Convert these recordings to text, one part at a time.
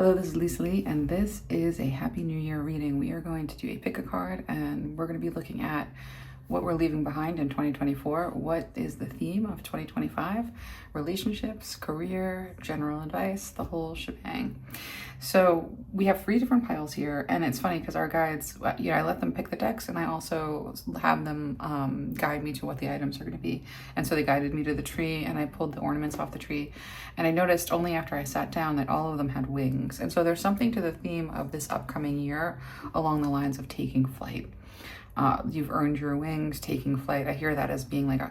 Hello, this is Lisalee, and this is a Happy New Year reading. We are going to do a pick a card, and we're going to be looking at what we're leaving behind in 2024. What is the theme of 2025? Relationships, career, general advice, the whole shebang. So we have 3 different piles here, and it's funny because our guides, I let them pick the decks, and I also have them guide me to what the items are going to be. And so they guided me to the tree, and I pulled the ornaments off the tree, and I noticed only after I sat down that all of them had wings. And so there's something to the theme of this upcoming year along the lines of taking flight. You've earned your wings, taking flight. I hear that as being like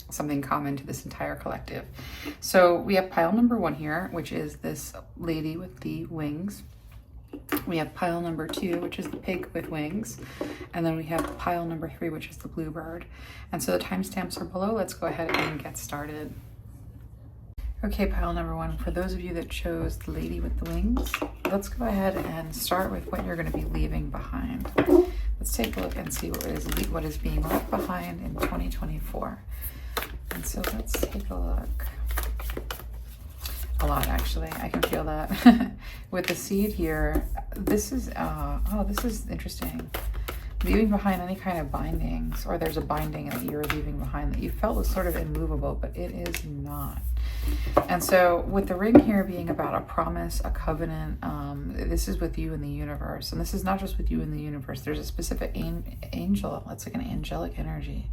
something common to this entire collective. So we have pile number 1 here, which is this lady with the wings. We have pile number 2, which is the pig with wings. And then we have pile number 3, which is the bluebird. And so the timestamps are below. Let's go ahead and get started. Okay, pile number 1, for those of you that chose the lady with the wings, let's go ahead and start with what you're going to be leaving behind. Let's take a look and see what is being left behind in 2024. And so let's take a look. A lot, actually. I can feel that. With the seed here, this is interesting. Leaving behind any kind of bindings, or there's a binding that you're leaving behind that you felt was sort of immovable, but it is not. And so with the ring here being about a promise, a covenant, this is with you in the universe. And this is not just with you in the universe. There's a specific angel. It's like an angelic energy.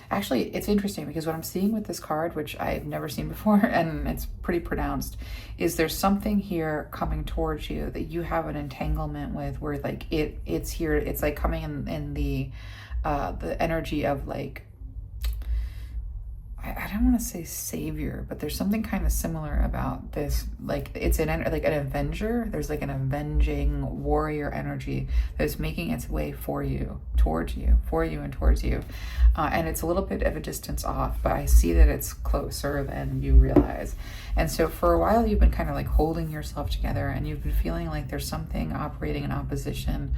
Actually, it's interesting because what I'm seeing with this card, which I've never seen before, and it's pretty pronounced, is there's something here coming towards you that you have an entanglement with, where like it's here. It's like coming in the energy of like, I don't want to say savior, but there's something kind of similar about this. Like it's like an avenger. There's like an avenging warrior energy that's making its way for you, towards you, for you and towards you. And it's a little bit of a distance off, but I see that it's closer than you realize. And so for a while, you've been kind of like holding yourself together, and you've been feeling like there's something operating in opposition.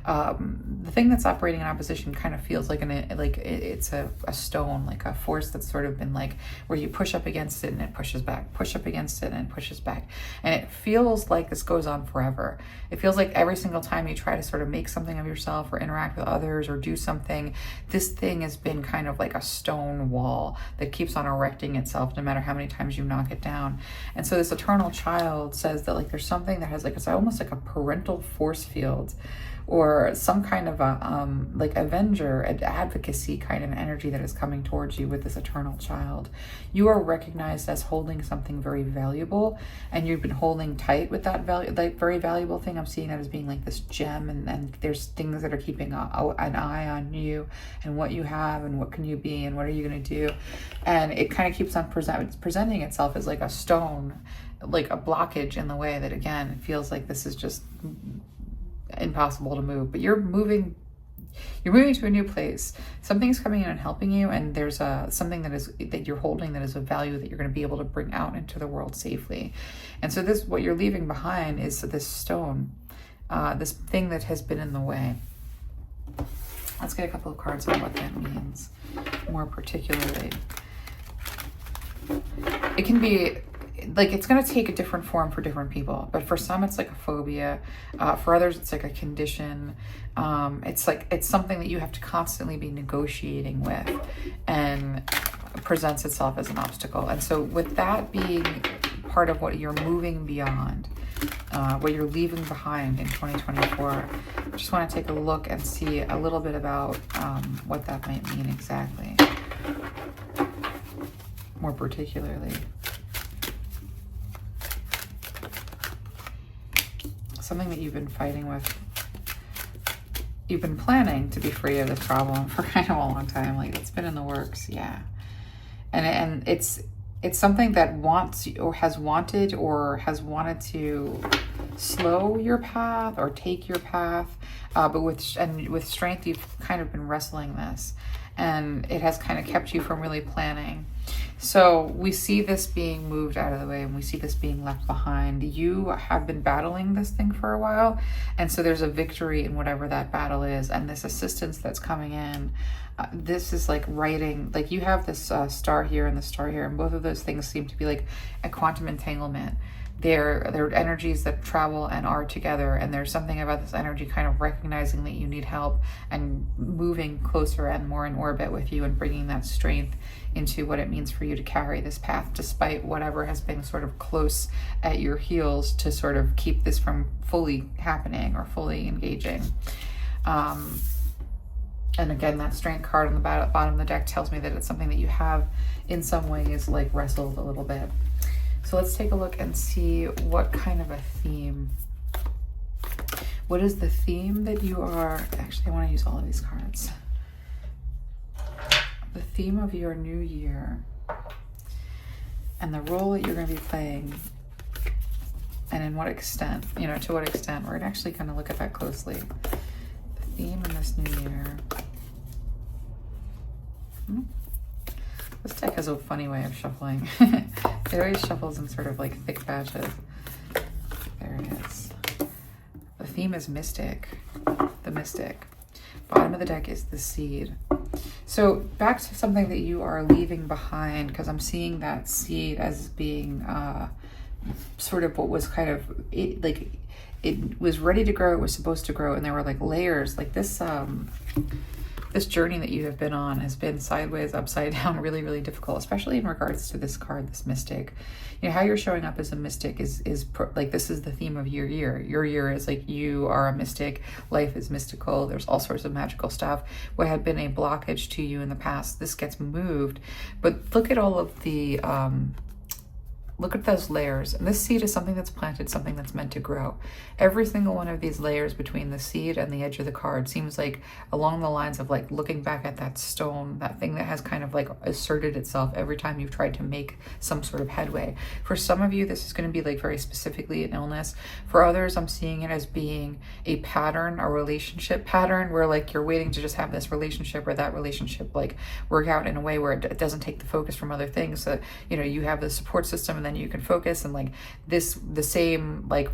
The thing that's operating in opposition kind of feels like it's a stone, like a force that's sort of been like where you push up against it and it pushes back, push up against it and it pushes back. And it feels like this goes on forever. It feels like every single time you try to sort of make something of yourself or interact with others or do something, this thing has been kind of like a stone wall that keeps on erecting itself no matter how many times you knock it down. And so this eternal child says that like there's something that has like, it's almost like a parental force field, or some kind of a like avenger, an advocacy kind of energy that is coming towards you with this eternal child. You are recognized as holding something very valuable, and you've been holding tight with that very valuable thing. I'm seeing that as being like this gem, and there's things that are keeping an eye on you and what you have and what can you be and what are you going to do. And it kind of keeps on presenting itself as like a stone, like a blockage in the way that, again, it feels like this is just impossible to move. But you're moving to a new place. Something's coming in and helping you, and there's something that you're holding that is of value that you're going to be able to bring out into the world safely. And so this, what you're leaving behind, is this stone, this thing that has been in the way. Let's get a couple of cards on what that means more particularly. It can be like, it's going to take a different form for different people, but for some it's like a phobia, for others it's like a condition. It's something that you have to constantly be negotiating with, and presents itself as an obstacle. And so with that being part of what you're moving beyond, what you're leaving behind in 2024, I just want to take a look and see a little bit about what that might mean exactly, more particularly. Something that you've been fighting with. You've been planning to be free of this problem for kind of a long time. Like, it's been in the works, yeah. And it's something that wants or has wanted to slow your path or take your path. But with strength, you've kind of been wrestling this, and it has kind of kept you from really planning. So we see this being moved out of the way and we see this being left behind. You have been battling this thing for a while. And so there's a victory in whatever that battle is. And this assistance that's coming in, this is like writing, like you have this star here and the star here. And both of those things seem to be like a quantum entanglement. They're energies that travel and are together, and there's something about this energy kind of recognizing that you need help and moving closer and more in orbit with you and bringing that strength into what it means for you to carry this path despite whatever has been sort of close at your heels to sort of keep this from fully happening or fully engaging. And again, that strength card on the bottom of the deck tells me that it's something that you have in some ways like wrestled a little bit. So let's take a look and see what kind of a theme. What is the theme that you are... Actually, I want to use all of these cards. The theme of your new year and the role that you're going to be playing, and in what extent, you know, to what extent. We're actually going to look at that closely. The theme in this new year. This deck has a funny way of shuffling. It always shuffles in sort of like thick batches. There it is. The theme is mystic. The mystic. Bottom of the deck is the seed. So back to something that you are leaving behind, because I'm seeing that seed as being sort of what was kind of, it was ready to grow, it was supposed to grow, and there were like layers, like this this journey that you have been on has been sideways, upside down, really, really difficult, especially in regards to this card, this mystic. You know, how you're showing up as a mystic is like, this is the theme of your year. Your year is like, you are a mystic, life is mystical, there's all sorts of magical stuff. What had been a blockage to you in the past, this gets moved. But look at all of the, look at those layers. And this seed is something that's planted, something that's meant to grow. Every single one of these layers between the seed and the edge of the card seems like along the lines of like looking back at that stone, that thing that has kind of like asserted itself every time you've tried to make some sort of headway. For some of you, this is going to be like very specifically an illness. For others, I'm seeing it as being a pattern, a relationship pattern, where like you're waiting to just have this relationship or that relationship like work out in a way where it doesn't take the focus from other things. So, you know, you have the support system and then you can focus, and like this, the same like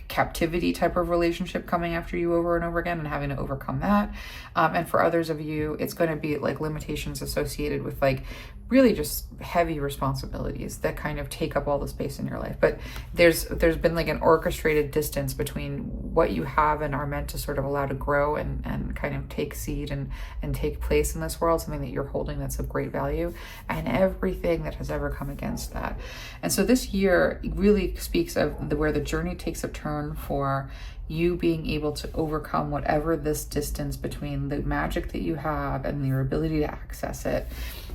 captivity type of relationship coming after you over and over again and having to overcome that. And for others of you, it's going to be like limitations associated with like really just heavy responsibilities that kind of take up all the space in your life. But there's been like an orchestrated distance between what you have and are meant to sort of allow to grow and kind of take seed and take place in this world, something that you're holding that's of great value, and everything that has ever come against that. And so this year really speaks of where the journey takes a turn for you being able to overcome whatever this distance between the magic that you have and your ability to access it.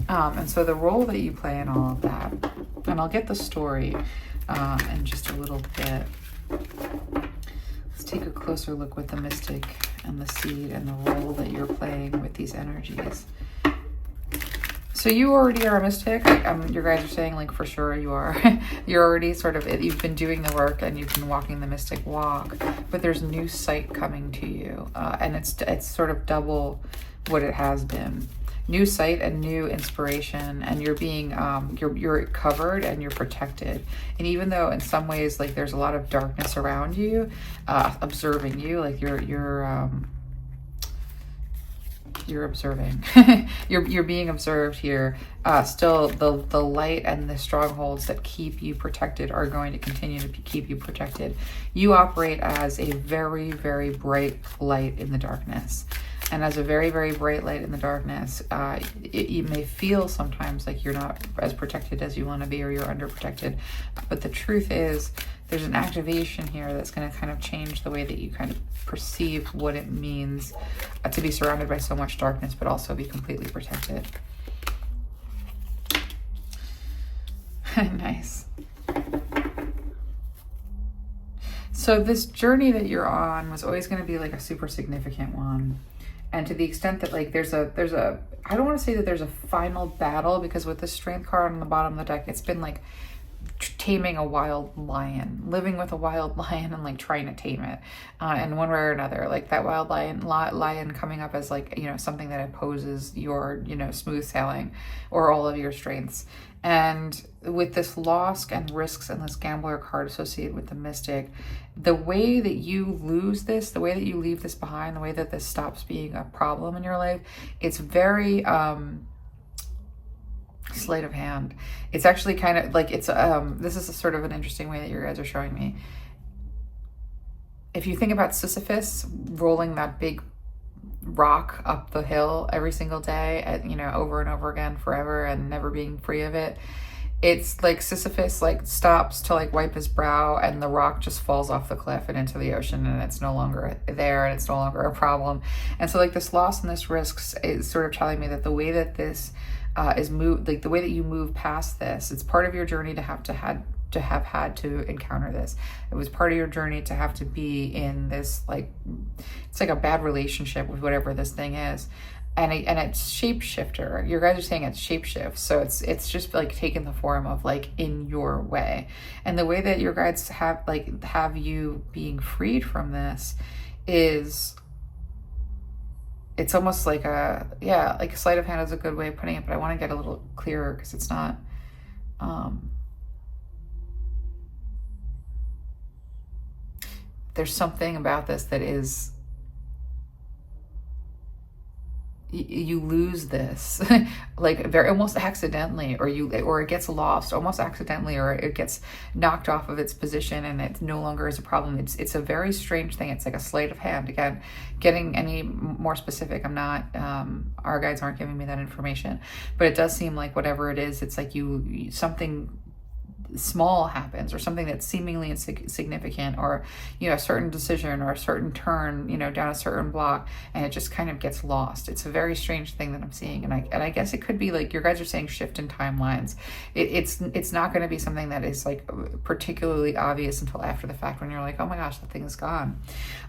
And so the role that you play in all of that, and I'll get the story in just a little bit. Let's take a closer look with the mystic and the seed and the role that you're playing with these energies. So you already are a mystic. Your guys are saying like for sure you are. You're already sort of, you've been doing the work and you've been walking the mystic walk, but there's new sight coming to you. And it's sort of double what it has been. New sight and new inspiration, and you're being, you're covered and you're protected. And even though in some ways like there's a lot of darkness around you, observing you, like you're observing. you're being observed here. Still the light and the strongholds that keep you protected are going to continue to keep you protected. You operate as a very, very bright light in the darkness. And as a very, very bright light in the darkness, you may feel sometimes like you're not as protected as you want to be, or you're underprotected. But the truth is, there's an activation here that's going to kind of change the way that you kind of perceive what it means to be surrounded by so much darkness, but also be completely protected. Nice. So this journey that you're on was always going to be like a super significant one. And to the extent that like there's a I don't want to say that there's a final battle, because with the strength card on the bottom of the deck, it's been like taming a wild lion, living with a wild lion and like trying to tame it in one way or another. Like that wild lion coming up as like, you know, something that opposes your, you know, smooth sailing or all of your strengths. And with this loss and risks and this gambler card associated with the mystic, the way that you lose this, the way that you leave this behind, the way that this stops being a problem in your life, it's very sleight of hand. It's actually kind of like, it's this is a sort of an interesting way that your guys are showing me. If you think about Sisyphus rolling that big rock up the hill every single day, you know, over and over again forever and never being free of it, it's like Sisyphus like stops to like wipe his brow and the rock just falls off the cliff and into the ocean, and it's no longer there and it's no longer a problem. And so like this loss and this risks is sort of telling me that the way that this is moved, like the way that you move past this, it's part of your journey to have had to encounter this. It was part of your journey to have to be in this, like, it's like a bad relationship with whatever this thing is. And it's shapeshifter. Your guys are saying it's shapeshift. So it's just like taken the form of like in your way. And the way that your guides have you being freed from this is, it's almost like like a sleight of hand is a good way of putting it, but I want to get a little clearer because it's not, there's something about this that is, you lose this like very almost accidentally, or it gets lost almost accidentally, or it gets knocked off of its position and it no longer is a problem. It's a very strange thing. It's like a sleight of hand. Again, getting any more specific, I'm not, our guides aren't giving me that information, but it does seem like whatever it is, it's like you something small happens, or something that's seemingly insignificant, or, you know, a certain decision or a certain turn, you know, down a certain block, and it just kind of gets lost. It's a very strange thing that I'm seeing. And I guess it could be like your guys are saying shift in timelines. It's not going to be something that is like particularly obvious until after the fact, when you're like, oh my gosh, that thing is gone.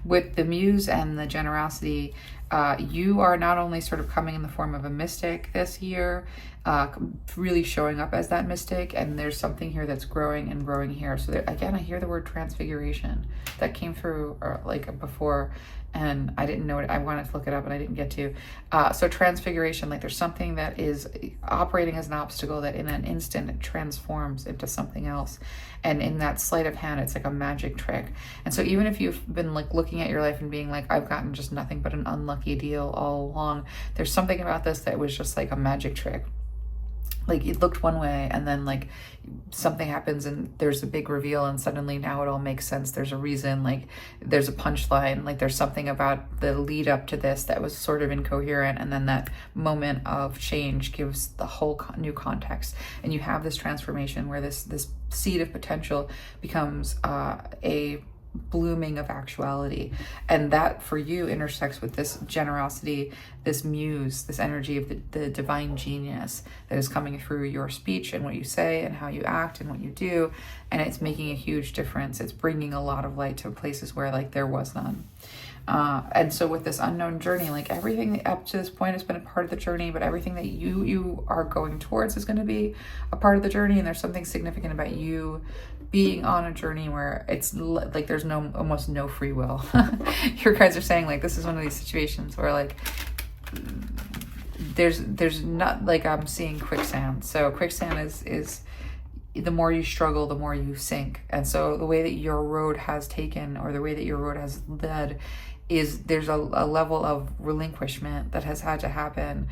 With the muse and the generosity, you are not only sort of coming in the form of a mystic this year, really showing up as that mystic, and there's something here that's growing and growing here. So there, again, I hear the word transfiguration that came through like before, and I didn't know it. I wanted to look it up and I didn't get to. So transfiguration, like there's something that is operating as an obstacle that in an instant it transforms into something else. And in that sleight of hand, it's like a magic trick. And so even if you've been like looking at your life and being like, I've gotten just nothing but an unlucky deal all along, there's something about this that was just like a magic trick. Like it looked one way, and then like something happens and there's a big reveal, and suddenly now it all makes sense. There's a reason, like there's a punchline, like there's something about the lead up to this that was sort of incoherent, and then that moment of change gives the whole new context, and you have this transformation where this seed of potential becomes a blooming of actuality. And that for you intersects with this generosity, this muse, this energy of the divine genius that is coming through your speech and what you say and how you act and what you do. And it's making a huge difference. It's bringing a lot of light to places where like there was none. And so with this unknown journey, like everything up to this point has been a part of the journey, but everything that you are going towards is going to be a part of the journey. And there's something significant about you being on a journey where it's like there's almost no free will. Your guys are saying like this is one of these situations where like there's not, like I'm seeing quicksand. So quicksand is the more you struggle, the more you sink. And so the way that your road has taken, or the way that your road has led, is there's a level of relinquishment that has had to happen,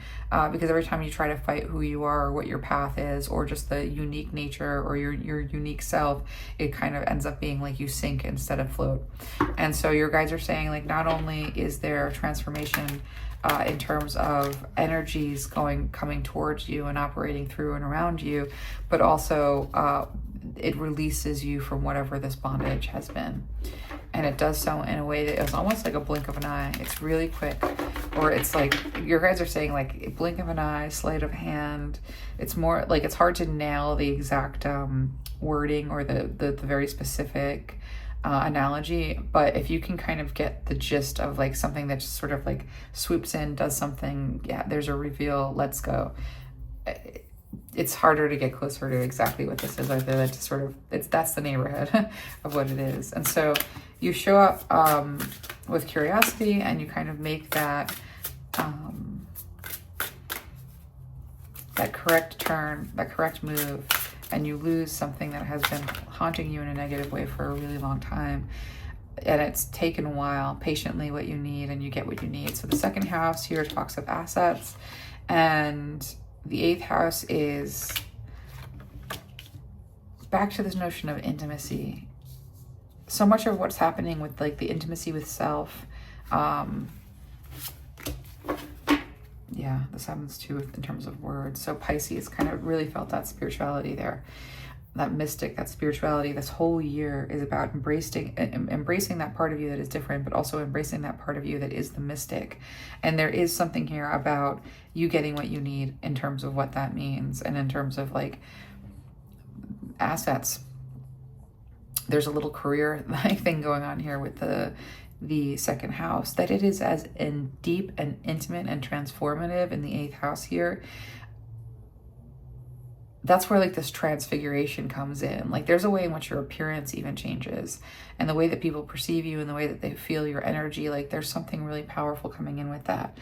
because every time you try to fight who you are or what your path is, or just the unique nature or your unique self, it kind of ends up being like you sink instead of float. And so your guides are saying like not only is there a transformation in terms of energies coming towards you and operating through and around you, but also it releases you from whatever this bondage has been. And it does so in a way that is almost like a blink of an eye. It's really quick. Or it's like, your guys are saying like a blink of an eye, sleight of hand. It's more like, it's hard to nail the exact wording or the very specific analogy. But if you can kind of get the gist of like something that just sort of like swoops in, does something, yeah, there's a reveal, let's go. it's harder to get closer to exactly what this is. I feel like sort of, that's the neighborhood of what it is. And so you show up with curiosity, and you kind of make that that correct turn, that correct move, and you lose something that has been haunting you in a negative way for a really long time. And it's taken a while, patiently what you need, and you get what you need. So the second house here talks of assets, and the eighth house is back to this notion of intimacy. So much of what's happening with like the intimacy with self, yeah, this happens too in terms of words. So Pisces kind of really felt that spirituality there, that mystic, that spirituality. This whole year is about embracing that part of you that is different, but also embracing that part of you that is the mystic. And there is something here about you getting what you need in terms of what that means, and in terms of like assets. There's a little career like thing going on here with the second house, that it is as in deep and intimate and transformative in the eighth house here. That's where like this transfiguration comes in. Like there's a way in which your appearance even changes, and the way that people perceive you, and the way that they feel your energy. Like there's something really powerful coming in with that,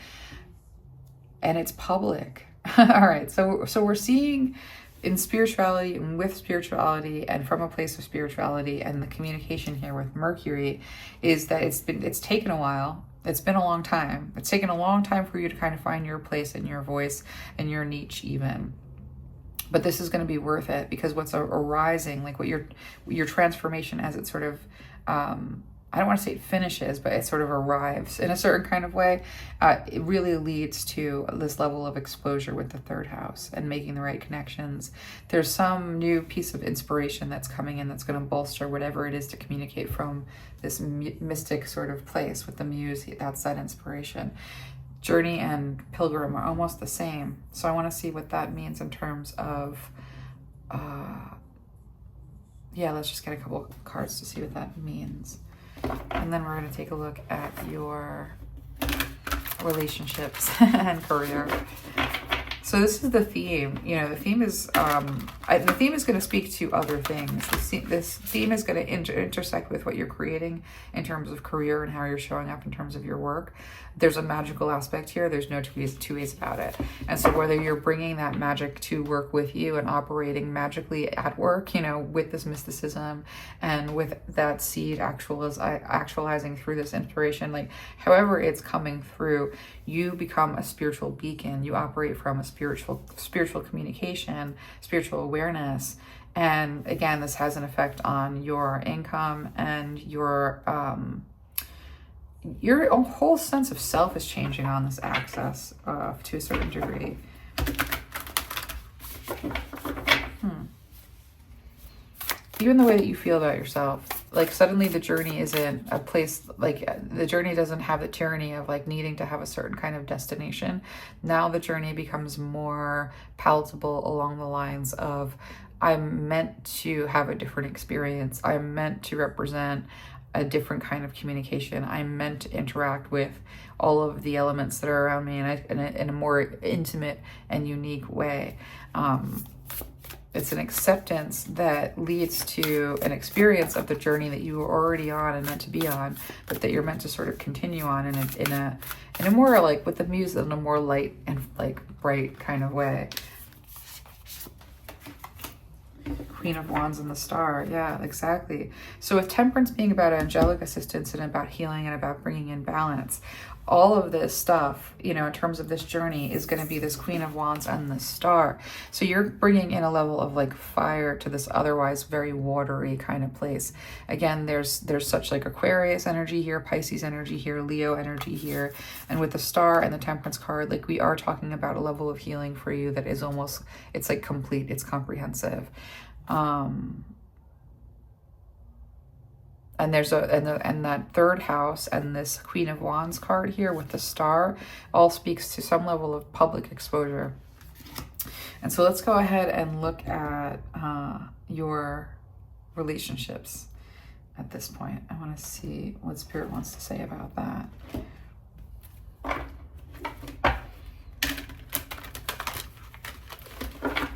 and it's public. All right, so we're seeing in spirituality, and with spirituality, and from a place of spirituality, and the communication here with Mercury is that it's taken a while. It's been a long time. It's taken a long time for you to kind of find your place and your voice and your niche even. But this is going to be worth it, because what's arising, like what your transformation as it sort of, I don't want to say it finishes, but it sort of arrives in a certain kind of way. It really leads to this level of exposure with the third house and making the right connections. There's some new piece of inspiration that's coming in that's going to bolster whatever it is to communicate from this mystic sort of place with the muse. That's that inspiration. Journey and pilgrim are almost the same. So I want to see what that means in terms of, yeah, let's just get a couple cards to see what that means. And then we're going to take a look at your relationships and career. So this is the theme. You know, the theme is going to speak to other things. This theme is going to intersect with what you're creating in terms of career and how you're showing up in terms of your work. There's a magical aspect here. There's no two ways about it. And so whether you're bringing that magic to work with you and operating magically at work, you know, with this mysticism and with that seed actualizing through this inspiration, like however it's coming through, you become a spiritual beacon. You operate from a spiritual communication, spiritual awareness. And again, this has an effect on your income, and your whole sense of self is changing on this axis to a certain degree. Even the way that you feel about yourself, like suddenly the journey isn't a place, like the journey doesn't have the tyranny of like needing to have a certain kind of destination. Now the journey becomes more palatable along the lines of, I'm meant to have a different experience. I'm meant to represent a different kind of communication. I'm meant to interact with all of the elements that are around me in a more intimate and unique way. It's an acceptance that leads to an experience of the journey that you were already on and meant to be on, but that you're meant to sort of continue on in a more, like with the muse, in a more light and like bright kind of way. Queen of Wands and the Star. Yeah, exactly. So with Temperance being about angelic assistance and about healing and about bringing in balance, all of this stuff, you know, in terms of this journey is going to be this Queen of Wands and the Star. So you're bringing in a level of like fire to this otherwise very watery kind of place. Again, there's such like Aquarius energy here, Pisces energy here, Leo energy here. And with the Star and the Temperance card, like we are talking about a level of healing for you that is almost, it's like complete, it's comprehensive. And there's and that third house and this Queen of Wands card here with the Star all speaks to some level of public exposure. And so let's go ahead and look at your relationships at this point. I want to see what Spirit wants to say about that.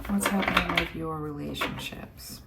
What's happening with your relationships?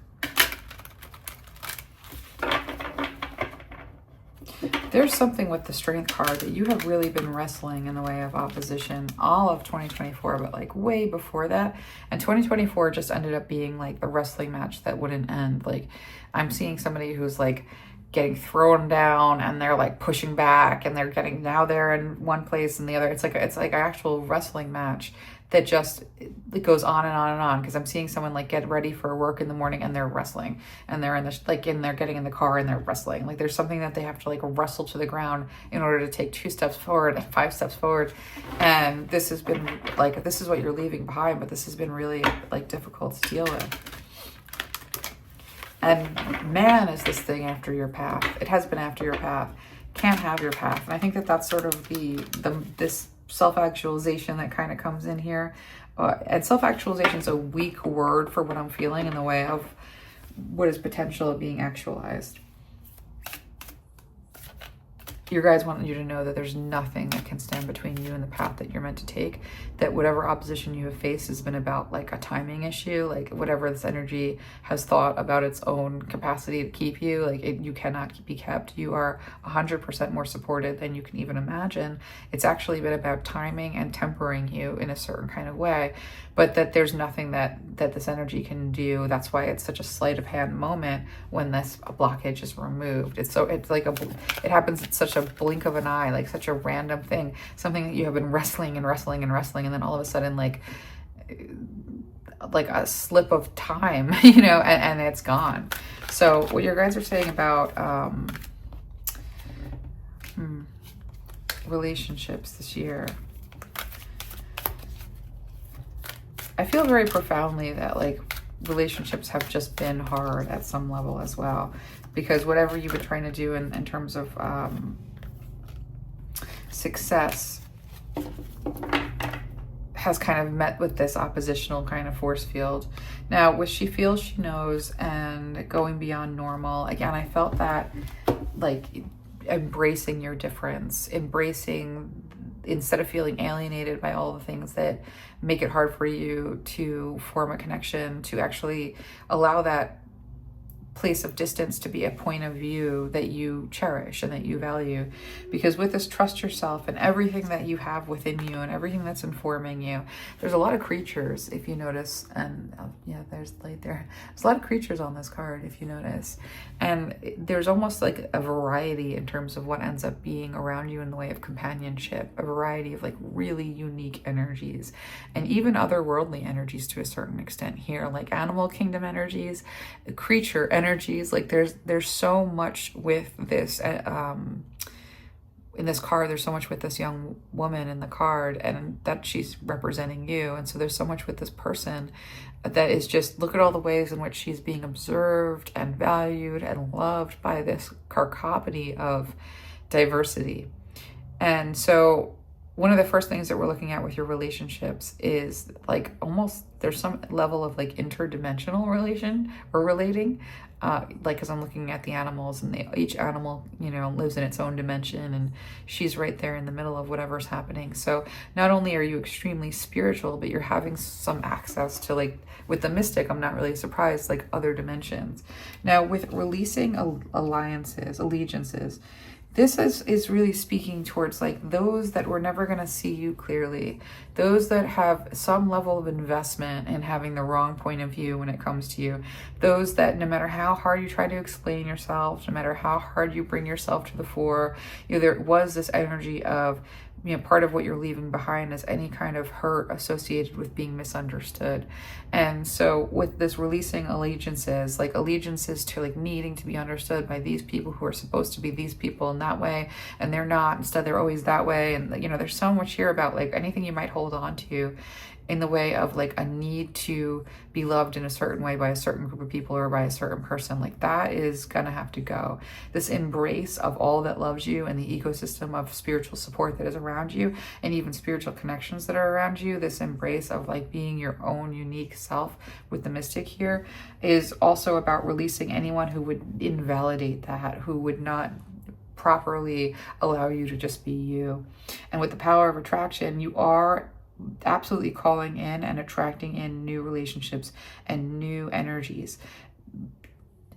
There's something with the Strength card that you have really been wrestling in the way of opposition all of 2024, but like way before that. And 2024 just ended up being like the wrestling match that wouldn't end. Like I'm seeing somebody who's like getting thrown down and they're like pushing back and now they're in one place and the other. It's like an actual wrestling match that just, it goes on and on and on, because I'm seeing someone like get ready for work in the morning and they're wrestling, and they're in the they're getting in the car and they're wrestling. Like there's something that they have to like wrestle to the ground in order to take 2 steps forward and 5 steps forward. And this has been like, this is what you're leaving behind, but this has been really like difficult to deal with. And man, is this thing after your path. It has been after your path. Can't have your path. And I think that that's sort of this self-actualization that kind of comes in here. And self-actualization is a weak word for what I'm feeling in the way of what is potential of being actualized. Your guys want you to know that there's nothing that can stand between you and the path that you're meant to take, that whatever opposition you have faced has been about like a timing issue, like whatever this energy has thought about its own capacity to keep you, like you cannot be kept. You are 100% more supported than you can even imagine. It's actually been about timing and tempering you in a certain kind of way, but that there's nothing that this energy can do. That's why it's such a sleight of hand moment when this blockage is removed. It happens at such a blink of an eye, like such a random thing, something that you have been wrestling and wrestling and wrestling, and then all of a sudden like a slip of time, and it's gone. So what your guys are saying about relationships this year, I feel very profoundly that like relationships have just been hard at some level as well, because whatever you've been trying to do in terms of success has kind of met with this oppositional kind of force field. Now, with she feels she knows and going beyond normal, again, I felt that like embracing your difference, instead of feeling alienated by all the things that make it hard for you to form a connection, to actually allow that place of distance to be a point of view that you cherish and that you value. Because with this trust yourself and everything that you have within you and everything that's informing you, there's a lot of creatures, if you notice, and there's light there. There's a lot of creatures on this card, if you notice, and there's almost like a variety in terms of what ends up being around you in the way of companionship, a variety of like really unique energies, and even otherworldly energies to a certain extent here, like animal kingdom energies, creature energies. Like there's so much with this in this card. There's so much with this young woman in the card, and that she's representing you. And so there's so much with this person that is just, look at all the ways in which she's being observed and valued and loved by this cacophony of diversity. And so one of the first things that we're looking at with your relationships is like almost there's some level of like interdimensional relating, like as I'm looking at the animals, and each animal, lives in its own dimension, and she's right there in the middle of whatever's happening. So not only are you extremely spiritual, but you're having some access to, like with the mystic, I'm not really surprised, like other dimensions. Now with releasing allegiances, this is really speaking towards like those that were never going to see you clearly, those that have some level of investment in having the wrong point of view when it comes to you, those that no matter how hard you try to explain yourself, no matter how hard you bring yourself to the fore, there was this energy of, part of what you're leaving behind is any kind of hurt associated with being misunderstood. And so with this releasing allegiances to like needing to be understood by these people who are supposed to be these people in that way, and they're not, instead they're always that way. And there's so much here about like anything you might hold on to in the way of like a need to be loved in a certain way by a certain group of people or by a certain person, like that is gonna have to go. This embrace of all that loves you and the ecosystem of spiritual support that is around you, and even spiritual connections that are around you, this embrace of like being your own unique self with the mystic here, is also about releasing anyone who would invalidate that, who would not properly allow you to just be you. And with the power of attraction, you are absolutely calling in and attracting in new relationships and new energies.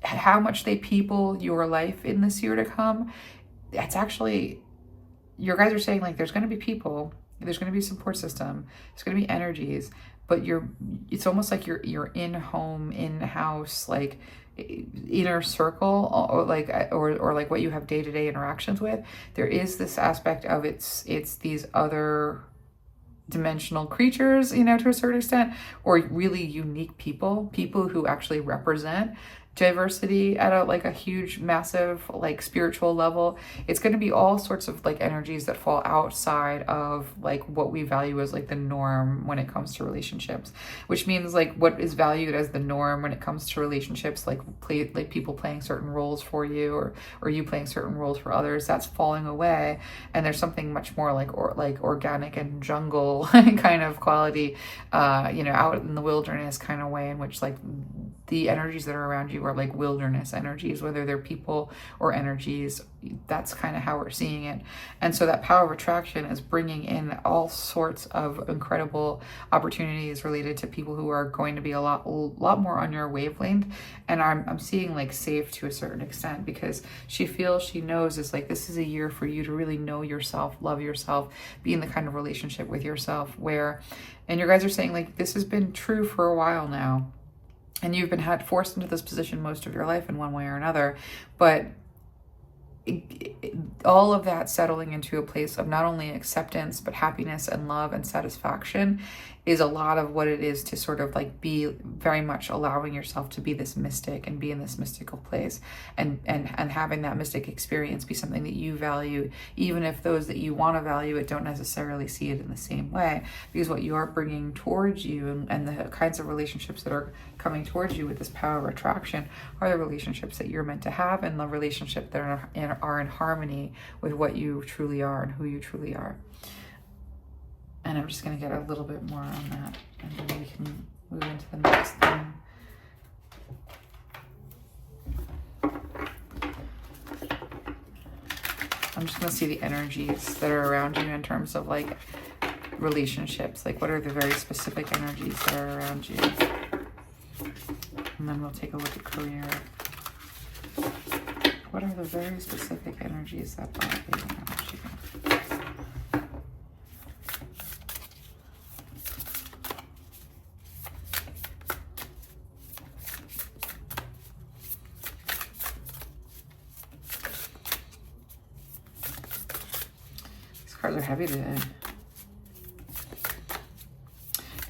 How much they people your life in this year to come, it's actually, your guys are saying like there's going to be people, there's going to be a support system, there's going to be energies, but it's almost like you're in home, in house, like inner circle, or like what you have day-to-day interactions with. There is this aspect of it's these other dimensional creatures, to a certain extent, or really unique people who actually represent diversity at a huge, massive, like spiritual level. It's going to be all sorts of like energies that fall outside of like what we value as like the norm when it comes to relationships, which means like what is valued as the norm when it comes to relationships, like people playing certain roles for you, or you playing certain roles for others, that's falling away. And there's something much more like organic and jungle kind of quality, out in the wilderness kind of way, in which like the energies that are around you are like wilderness energies, whether they're people or energies. That's kind of how we're seeing it. And so that power of attraction is bringing in all sorts of incredible opportunities related to people who are going to be a lot more on your wavelength. And I'm seeing like safe to a certain extent, because she knows it's like, this is a year for you to really know yourself, love yourself, be in the kind of relationship with yourself where, and your guys are saying like, this has been true for a while now. And you've been forced into this position most of your life in one way or another, but all of that settling into a place of not only acceptance, but happiness and love and satisfaction is a lot of what it is to sort of like be very much allowing yourself to be this mystic and be in this mystical place, and having that mystic experience be something that you value, even if those that you want to value it don't necessarily see it in the same way. Because what you are bringing towards you, and the kinds of relationships that are coming towards you with this power of attraction, are the relationships that you're meant to have, and the relationships that are in harmony with what you truly are and who you truly are. And I'm just going to get a little bit more on that, and then we can move into the next thing. I'm just going to see the energies that are around you in terms of like relationships. Like, what are the very specific energies that are around you? And then we'll take a look at career. What are the very specific energies that bother you? Cards are heavy today.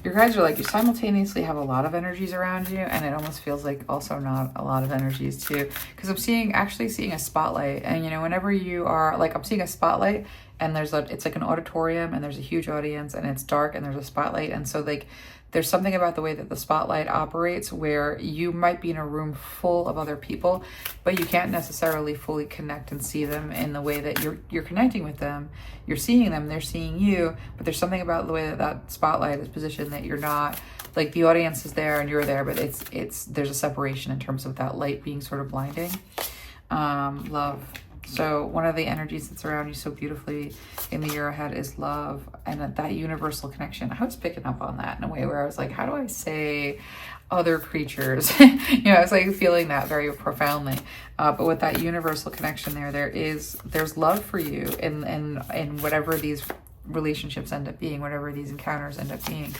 Your guys are like, you simultaneously have a lot of energies around you, and it almost feels like also not a lot of energies too. Because I'm actually seeing a spotlight, and whenever you are like, I'm seeing a spotlight, and it's like an auditorium, and there's a huge audience, and it's dark, and there's a spotlight, and so like there's something about the way that the spotlight operates where you might be in a room full of other people, but you can't necessarily fully connect and see them in the way that you're connecting with them. You're seeing them, they're seeing you, but there's something about the way that spotlight is positioned that you're not, like the audience is there and you're there, but there's a separation in terms of that light being sort of blinding. Love. So one of the energies that's around you so beautifully in the year ahead is love, and that universal connection. I was picking up on that in a way where I was like, how do I say other creatures? I was like feeling that very profoundly. But with that universal connection there's love for you in whatever these relationships end up being, whatever these encounters end up being.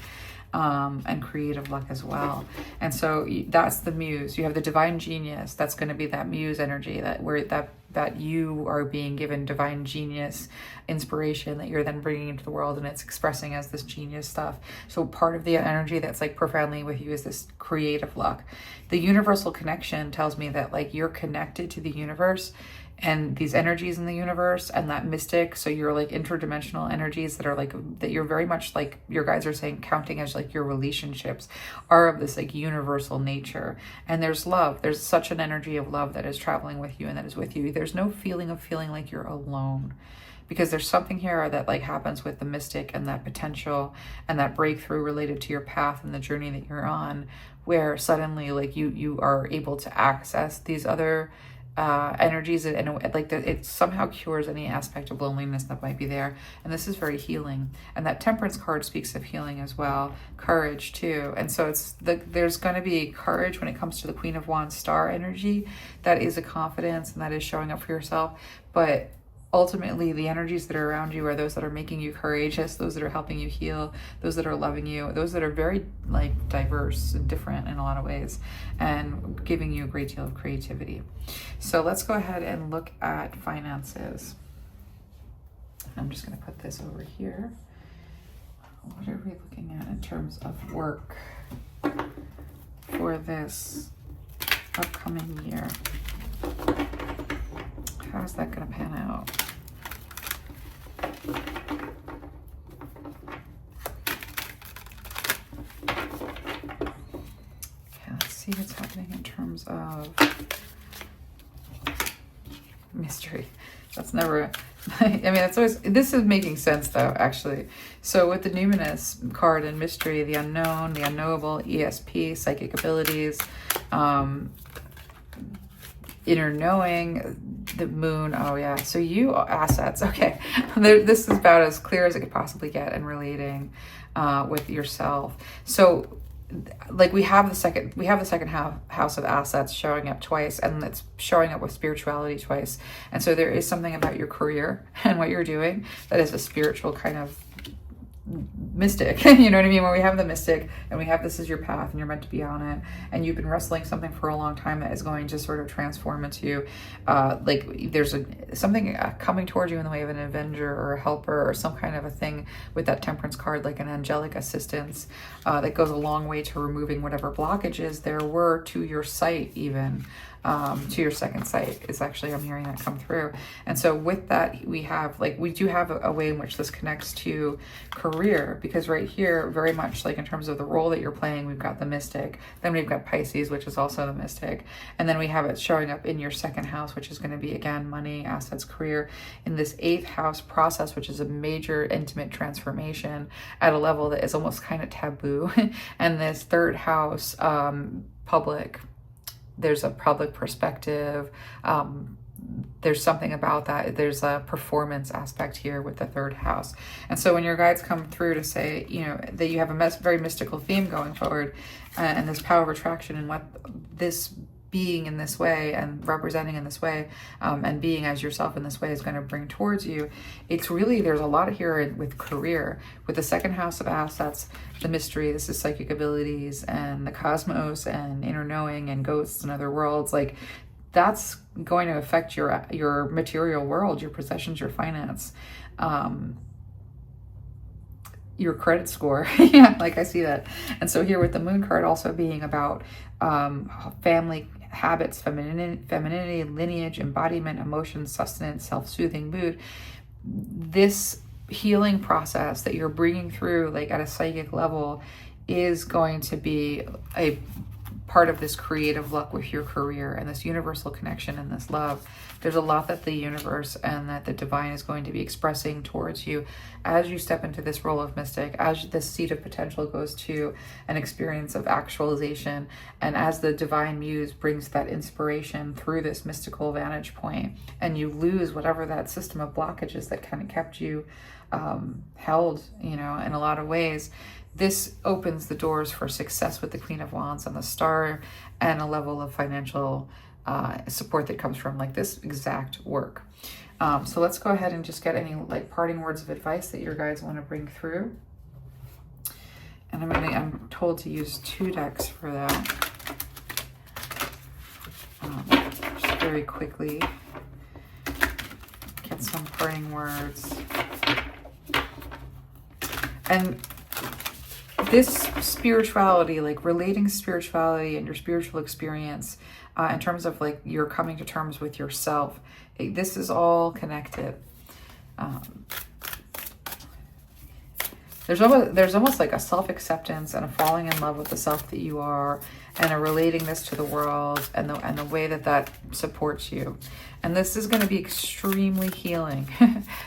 And creative luck as well. And so that's the muse. You have the divine genius. That's going to be that muse energy that you are being given divine genius inspiration that you're then bringing into the world, and it's expressing as this genius stuff. So part of the energy that's like profoundly with you is this creative luck. The universal connection tells me that like you're connected to the universe and these energies in the universe and that mystic. So you're like interdimensional energies that are like, that you're very much like, your guys are saying, counting as like your relationships are of this like universal nature. And there's love. There's such an energy of love that is traveling with you and that is with you. There's no feeling of feeling like you're alone, because there's something here that like happens with the mystic and that potential and that breakthrough related to your path and the journey that you're on, where suddenly like you are able to access these other energies, and like it somehow cures any aspect of loneliness that might be there. And this is very healing. And that Temperance card speaks of healing as well, courage too. And so there's going to be courage when it comes to the Queen of Wands star energy. That is a confidence, and that is showing up for yourself. But ultimately, the energies that are around you are those that are making you courageous, those that are helping you heal, those that are loving you, those that are very like diverse and different in a lot of ways, and giving you a great deal of creativity. So let's go ahead and look at finances. I'm just going to put this over here. What are we looking at in terms of work for this upcoming year? How's that going to pan out? Okay, let's see what's happening in terms of mystery. That's never, I mean, that's always, this is making sense though, actually. So with the numinous card and mystery, the unknown, the unknowable, ESP, psychic abilities, inner knowing, the moon. Oh yeah. So you assets. Okay. This is about as clear as it could possibly get in relating with yourself. So like we have the second house of assets showing up twice, and it's showing up with spirituality twice. And so there is something about your career and what you're doing that is a spiritual kind of mystic, you know what I mean? When we have the mystic and we have this is your path and you're meant to be on it, and you've been wrestling something for a long time that is going to sort of transform into like there's something coming towards you in the way of an avenger or a helper or some kind of a thing with that Temperance card, like an angelic assistance that goes a long way to removing whatever blockages there were to your sight, even to your second sight is actually, I'm hearing that come through. And so with that, we do have a way in which this connects to career, because right here, very much like in terms of the role that you're playing, we've got the mystic, then we've got Pisces, which is also the mystic, and then we have it showing up in your second house, which is going to be again money, assets, career, in this 8th house process, which is a major intimate transformation at a level that is almost kind of taboo. And this 3rd house, public, there's a public perspective. There's something about that. There's a performance aspect here with the 3rd house. And so when your guides come through to say, you know, that you have a very mystical theme going forward, and this power of attraction, and what this being in this way and representing in this way, and being as yourself in this way is going to bring towards you, it's really, there's a lot here with career, with the 2nd house of assets, the mystery, this is psychic abilities and the cosmos and inner knowing and ghosts and other worlds. Like that's going to affect your material world, your possessions, your finance, your credit score. Yeah, like I see that. And so here with the moon card also being about family habits, femininity, lineage, embodiment, emotions, sustenance, self-soothing mood, this healing process that you're bringing through like at a psychic level is going to be a part of this creative luck with your career and this universal connection and this love. There's a lot that the universe and that the divine is going to be expressing towards you as you step into this role of mystic, as this seed of potential goes to an experience of actualization, and as the divine muse brings that inspiration through this mystical vantage point, and you lose whatever that system of blockages that kind of kept you held, you know, in a lot of ways. This opens the doors for success with the Queen of Wands and the Star, and a level of financial support that comes from like this exact work. So let's go ahead and just get any like parting words of advice that your guides want to bring through. And I'm told to use 2 decks for that. Just very quickly get some parting words. And this spirituality, like relating spirituality and your spiritual experience in terms of like you're coming to terms with yourself, this is all connected. There's almost like a self-acceptance and a falling in love with the self that you are, and a relating this to the world and the way that supports you. And this is going to be extremely healing.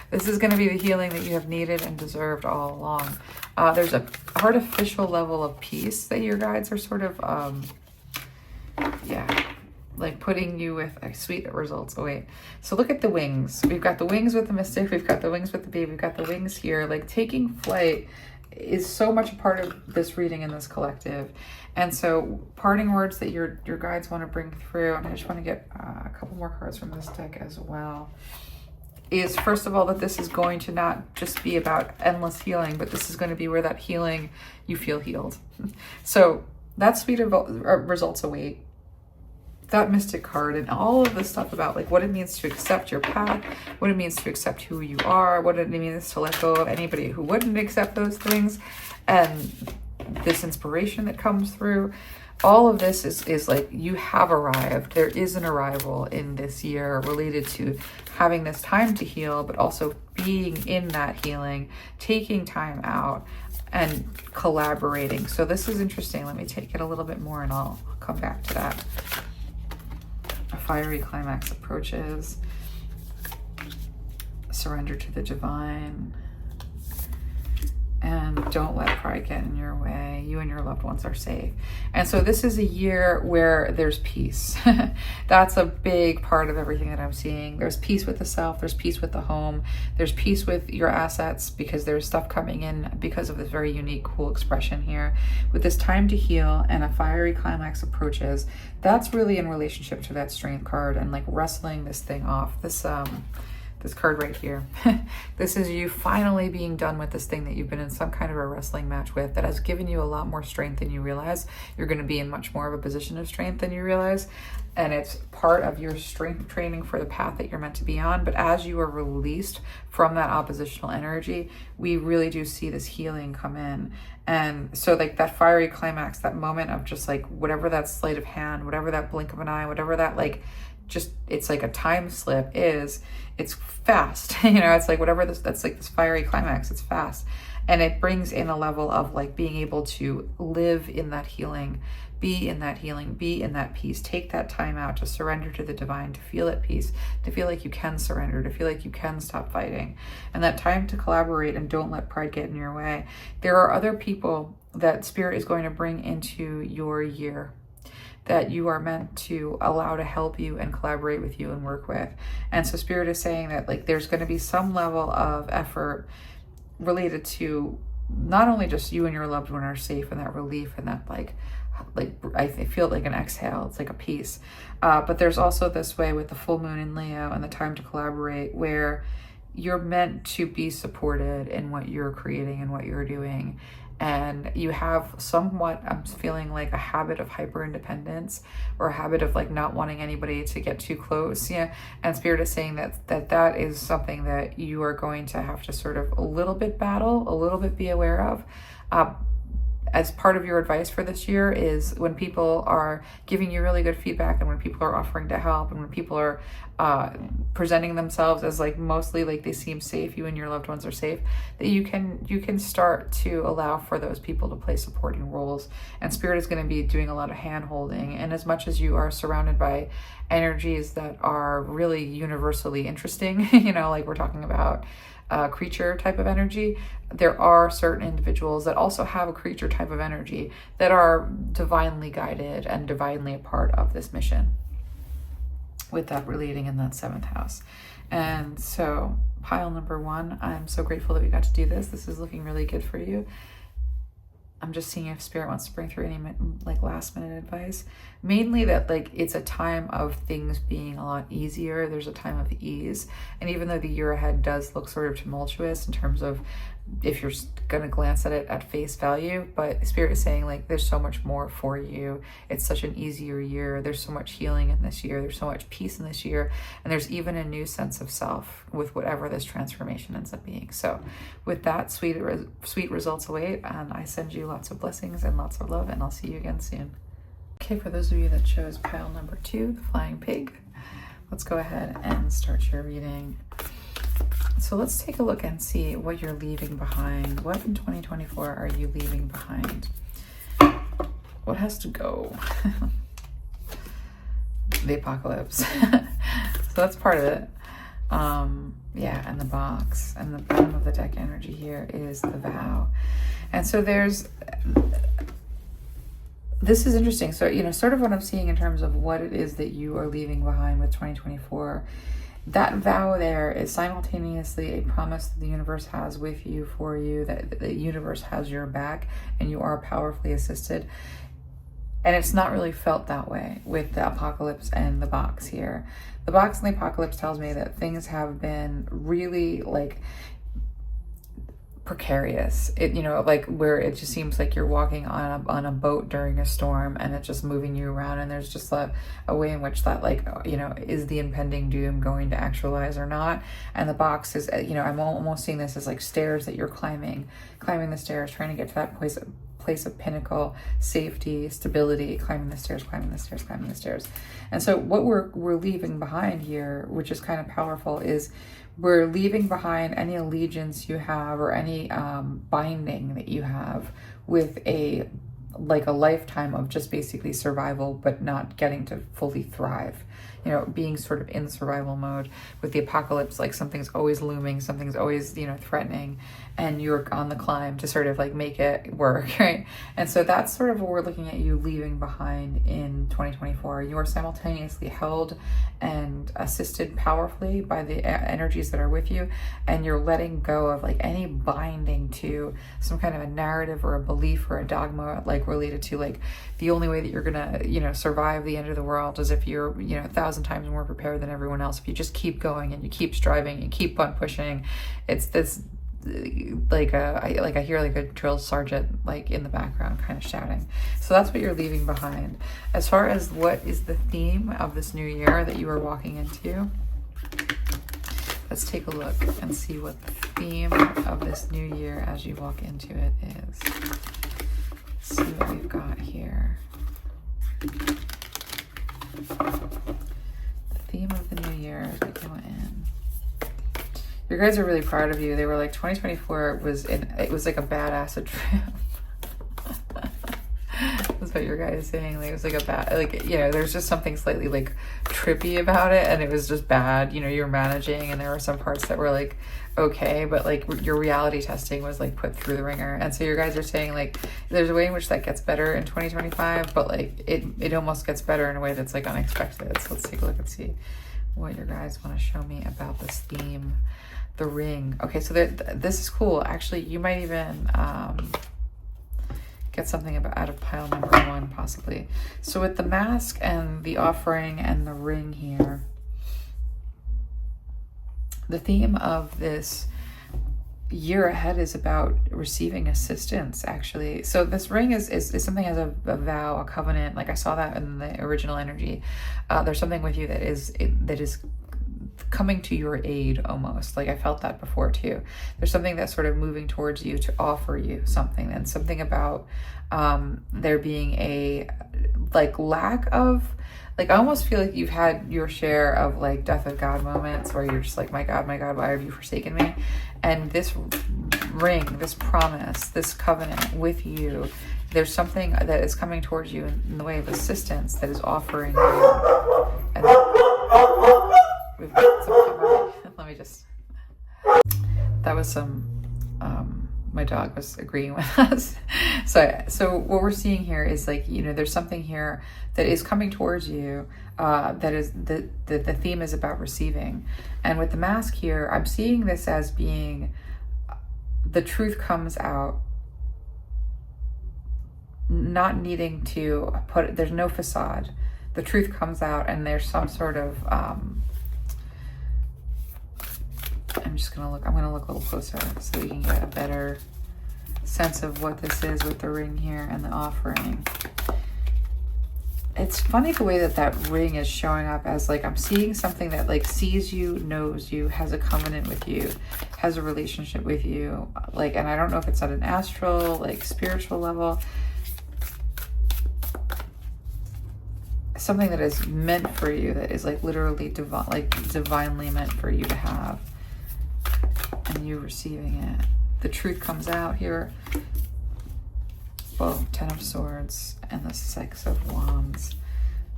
This is going to be the healing that you have needed and deserved all along. There's a artificial level of peace that your guides are sort of, like putting you with sweet results await. So look at the wings. We've got the wings with the mystic. We've got the wings with the bee. We've got the wings here. Like taking flight is so much a part of this reading in this collective. And so parting words that your guides want to bring through, and I just want to get a couple more cards from this deck as well, is first of all that this is going to not just be about endless healing, but this is going to be where that healing, you feel healed. So that sweet results await, that mystic card, and all of this stuff about like what it means to accept your path, what it means to accept who you are, what it means to let go of anybody who wouldn't accept those things, and this inspiration that comes through. All of this is like you have arrived. There is an arrival in this year related to having this time to heal, but also being in that healing, taking time out and collaborating. So this is interesting. Let me take it a little bit more and I'll come back to that. A fiery climax approaches. Surrender to the divine. And don't let pride get in your way. You and your loved ones are safe. And so this is a year where there's peace. That's a big part of everything that I'm seeing. There's peace with the self. There's peace with the home. There's peace with your assets because there's stuff coming in because of this very unique, cool expression here. With this time to heal and a fiery climax approaches, that's really in relationship to that strength card and like wrestling this thing off. This card right here. This is you finally being done with this thing that you've been in some kind of a wrestling match with that has given you a lot more strength than you realize. You're going to be in much more of a position of strength than you realize. And it's part of your strength training for the path that you're meant to be on. But as you are released from that oppositional energy, we really do see this healing come in. And so like that fiery climax, that moment of just like whatever that sleight of hand, whatever that blink of an eye, whatever that like just it's like a time slip is, it's fast. It's like whatever that's like this fiery climax, it's fast. And it brings in a level of like being able to live in that healing, be in that healing, be in that peace, take that time out to surrender to the divine, to feel at peace, to feel like you can surrender, to feel like you can stop fighting. And that time to collaborate and don't let pride get in your way. There are other people that Spirit is going to bring into your year that you are meant to allow to help you and collaborate with you and work with. And so Spirit is saying that like there's going to be some level of effort related to not only just you and your loved one are safe and that relief and that like I feel like an exhale, it's like a peace. But there's also this way with the full moon in Leo and the time to collaborate where you're meant to be supported in what you're creating and what you're doing. And you have somewhat, I'm feeling like a habit of hyper independence or a habit of like not wanting anybody to get too close. Yeah. And Spirit is saying that is something that you are going to have to sort of a little bit battle, a little bit be aware of. As part of your advice for this year is when people are giving you really good feedback and when people are offering to help and when people are presenting themselves as like mostly like they seem safe, you and your loved ones are safe, that you can start to allow for those people to play supporting roles. And Spirit is going to be doing a lot of hand holding. And as much as you are surrounded by energies that are really universally interesting, like we're talking about creature type of energy, there are certain individuals that also have a creature type of energy that are divinely guided and divinely a part of this mission with that relating in that 7th house. And so pile number 1, I'm so grateful that we got to do this. This is looking really good for you. I'm just seeing if Spirit wants to bring through any like last minute advice. Mainly that like it's a time of things being a lot easier. There's a time of ease. And even though the year ahead does look sort of tumultuous in terms of if you're going to glance at it at face value, but Spirit is saying like there's so much more for you. It's such an easier year. There's so much healing in this year. There's so much peace in this year. And there's even a new sense of self with whatever this transformation ends up being. So with that, sweet results await. And I send you lots of blessings and lots of love, and I'll see you again soon. Okay, for those of you that chose pile number 2, the flying pig, let's go ahead and start your reading. So let's take a look and see what you're leaving behind. What in 2024 are you leaving behind? What has to go? The apocalypse. So that's part of it. Yeah, and the box. And the bottom of the deck energy here is the vow. And so there's this is interesting. So, you know, sort of what I'm seeing in terms of what it is that you are leaving behind with 2024. That vow there is simultaneously a promise that the universe has with you, for you, that the universe has your back and you are powerfully assisted. And it's not really felt that way with the apocalypse and the box here. The box and the apocalypse tells me that things have been really like precarious. It, you know, like where it just seems like you're walking on a boat during a storm and it's just moving you around, and there's just a way in which that, like, you know, is the impending doom going to actualize or not? And the box is, you know, I'm almost seeing this as like stairs that you're climbing the stairs, trying to get to that place of pinnacle, safety, stability, climbing the stairs. And so what we're leaving behind here, which is kind of powerful, is we're leaving behind any allegiance you have or any binding that you have with a lifetime of just basically survival, but not getting to fully thrive. You know, being sort of in survival mode. With the apocalypse, like something's always looming, something's always, you know, threatening, and you're on the climb to sort of like make it work, right? And so that's sort of what we're looking at you leaving behind in 2024. You are simultaneously held and assisted powerfully by the energies that are with you, and you're letting go of like any binding to some kind of a narrative or a belief or a dogma, like related to like the only way that you're gonna, you know, survive the end of the world is if you're, you know, 1,000 times more prepared than everyone else. If you just keep going and you keep striving, you keep on pushing. It's this I hear like a drill sergeant like in the background kind of shouting. So that's what you're leaving behind. As far as what is the theme of this new year that you are walking into, let's take a look and see what the theme of this new year as you walk into it is. Let's see what we've got here. The theme of the new year as we go in. Your guys are really proud of you. They were like, 2024 it was like a bad acid trip. That's what your guy is saying. Like, it was like a bad, like, you know, there's just something slightly like trippy about it, and it was just bad. You know, you were managing, and there were some parts that were like okay, but like your reality testing was like put through the ringer. And so your guys are saying like there's a way in which that gets better in 2025, but like it almost gets better in a way that's like unexpected. So let's take a look and see what your guys want to show me about this theme. The ring. Okay, so this is cool. Actually, you might even get something out of pile number 1, possibly. So with the mask and the offering and the ring here, the theme of this year ahead is about receiving assistance, actually. So this ring is something as a vow, a covenant. Like I saw that in the original energy. There's something with you that is coming to your aid almost. Like I felt that before too. There's something that's sort of moving towards you to offer you something, and something about there being a like lack of, like I almost feel like you've had your share of like death of God moments where you're just like, my God, why have you forsaken me? And this ring, this promise, this covenant with you, there's something that is coming towards you in the way of assistance that is offering you. And we've got some cover. Let me just, that was some, my dog was agreeing with us. So what we're seeing here is like, you know, there's something here that is coming towards you, that is, the theme is about receiving. And with the mask here, I'm seeing this as being, the truth comes out, not needing to there's no facade. The truth comes out, and there's some sort of, I'm gonna look a little closer so we can get a better sense of what this is with the ring here and the offering. It's funny the way that ring is showing up as like, I'm seeing something that like sees you, knows you, has a covenant with you, has a relationship with you. Like, and I don't know if it's at an astral, like spiritual level. Something that is meant for you, that is like literally divinely meant for you to have. And you receiving it. The truth comes out here. Whoa, 10 of Swords and the 6 of Wands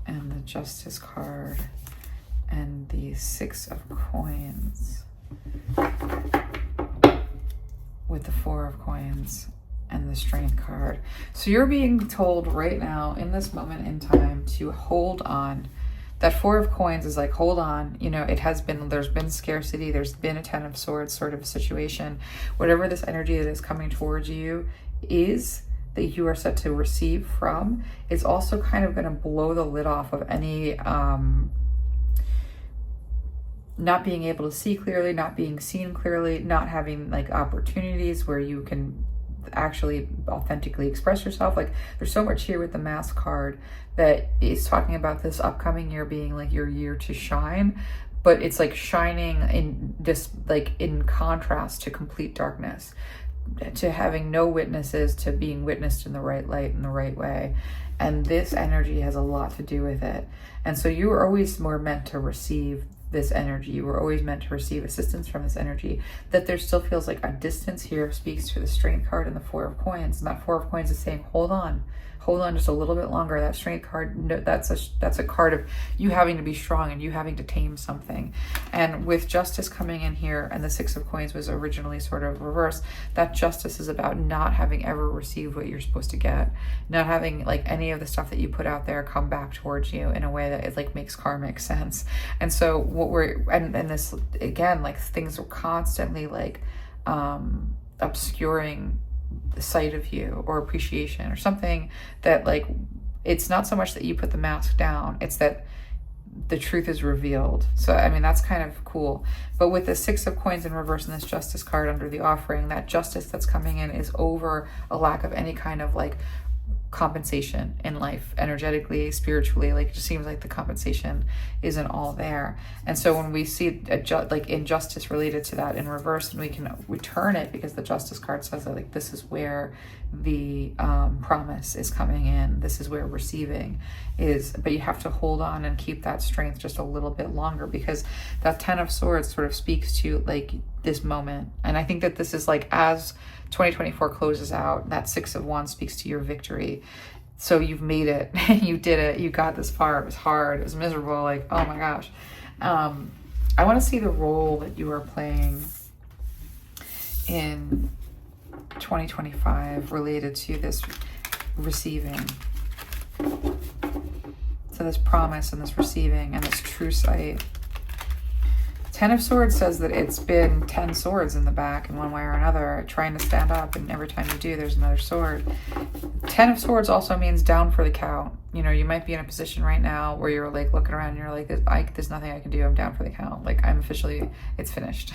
and the Justice card and the 6 of Coins with the 4 of Coins and the Strength card. So you're being told right now in this moment in time to hold on. That Four of Coins is like, hold on, you know, there's been scarcity, there's been a Ten of Swords sort of situation. Whatever this energy that is coming towards you is, that you are set to receive from, is also kind of going to blow the lid off of any not being able to see clearly, not being seen clearly, not having like opportunities where you can actually authentically express yourself. Like, there's so much here with the Mask card that is talking about this upcoming year being like your year to shine, but it's like shining in this, like in contrast to complete darkness, to having no witnesses, to being witnessed in the right light in the right way. And this energy has a lot to do with it. And so you are always more meant to receive this energy. You were always meant to receive assistance from this energy. That there still feels like a distance here speaks to the Strength card and the Four of Coins. And that Four of Coins is saying, hold on just a little bit longer. That Strength card, no, that's a card of you having to be strong and you having to tame something. And with Justice coming in here, and the Six of Coins was originally sort of reversed, that Justice is about not having ever received what you're supposed to get, not having like any of the stuff that you put out there come back towards you in a way that it like makes karmic sense. And so what and this again, like things are constantly like obscuring the sight of you or appreciation or something, that like it's not so much that you put the mask down, it's that the truth is revealed. So I mean, that's kind of cool. But with the Six of Coins in reverse and this Justice card under the Offering, that justice that's coming in is over a lack of any kind of like compensation in life, energetically, spiritually. Like, it just seems like the compensation isn't all there. And so when we see like injustice related to that in reverse, and we can return it, because the Justice card says that like this is where the promise is coming in, this is where receiving is. But you have to hold on and keep that strength just a little bit longer, because that Ten of Swords sort of speaks to like this moment. And I think that this is like, as 2024 closes out, that Six of Wands speaks to your victory. So you've made it, you did it, you got this far. It was hard, it was miserable, like, oh my gosh. I want to see the role that you are playing in 2025 related to this receiving. So this promise and this receiving and this true sight. Ten of Swords says that it's been 10 swords in the back in one way or another, trying to stand up, and every time you do, there's another sword. Ten of Swords also means down for the count. You know, you might be in a position right now where you're like looking around and you're like, there's nothing I can do, I'm down for the count. Like, I'm officially, it's finished.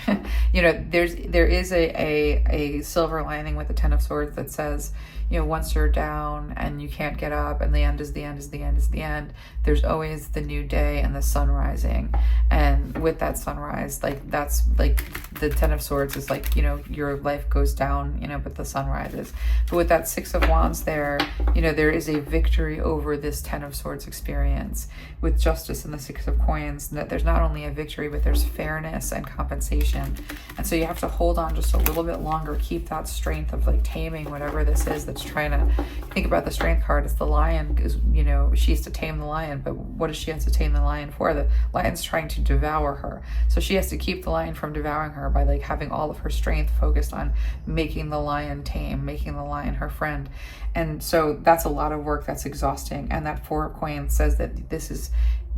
You know, there is a silver lining with the Ten of Swords that says, you know, once you're down and you can't get up and the end is the end is the end is the end, there's always the new day and the sun rising. And with that sunrise, like, that's like the Ten of Swords is like, you know, your life goes down, you know, but the sun rises. But with that Six of Wands there, you know, there is a victory over this Ten of Swords experience. With Justice and the Six of Coins, that there's not only a victory, but there's fairness and compensation. And so you have to hold on just a little bit longer, keep that strength of like taming whatever this is that's trying to, think about the Strength card. It's the lion, because, you know, she has to tame the lion, but what does she have to tame the lion for? The lion's trying to devour her. So she has to keep the lion from devouring her by like having all of her strength focused on making the lion tame, making the lion her friend. And so that's a lot of work, that's exhausting. And that Four of Coins says that this is,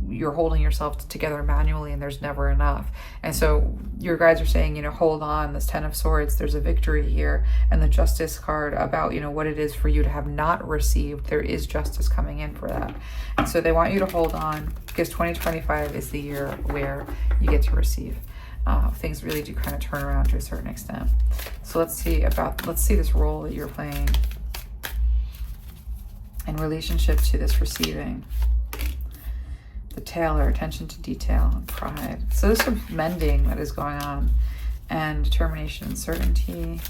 you're holding yourself together manually and there's never enough. And so your guides are saying, you know, hold on, this Ten of Swords, there's a victory here. And the Justice card about, you know, what it is for you to have not received, there is justice coming in for that. And so they want you to hold on, because 2025 is the year where you get to receive. Things really do kind of turn around to a certain extent. So let's see this role that you're playing in relationship to this receiving. The Tailor, attention to detail and pride. So there's some mending that is going on, and determination and certainty,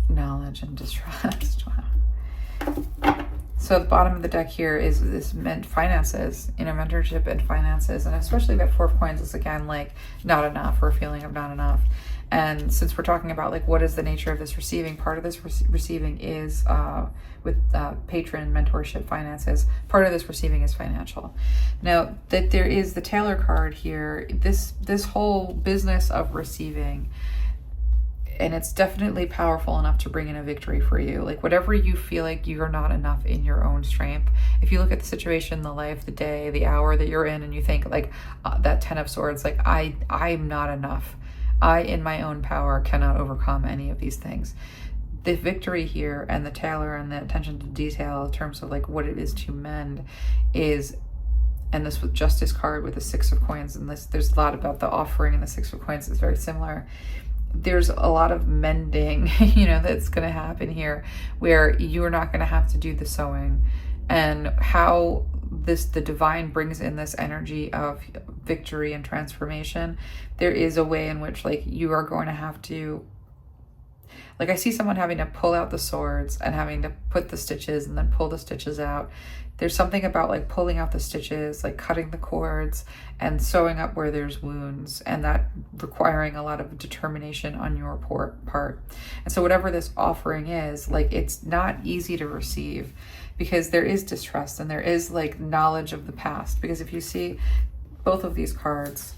knowledge and distrust. Wow. So the bottom of the deck here is this finances, you know, mentorship and finances, and especially that Four of Coins is again like not enough, or a feeling of not enough. And since we're talking about like what is the nature of this receiving, part of this receiving is with patron, mentorship, finances. Part of this receiving is financial. Now that there is the Tailor card here, this whole business of receiving, and it's definitely powerful enough to bring in a victory for you. Like whatever you feel like you're not enough in your own strength, if you look at the situation, the life, the day, the hour that you're in, and you think like that 10 of Swords, like I'm not enough. I in my own power cannot overcome any of these things. The victory here and the tailor and the attention to detail in terms of like what it is to mend is, and this with Justice card with the 6 of Coins, and this, there's a lot about the offering, and the 6 of Coins is very similar. There's a lot of mending, you know, that's going to happen here where you're not going to have to do the sewing. And how the divine brings in this energy of victory and transformation, there is a way in which like you are going to have to, like I see someone having to pull out the swords and having to put the stitches and then pull the stitches out. There's something about like pulling out the stitches, like cutting the cords and sewing up where there's wounds, and that requiring a lot of determination on your part. And so whatever this offering is, like it's not easy to receive because there is distrust and there is like knowledge of the past. Because if you see both of these cards,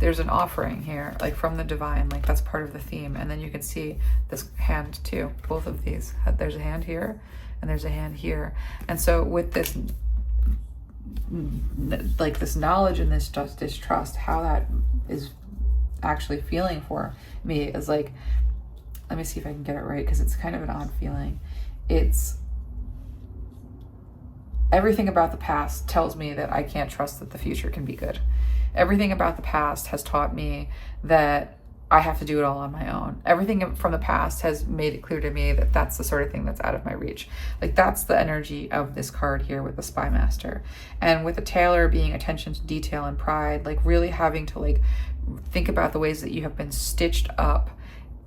there's an offering here, like from the divine, like that's part of the theme. And then you can see this hand too, both of these. There's a hand here and there's a hand here. And so with this, like this knowledge and this distrust, how that is actually feeling for me is like, let me see if I can get it right, because it's kind of an odd feeling. It's everything about the past tells me that I can't trust that the future can be good. Everything about the past has taught me that I have to do it all on my own. Everything from the past has made it clear to me that that's the sort of thing that's out of my reach. Like that's the energy of this card here with the Spy Master. And with the tailor being attention to detail and pride, like really having to like think about the ways that you have been stitched up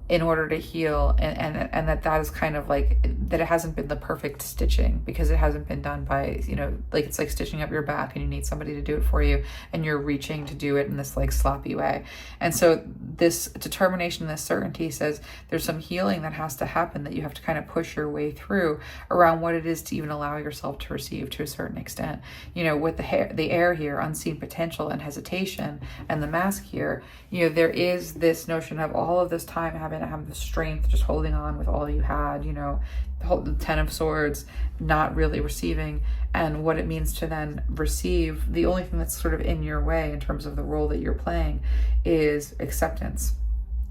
in order to heal, and that is kind of like, that it hasn't been the perfect stitching because it hasn't been done by, you know, like it's like stitching up your back and you need somebody to do it for you and you're reaching to do it in this like sloppy way. And so this determination, this certainty says there's some healing that has to happen, that you have to kind of push your way through around what it is to even allow yourself to receive to a certain extent. You know, with the air here, unseen potential and hesitation, and the mask here, you know, there is this notion of all of this time having to have the strength, just holding on with all you had, you know, the 10 of Swords, not really receiving, and what it means to then receive. The only thing that's sort of in your way in terms of the role that you're playing is acceptance.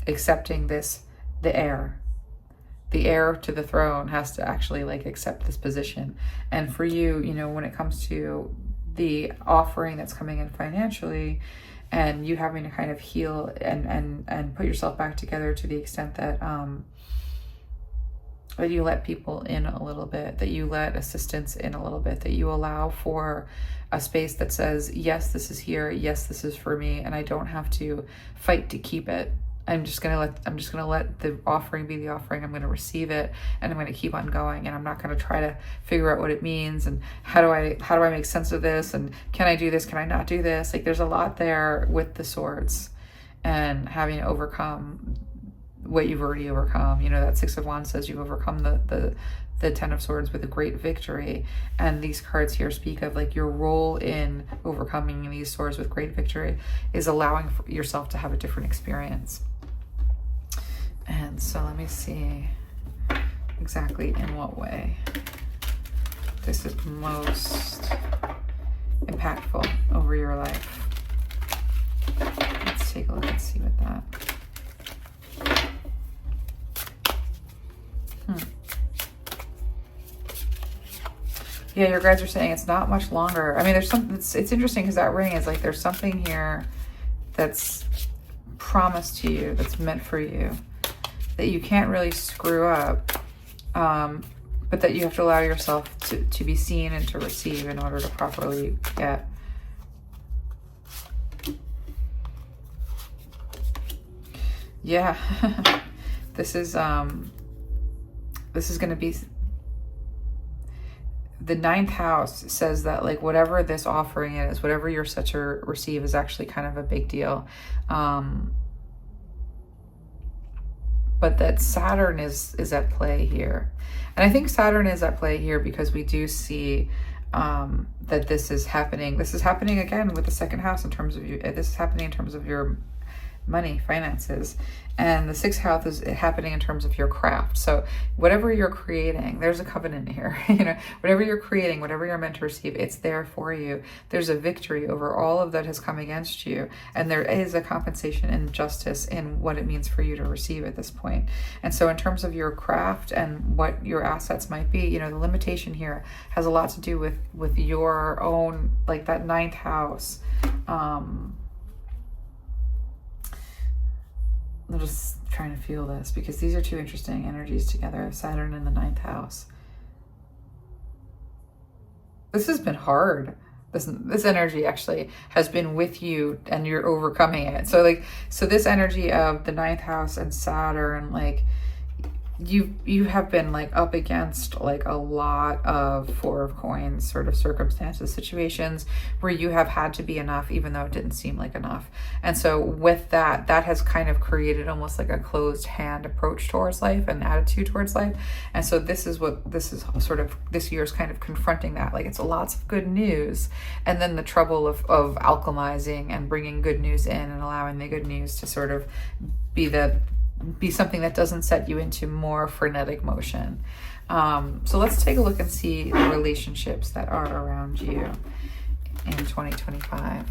Accepting this, the heir to the throne has to actually like accept this position. And for you, you know, when it comes to the offering that's coming in financially, and you having to kind of heal and put yourself back together to the extent that that you let people in a little bit, that you let assistance in a little bit, that you allow for a space that says, yes, this is here, yes, this is for me, and I don't have to fight to keep it. I'm just gonna let the offering be the offering. I'm gonna receive it, and I'm gonna keep on going, and I'm not gonna try to figure out what it means and how do I make sense of this, and can I do this, can I not do this? Like there's a lot there with the swords and having to overcome what you've already overcome. You know, that 6 of Wands says you've overcome the 10 of Swords with a great victory, and these cards here speak of like your role in overcoming these swords with great victory is allowing yourself to have a different experience. And so let me see exactly in what way this is most impactful over your life. Let's take a look and see what that. Yeah, your guides are saying it's not much longer. I mean, there's something, it's interesting because that ring is like, there's something here that's promised to you, that's meant for you, that you can't really screw up, but that you have to allow yourself to be seen and to receive in order to properly get. Yeah, this is going to be, the 9th house says that like whatever this offering is, whatever you're set to receive is actually kind of a big deal. But that Saturn is at play here. And I think Saturn is at play here because we do see that this is happening. This is happening again with the 2nd house in terms of you. This is happening in terms of your money, finances. And the sixth house is happening in terms of your craft. So whatever you're creating, there's a covenant here. Whatever you're creating, whatever you're meant to receive, it's there for you. There's a victory over all of that has come against you. And there is a compensation and justice in what it means for you to receive at this point. And so in terms of your craft and what your assets might be, the limitation here has a lot to do with your own, like that ninth house. I'm just trying to feel this because these are two interesting energies together, Saturn in the ninth house. This has been hard. This energy actually has been with you and you're overcoming it. So this energy of the ninth house and Saturn, like you have been like up against like a lot of Four of Coins sort of circumstances, situations where you have had to be enough even though it didn't seem like enough. And so with that has kind of created almost like a closed hand approach towards life and attitude towards life. And so this is sort of this year's kind of confronting that. Like it's lots of good news and then the trouble of alchemizing and bringing good news in and allowing the good news to sort of be something that doesn't set you into more frenetic motion. So let's take a look and see the relationships that are around you in 2025.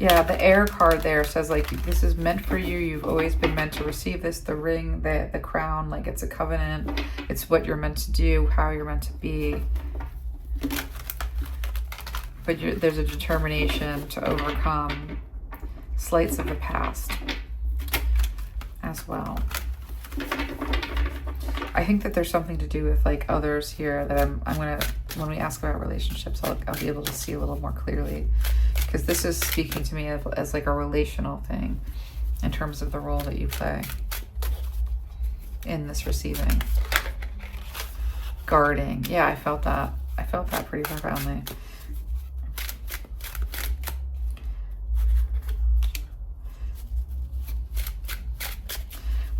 Yeah, the air card there says like this is meant for you. You've always been meant to receive this. The ring, the crown, like it's a covenant. It's what you're meant to do, how you're meant to be. But there's a determination to overcome slights of the past as well. I think that there's something to do with like others here that I'm gonna, when we ask about relationships, I'll be able to see a little more clearly, because this is speaking to me as like a relational thing in terms of the role that you play in this receiving. Guarding. Yeah, I felt that pretty profoundly.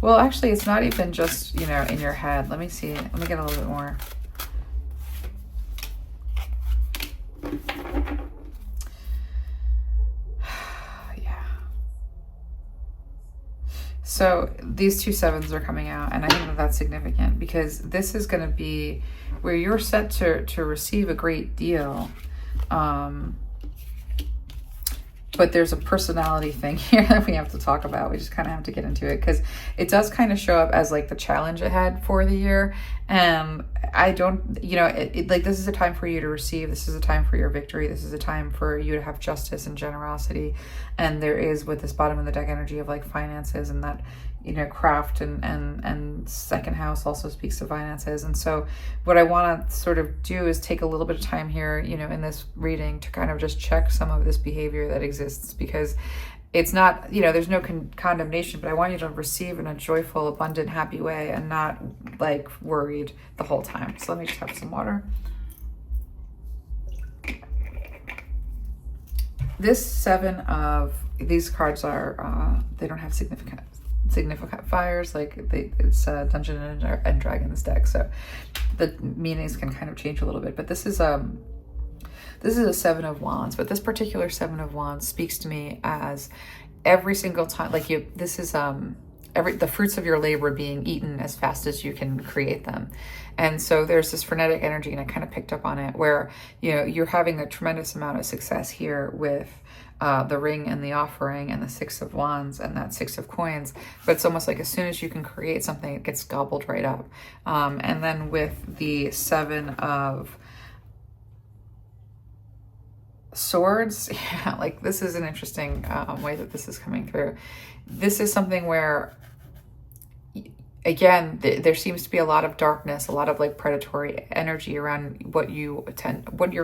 Well, actually, it's not even just, in your head. Let me see. Let me get a little bit more. Yeah. So these two sevens are coming out, and I think that that's significant because this is going to be where you're set to receive a great deal. But there's a personality thing here that we have to talk about. We just kind of have to get into it because it does kind of show up as like the challenge ahead for the year. And I don't, like this is a time for you to receive. This is a time for your victory. This is a time for you to have justice and generosity. And there is with this bottom of the deck energy of like finances and that, craft and second house also speaks to finances. And so what I want to sort of do is take a little bit of time here, in this reading to kind of just check some of this behavior that exists, because it's not, there's no condemnation, but I want you to receive in a joyful, abundant, happy way and not like worried the whole time. So let me just have some water. This these cards are, they don't have significant fires, like it's Dungeon and Dragons deck, so the meanings can kind of change a little bit. But this is a Seven of Wands, but this particular Seven of Wands speaks to me as every single time, like this is the fruits of your labor being eaten as fast as you can create them. And so there's this frenetic energy, and I kind of picked up on it, where you're having a tremendous amount of success here with the ring and the offering and the Six of Wands and that Six of Coins, but it's almost like as soon as you can create something, it gets gobbled right up. And then with the Seven of Swords, yeah, like this is an interesting way that this is coming through. This is something where, again, there seems to be a lot of darkness, a lot of like predatory energy around what you're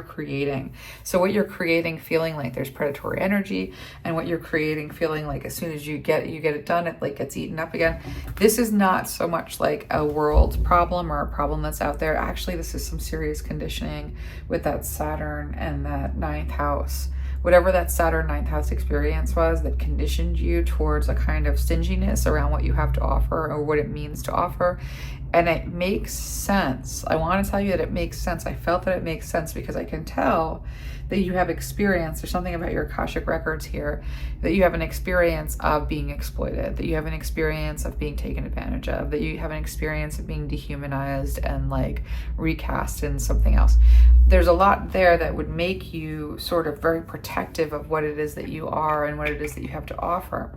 creating. So what you're creating, feeling like there's predatory energy, and what you're creating, feeling like as soon as you get it done, it like gets eaten up again. This is not so much like a world problem or a problem that's out there. Actually, this is some serious conditioning with that Saturn and that ninth house. Whatever that Saturn ninth house experience was that conditioned you towards a kind of stinginess around what you have to offer or what it means to offer, And it makes sense. I want to tell you that it makes sense. I felt that it makes sense because I can tell that you have experience. There's something about your Akashic records here that you have an experience of being exploited, that you have an experience of being taken advantage of, that you have an experience of being dehumanized and like recast in something else. There's a lot there that would make you sort of very protective of what it is that you are and what it is that you have to offer,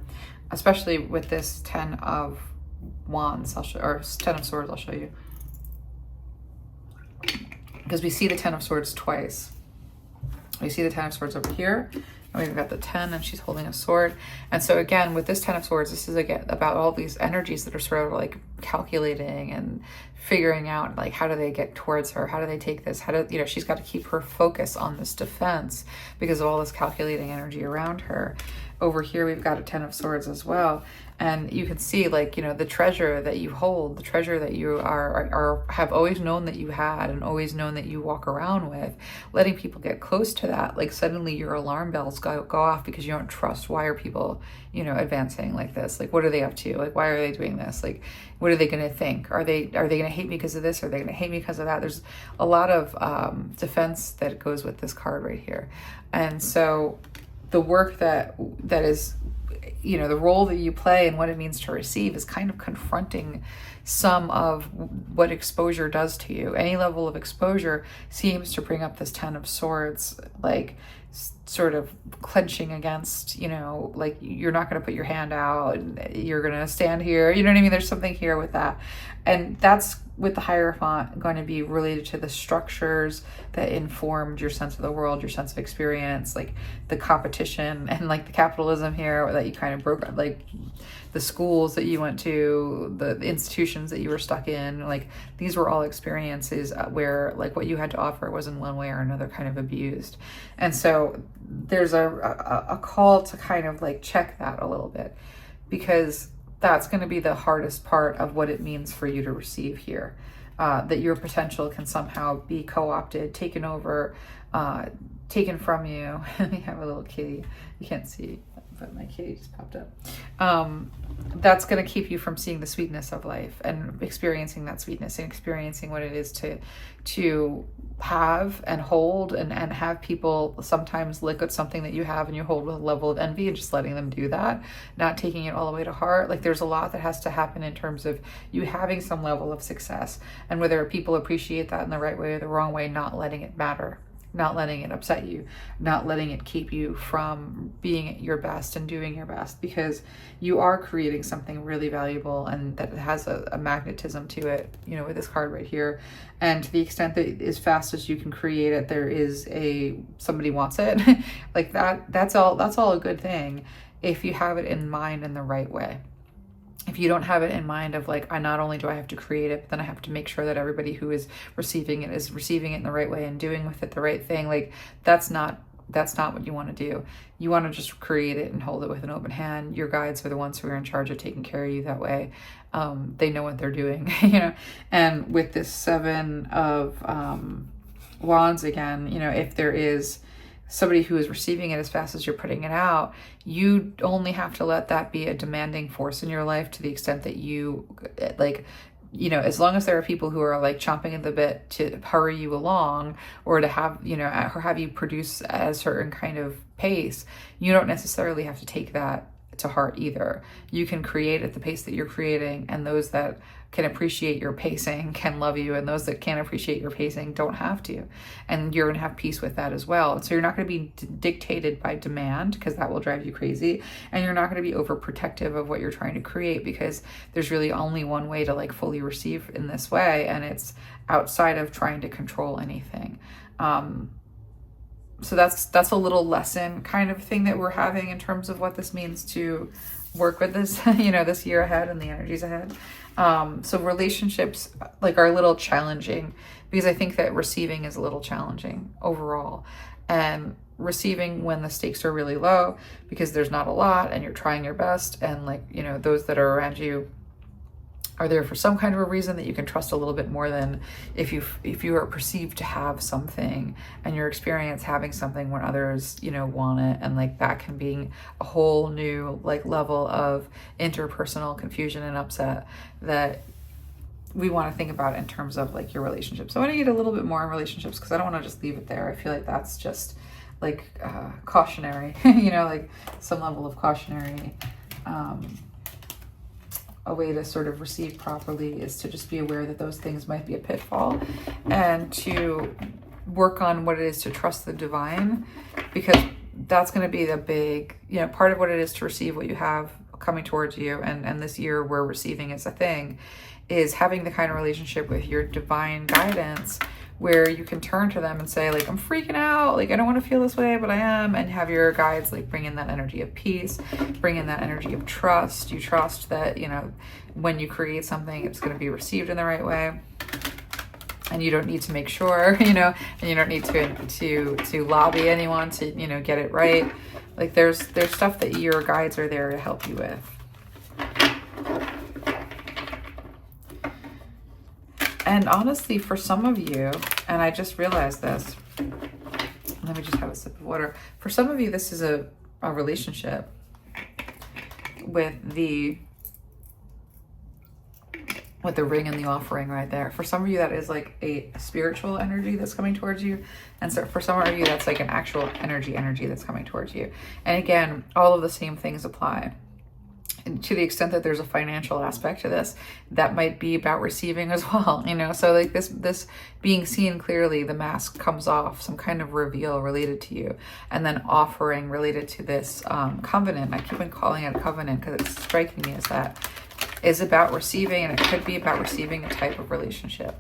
especially with this 10 of Wands, or 10 of Swords, I'll show you. Because we see the 10 of Swords twice. We see the 10 of Swords over here, and we've got the 10, and she's holding a sword. And so again, with this 10 of Swords, this is again about all these energies that are sort of like calculating and figuring out like how do they get towards her, how do they take this, how do, you know, she's got to keep her focus on this defense because of all this calculating energy around her. Over here we've got a 10 of Swords as well, and you can see, like, you know, the treasure that you hold, the treasure that you have always known that you had and always known that you walk around with, letting people get close to that. Like suddenly your alarm bells go off because you don't trust. Why are people, you know, advancing like this? Like, what are they up to? Like, why are they doing this? Like, what are they going to think? Are they going to hate me because of this? Are they going to hate me because of that? There's a lot of defense that goes with this card right here. And so the work that is, you know, the role that you play and what it means to receive is kind of confronting some of what exposure does to you. Any level of exposure seems to bring up this 10 of Swords, like sort of clenching against, you know, like you're not going to put your hand out and you're going to stand here. You know what I mean? There's something here with that. And that's with the Hierophant going to be related to the structures that informed your sense of the world, your sense of experience, like the competition and like the capitalism here that you kind of broke, like the schools that you went to, the institutions that you were stuck in. Like these were all experiences where like what you had to offer was in one way or another kind of abused. And so there's a call to kind of like check that a little bit, because that's going to be the hardest part of what it means for you to receive here. That your potential can somehow be co-opted, taken over, taken from you. We have a little kitty. You can't see, but my kitty just popped up. That's going to keep you from seeing the sweetness of life and experiencing that sweetness and experiencing what it is to have and hold and have people sometimes look at something that you have and you hold with a level of envy and just letting them do that, not taking it all the way to heart. Like there's a lot that has to happen in terms of you having some level of success, and whether people appreciate that in the right way or the wrong way, not letting it matter, not letting it upset you, not letting it keep you from being at your best and doing your best, because you are creating something really valuable and that has a magnetism to it, you know, with this card right here. And to the extent that as fast as you can create it, there is somebody wants it. Like that's all a good thing if you have it in mind in the right way. If you don't have it in mind of like, not only do I have to create it, but then I have to make sure that everybody who is receiving it is receiving it in the right way and doing with it the right thing. Like that's not what you want to do. You want to just create it and hold it with an open hand. Your guides are the ones who are in charge of taking care of you that way. They know what they're doing, you know. And with this 7 of Wands again, you know, if there is somebody who is receiving it as fast as you're putting it out, you only have to let that be a demanding force in your life to the extent that you, like, you know, as long as there are people who are like chomping at the bit to hurry you along or to have, you know, or have you produce at a certain kind of pace, you don't necessarily have to take that to heart either. You can create at the pace that you're creating, and those that can appreciate your pacing can love you, and those that can't appreciate your pacing don't have to. And you're gonna have peace with that as well. And so you're not gonna be dictated by demand, because that will drive you crazy. And you're not gonna be overprotective of what you're trying to create, because there's really only one way to like fully receive in this way, and it's outside of trying to control anything. So that's a little lesson kind of thing that we're having in terms of what this means to work with this, you know, this year ahead and the energies ahead. So relationships like are a little challenging, because I think that receiving is a little challenging overall, and receiving when the stakes are really low because there's not a lot and you're trying your best, and like, you know, those that are around you are there for some kind of a reason that you can trust a little bit more than if you are perceived to have something and your experience having something when others, you know, want it. And like that can be a whole new like level of interpersonal confusion and upset that we want to think about in terms of like your relationships. So I want to get a little bit more on relationships because I don't want to just leave it there. I feel like that's just like cautionary, you know, like some level of cautionary. A way to sort of receive properly is to just be aware that those things might be a pitfall, and to work on what it is to trust the divine, because that's going to be the big, you know, part of what it is to receive what you have coming towards you. And this year where receiving is a thing, is having the kind of relationship with your divine guidance where you can turn to them and say, like, I'm freaking out, like, I don't want to feel this way, but I am, and have your guides like bring in that energy of peace, bring in that energy of trust. You trust that, you know, when you create something, it's going to be received in the right way, and you don't need to make sure, you know, and you don't need to lobby anyone to, you know, get it right. Like, there's stuff that your guides are there to help you with. And honestly, for some of you, and I just realized this, let me just have a sip of water. For some of you, this is a relationship with the ring and the offering right there. For some of you, that is like a spiritual energy that's coming towards you. And so for some of you, that's like an actual energy that's coming towards you. And again, all of the same things apply. And to the extent that there's a financial aspect to this, that might be about receiving as well, you know. So like this being seen clearly, the mask comes off, some kind of reveal related to you, and then offering related to this covenant. I keep on calling it a covenant because it's striking me as that is about receiving, and it could be about receiving a type of relationship.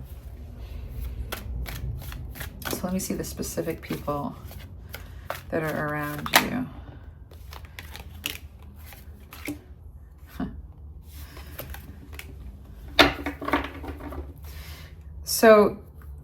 So let me see the specific people that are around you. So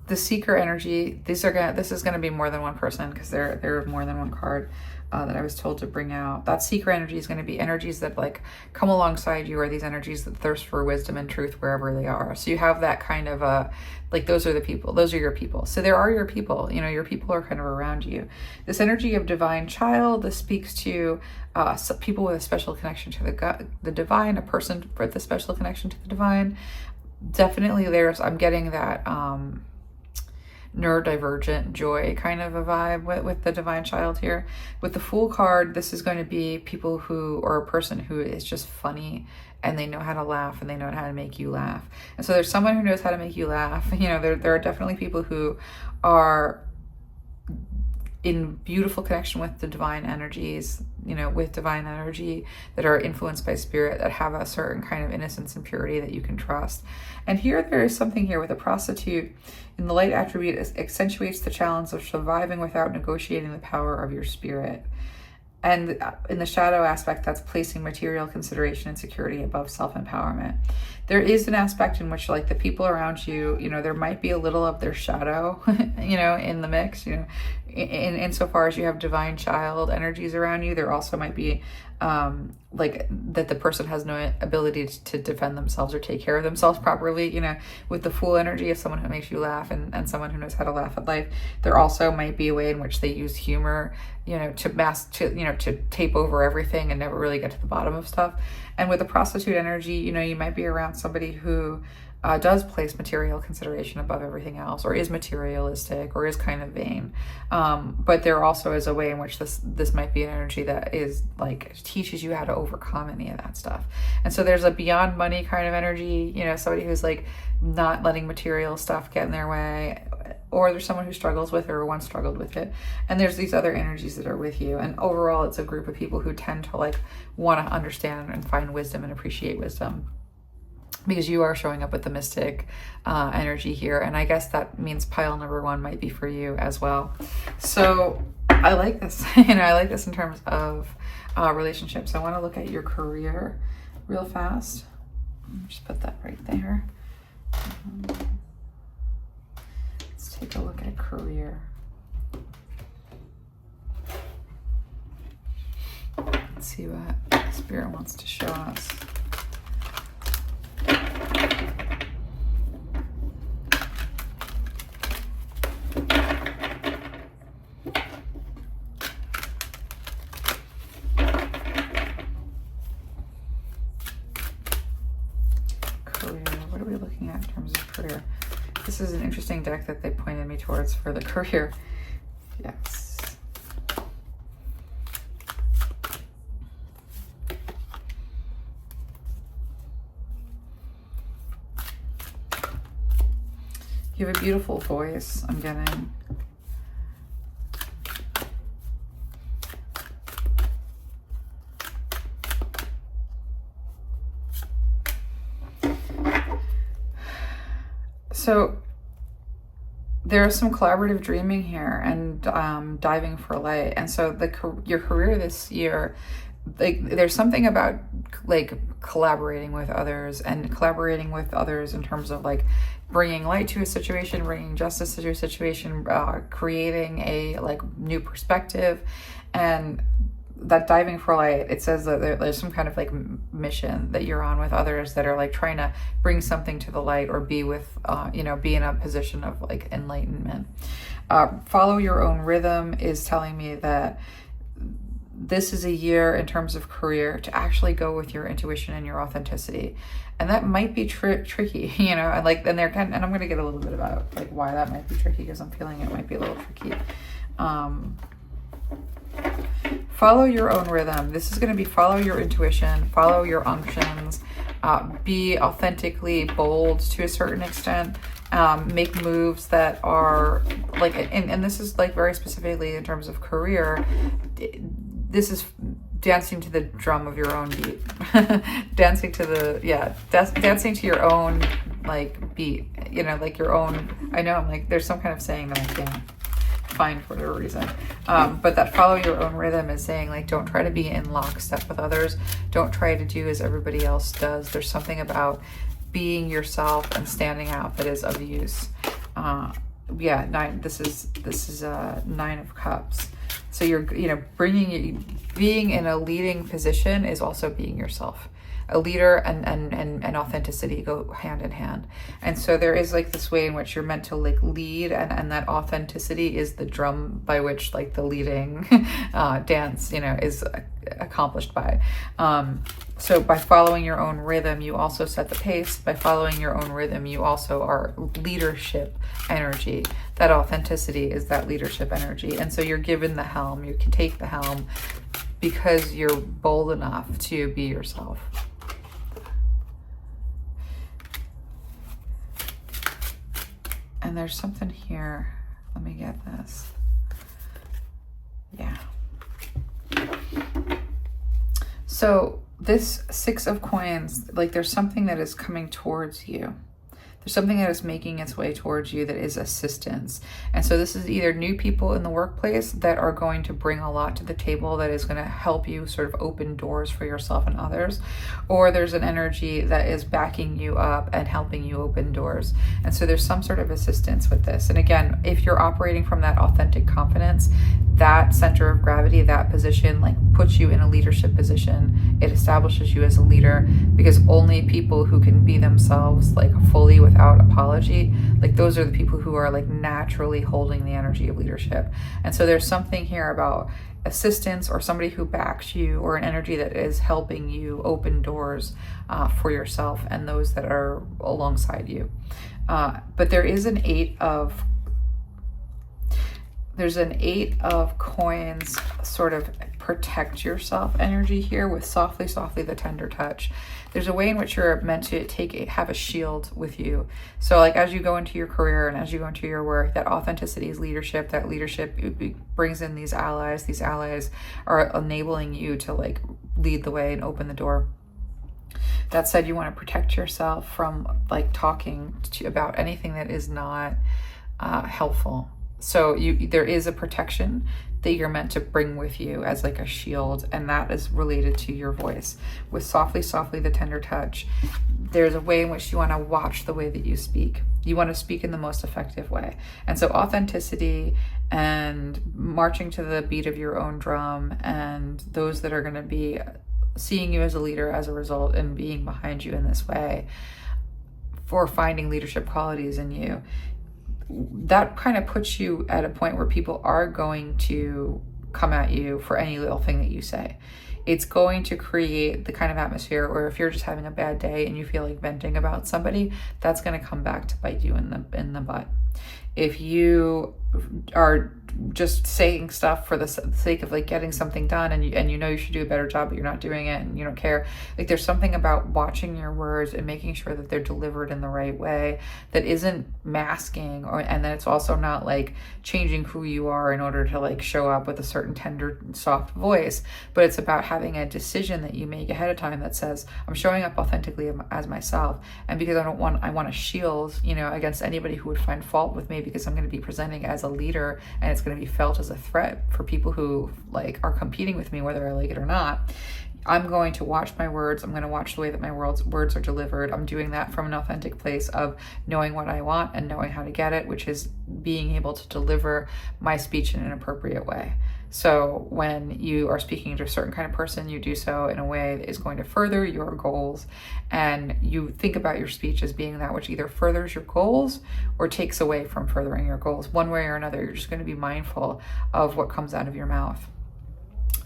the seeker energy, this is going to be more than one person, because there are more than one card that I was told to bring out. That seeker energy is going to be energies that like come alongside you, or these energies that thirst for wisdom and truth wherever they are. So you have that kind of like, those are the people, those are your people. So there are your people, you know, your people are kind of around you. This energy of divine child, this speaks to some people with a special connection to the divine, a person with a special connection to the divine. Definitely I'm getting that neurodivergent joy kind of a vibe with the divine child here. With the Fool card, this is going to be people who, or a person who is just funny, and they know how to laugh, and they know how to make you laugh. And so there's someone who knows how to make you laugh. You know, there are definitely people who are in beautiful connection with the divine energies, you know, with divine energy, that are influenced by spirit, that have a certain kind of innocence and purity that you can trust. And here there is something here with a prostitute in the light attribute. It accentuates the challenge of surviving without negotiating the power of your spirit. And in the shadow aspect, that's placing material consideration and security above self-empowerment. There is an aspect in which, like, the people around you, you know, there might be a little of their shadow, you know, in the mix, you know, insofar as you have divine child energies around you. There also might be like that the person has no ability to defend themselves or take care of themselves properly, you know. With the Fool energy of someone who makes you laugh, and someone who knows how to laugh at life, there also might be a way in which they use humor, you know, to tape over everything and never really get to the bottom of stuff. And with the prostitute energy, you know, you might be around somebody who does place material consideration above everything else, or is materialistic, or is kind of vain. But there also is a way in which this might be an energy that is like teaches you how to overcome any of that stuff. And so there's a beyond money kind of energy, you know, somebody who's like not letting material stuff get in their way, or there's someone who struggles with it or once struggled with it. And there's these other energies that are with you. And overall, it's a group of people who tend to like want to understand and find wisdom and appreciate wisdom, because you are showing up with the mystic energy here. And I guess that means pile number one might be for you as well. So I like this, you know, I like this in terms of relationships. I want to look at your career real fast. Just put that right there. Let's take a look at career. Let's see what Spirit wants to show us. interesting deck that they pointed me towards for the career. Yes. You have a beautiful voice, I'm getting. So there's some collaborative dreaming here and diving for light. And so your career this year, like there's something about like collaborating with others and collaborating with others in terms of like bringing light to a situation, bringing justice to a situation, creating a like new perspective. And that diving for light, it says that there's some kind of like mission that you're on with others that are like trying to bring something to the light or be with, be in a position of like enlightenment. Follow your own rhythm is telling me that this is a year in terms of career to actually go with your intuition and your authenticity. And that might be tricky, and I'm going to get a little bit about like why that might be tricky, because I'm feeling it might be a little tricky. Follow your own rhythm. This is going to be follow your intuition, follow your unctions, be authentically bold to a certain extent, make moves that are like, and this is like very specifically in terms of career, this is dancing to the drum of your own beat, dancing to your own like beat, like your own, I know I'm like, there's some kind of saying that I can't find for whatever reason. But that follow your own rhythm is saying like, don't try to be in lockstep with others. Don't try to do as everybody else does. There's something about being yourself and standing out that is of use. This is 9 of Cups. So you're, being in a leading position is also being yourself. A leader and authenticity go hand in hand. And so there is like this way in which you're meant to like lead, and that authenticity is the drum by which like the leading dance, is accomplished by. So by following your own rhythm, you also set the pace. By following your own rhythm, you also are leadership energy. That authenticity is that leadership energy. And so you're given the helm. You can take the helm because you're bold enough to be yourself. And there's something here. Let me get this. Yeah. So this 6 of Coins, like there's something that is coming towards you. There's something that is making its way towards you that is assistance. And so this is either new people in the workplace that are going to bring a lot to the table that is going to help you sort of open doors for yourself and others, or there's an energy that is backing you up and helping you open doors. And so there's some sort of assistance with this. And again, if you're operating from that authentic confidence, that center of gravity, that position, like puts you in a leadership position. It establishes you as a leader, because only people who can be themselves like fully without apology, like those are the people who are like naturally holding the energy of leadership. And so there's something here about assistance or somebody who backs you, or an energy that is helping you open doors for yourself and those that are alongside you. But there is an 8 of Coins, sort of protect yourself energy here with softly, softly, the tender touch. There's a way in which you're meant to have a shield with you. So like as you go into your career and as you go into your work, that authenticity is leadership. That leadership brings in these allies. These allies are enabling you to like lead the way and open the door. That said, you want to protect yourself from like talking about anything that is not helpful. So there is a protection that you're meant to bring with you as like a shield, and that is related to your voice. With softly, softly, the tender touch, there's a way in which you want to watch the way that you speak. You want to speak in the most effective way. And so authenticity and marching to the beat of your own drum, and those that are going to be seeing you as a leader as a result and being behind you in this way for finding leadership qualities in you, that kind of puts you at a point where people are going to come at you for any little thing that you say. it's going to create the kind of atmosphere where if you're just having a bad day and you feel like venting about somebody, that's going to come back to bite you in the butt. If you are just saying stuff for the sake of like getting something done, and you know you should do a better job, but you're not doing it and you don't care, like there's something about watching your words and making sure that they're delivered in the right way that isn't masking, and then it's also not like changing who you are in order to like show up with a certain tender, soft voice, but it's about having a decision that you make ahead of time that says, I'm showing up authentically as myself, and because I want to shield, you know, against anybody who would find fault with me, because I'm going to be presenting as a leader, and it's going to be felt as a threat for people who like are competing with me, whether I like it or not. I'm going to watch my words. I'm going to watch the way that my words are delivered. I'm doing that from an authentic place of knowing what I want and knowing how to get it, which is being able to deliver my speech in an appropriate way. So when you are speaking to a certain kind of person, you do so in a way that is going to further your goals. And you think about your speech as being that which either furthers your goals or takes away from furthering your goals. One way or another, you're just going to be mindful of what comes out of your mouth,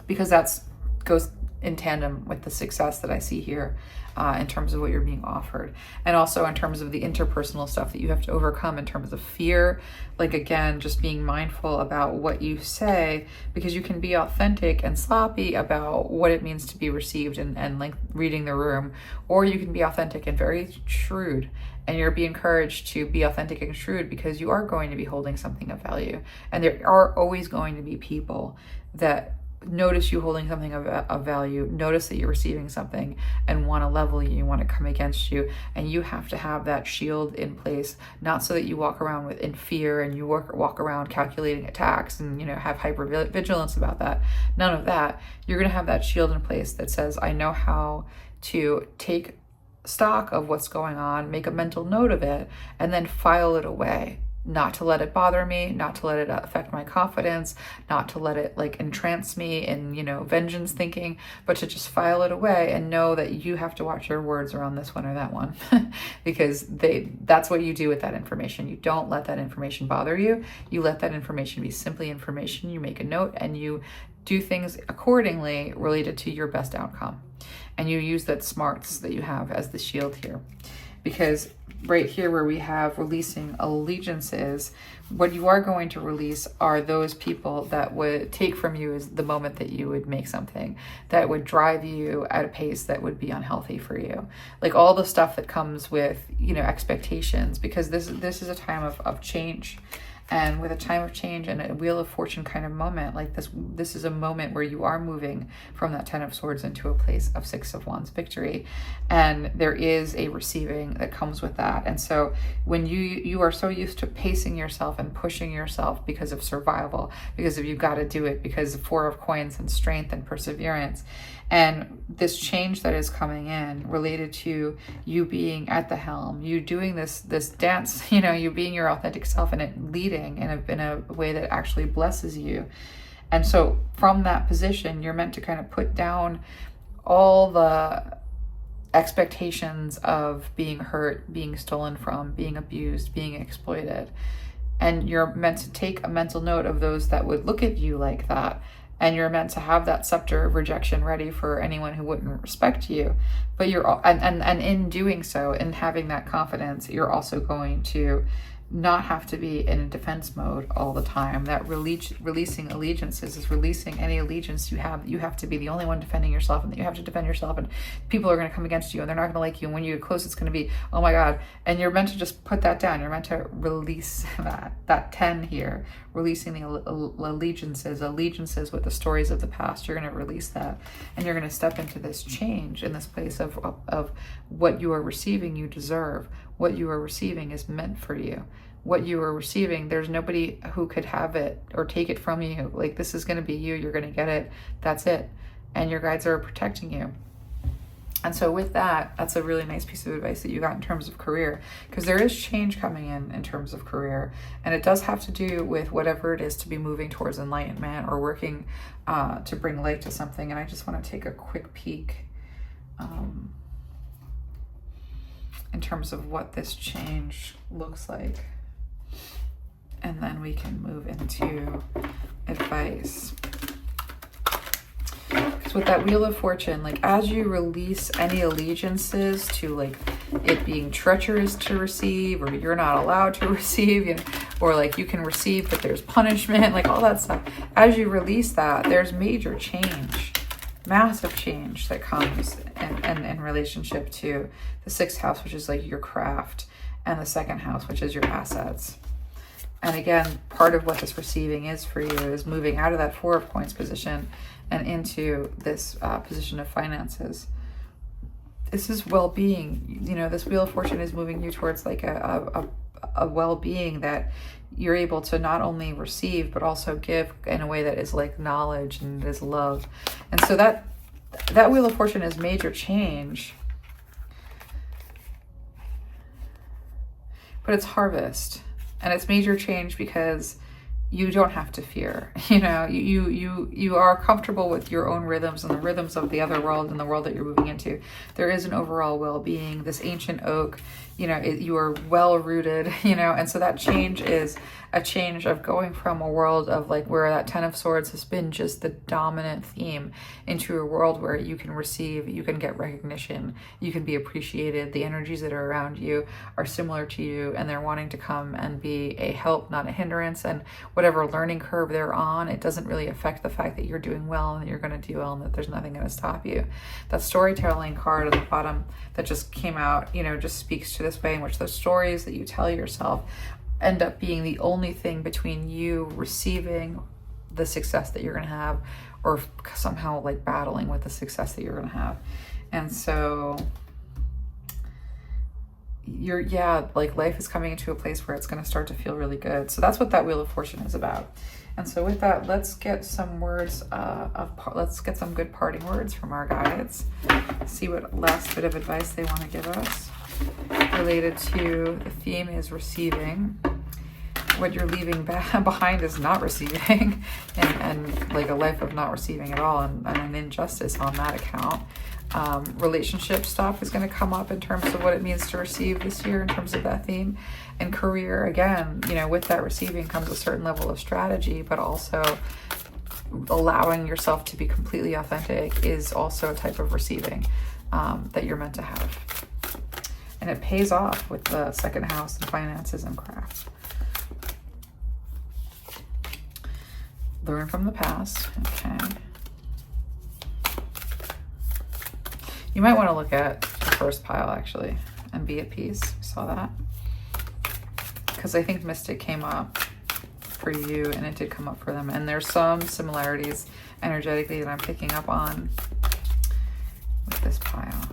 because that's goes in tandem with the success that I see here in terms of what you're being offered. And also in terms of the interpersonal stuff that you have to overcome in terms of fear. Like, again, just being mindful about what you say, because you can be authentic and sloppy about what it means to be received and like reading the room, or you can be authentic and very shrewd. And you're being encouraged to be authentic and shrewd, because you are going to be holding something of value. And there are always going to be people that notice you holding something of value, notice that you're receiving something, and want to level you, want to come against you. And you have to have that shield in place, not so that you walk around in fear and you walk around calculating attacks and, you know, have hyper vigilance about that. None of that. You're going to have that shield in place that says, I know how to take stock of what's going on, make a mental note of it, and then file it away. Not to let it bother me, not to let it affect my confidence, not to let it like entrance me in, you know, vengeance thinking, but to just file it away and know that you have to watch your words around this one or that one because that's what you do with that information. You don't let that information bother you. You let that information be simply information. You make a note and you do things accordingly related to your best outcome. And you use that smarts that you have as the shield here. Because right here where we have releasing allegiances, what you are going to release are those people that would take from you is the moment that you would make something that would drive you at a pace that would be unhealthy for you. Like all the stuff that comes with, you know, expectations, because this is a time of change. And with a time of change and a Wheel of Fortune kind of moment like this is a moment where you are moving from that Ten of Swords into a place of Six of Wands victory. And there is a receiving that comes with that. And so when you are so used to pacing yourself and pushing yourself because of survival, because of you've got to do it, because of Four of Coins and strength and perseverance, and this change that is coming in related to you being at the helm, you doing this dance, you know, you being your authentic self and it leading in a way that actually blesses you. And so from that position, you're meant to kind of put down all the expectations of being hurt, being stolen from, being abused, being exploited. And you're meant to take a mental note of those that would look at you like that. And you're meant to have that scepter of rejection ready for anyone who wouldn't respect you. But and in doing so, in having that confidence, you're also going to not have to be in a defense mode all the time. That releasing allegiances is releasing any allegiance you have. You have to be the only one defending yourself, and that you have to defend yourself, and people are going to come against you and they're not going to like you. And when you get close, it's going to be, oh my God. And you're meant to just put that down. You're meant to release that 10 here, releasing the allegiances with the stories of the past. You're going to release that, and you're going to step into this change in this place of what you are receiving, you deserve. What you are receiving is meant for you. What you are receiving, there's nobody who could have it or take it from you. Like, this is going to be you. You're going to get it. That's it. And your guides are protecting you. And so with that, that's a really nice piece of advice that you got in terms of career, because there is change coming in terms of career. And it does have to do with whatever it is to be moving towards enlightenment or working to bring light to something. And I just want to take a quick peek in terms of what this change looks like. And then we can move into advice. Because with that Wheel of Fortune, like as you release any allegiances to like it being treacherous to receive, or you're not allowed to receive, you know, or like you can receive but there's punishment, like all that stuff, as you release that, there's major change, massive change that comes in relationship to the 6th house, which is like your craft, and the 2nd house, which is your assets. And again, part of what this receiving is for you is moving out of that 4 of Coins position and into this position of finances. This is well-being. You know, this Wheel of Fortune is moving you towards like a well-being that you're able to not only receive, but also give in a way that is like knowledge and is love. And so that Wheel of Fortune is major change, but it's harvest. And it's major change because you don't have to fear. You know, you are comfortable with your own rhythms and the rhythms of the other world and the world that you're moving into. There is an overall well-being. This ancient oak, you know, you are well rooted, you know, and so that change is a change of going from a world of like where that 10 of Swords has been just the dominant theme into a world where you can receive, you can get recognition, you can be appreciated. The energies that are around you are similar to you, and they're wanting to come and be a help, not a hindrance. And whatever learning curve they're on, it doesn't really affect the fact that you're doing well and that you're going to do well and that there's nothing going to stop you. That storytelling card at the bottom that just came out, you know, just speaks to this way in which the stories that you tell yourself end up being the only thing between you receiving the success that you're going to have, or somehow like battling with the success that you're going to have. And so like life is coming into a place where it's going to start to feel really good. So that's what that Wheel of Fortune is about. And so with that, let's get some words let's get some good parting words from our guides. See what last bit of advice they want to give us related to the theme is receiving. What you're leaving behind is not receiving, and like a life of not receiving at all, and an injustice on that account. Relationship stuff is going to come up in terms of what it means to receive this year in terms of that theme. And career, again, you know, with that receiving comes a certain level of strategy, but also allowing yourself to be completely authentic is also a type of receiving that you're meant to have. And it pays off with the 2nd house and finances and craft. Learn from the past. Okay. You might want to look at the first pile actually and be at peace. Saw that? Because I think Mystic came up for you and it did come up for them. And there's some similarities energetically that I'm picking up on with this pile.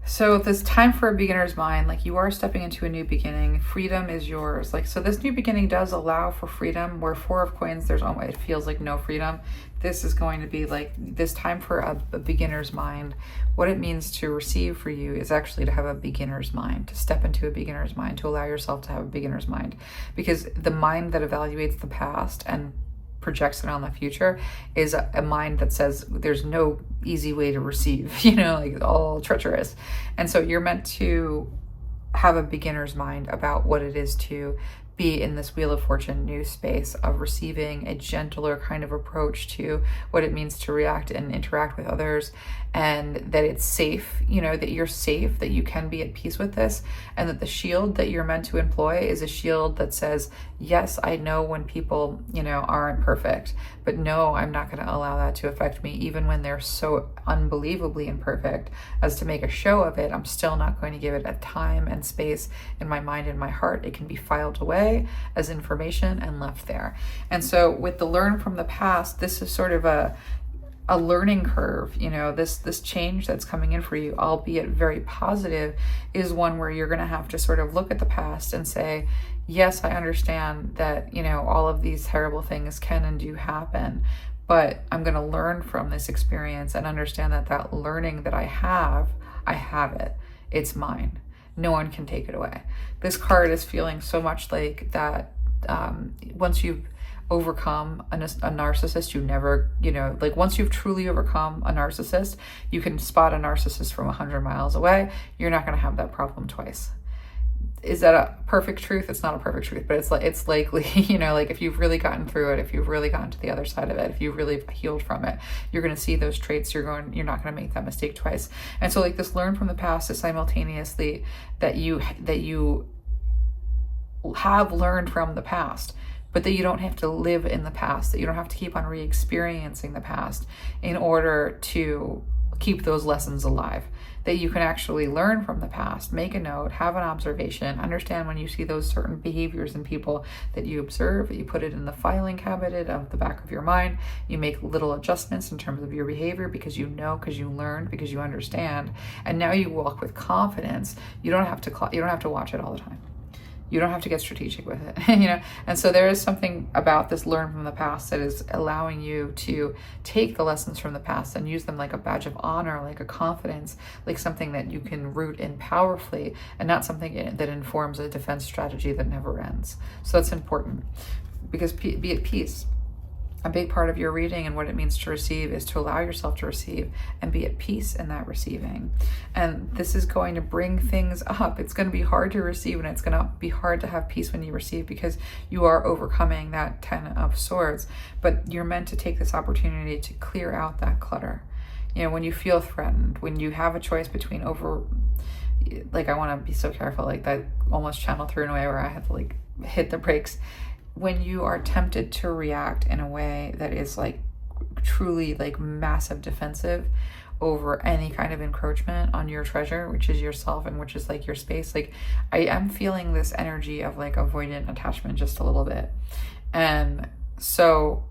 So this time for a beginner's mind, like you are stepping into a new beginning. Freedom is yours. Like, so this new beginning does allow for freedom, where 4 of Coins, it feels like no freedom. This is going to be like this time for a beginner's mind. What it means to receive for you is actually to have a beginner's mind, to step into a beginner's mind, to allow yourself to have a beginner's mind. Because the mind that evaluates the past and projects it on the future is a mind that says there's no easy way to receive, you know, like it's all treacherous. And so you're meant to have a beginner's mind about what it is to be in this Wheel of Fortune new space of receiving, a gentler kind of approach to what it means to react and interact with others, and that it's safe, you know, that you're safe, that you can be at peace with this, and that the shield that you're meant to employ is a shield that says, yes, I know when people, you know, aren't perfect, but no, I'm not going to allow that to affect me, even when they're so unbelievably imperfect as to make a show of it. I'm still not going to give it a time and space in my mind and my heart. It can be filed away as information and left there. And so with the learn from the past, this is sort of a learning curve, you know, this change that's coming in for you, albeit very positive, is one where you're going to have to sort of look at the past and say, yes, I understand that, you know, all of these terrible things can and do happen, but I'm going to learn from this experience and understand that that learning that I have it. It's mine. No one can take it away. This card is feeling so much like that. Once you've overcome a narcissist, you never, you know, like once you've truly overcome a narcissist, you can spot a narcissist from 100 miles away. You're not going to have that problem twice. Is that a perfect truth? It's not a perfect truth, but it's likely, you know, like if you've really gotten through it, if you've really gotten to the other side of it, if you've really healed from it, you're going to see those traits. You're not going to make that mistake twice. And so like this learn from the past is simultaneously that you have learned from the past, but that you don't have to live in the past, that you don't have to keep on re-experiencing the past in order to keep those lessons alive. That you can actually learn from the past, make a note, have an observation, understand when you see those certain behaviors in people that you observe, you put it in the filing cabinet of the back of your mind, you make little adjustments in terms of your behavior because you know, because you learned, because you understand, and now you walk with confidence. You don't have to watch it all the time. You don't have to get strategic with it, you know? And so there is something about this learn from the past that is allowing you to take the lessons from the past and use them like a badge of honor, like a confidence, like something that you can root in powerfully, and not something that informs a defense strategy that never ends. So that's important, because be at peace. A big part of your reading and what it means to receive is to allow yourself to receive and be at peace in that receiving. And this is going to bring things up. It's going to be hard to receive, and it's going to be hard to have peace when you receive, because you are overcoming that 10 of Swords. But you're meant to take this opportunity to clear out that clutter. You know, when you feel threatened, when you have a choice between like, I want to be so careful, like that almost channeled through in a way where I had to like hit the brakes. When you are tempted to react in a way that is like truly like massive defensive over any kind of encroachment on your treasure, which is yourself and which is like your space, like I am feeling this energy of like avoidant attachment just a little bit. And so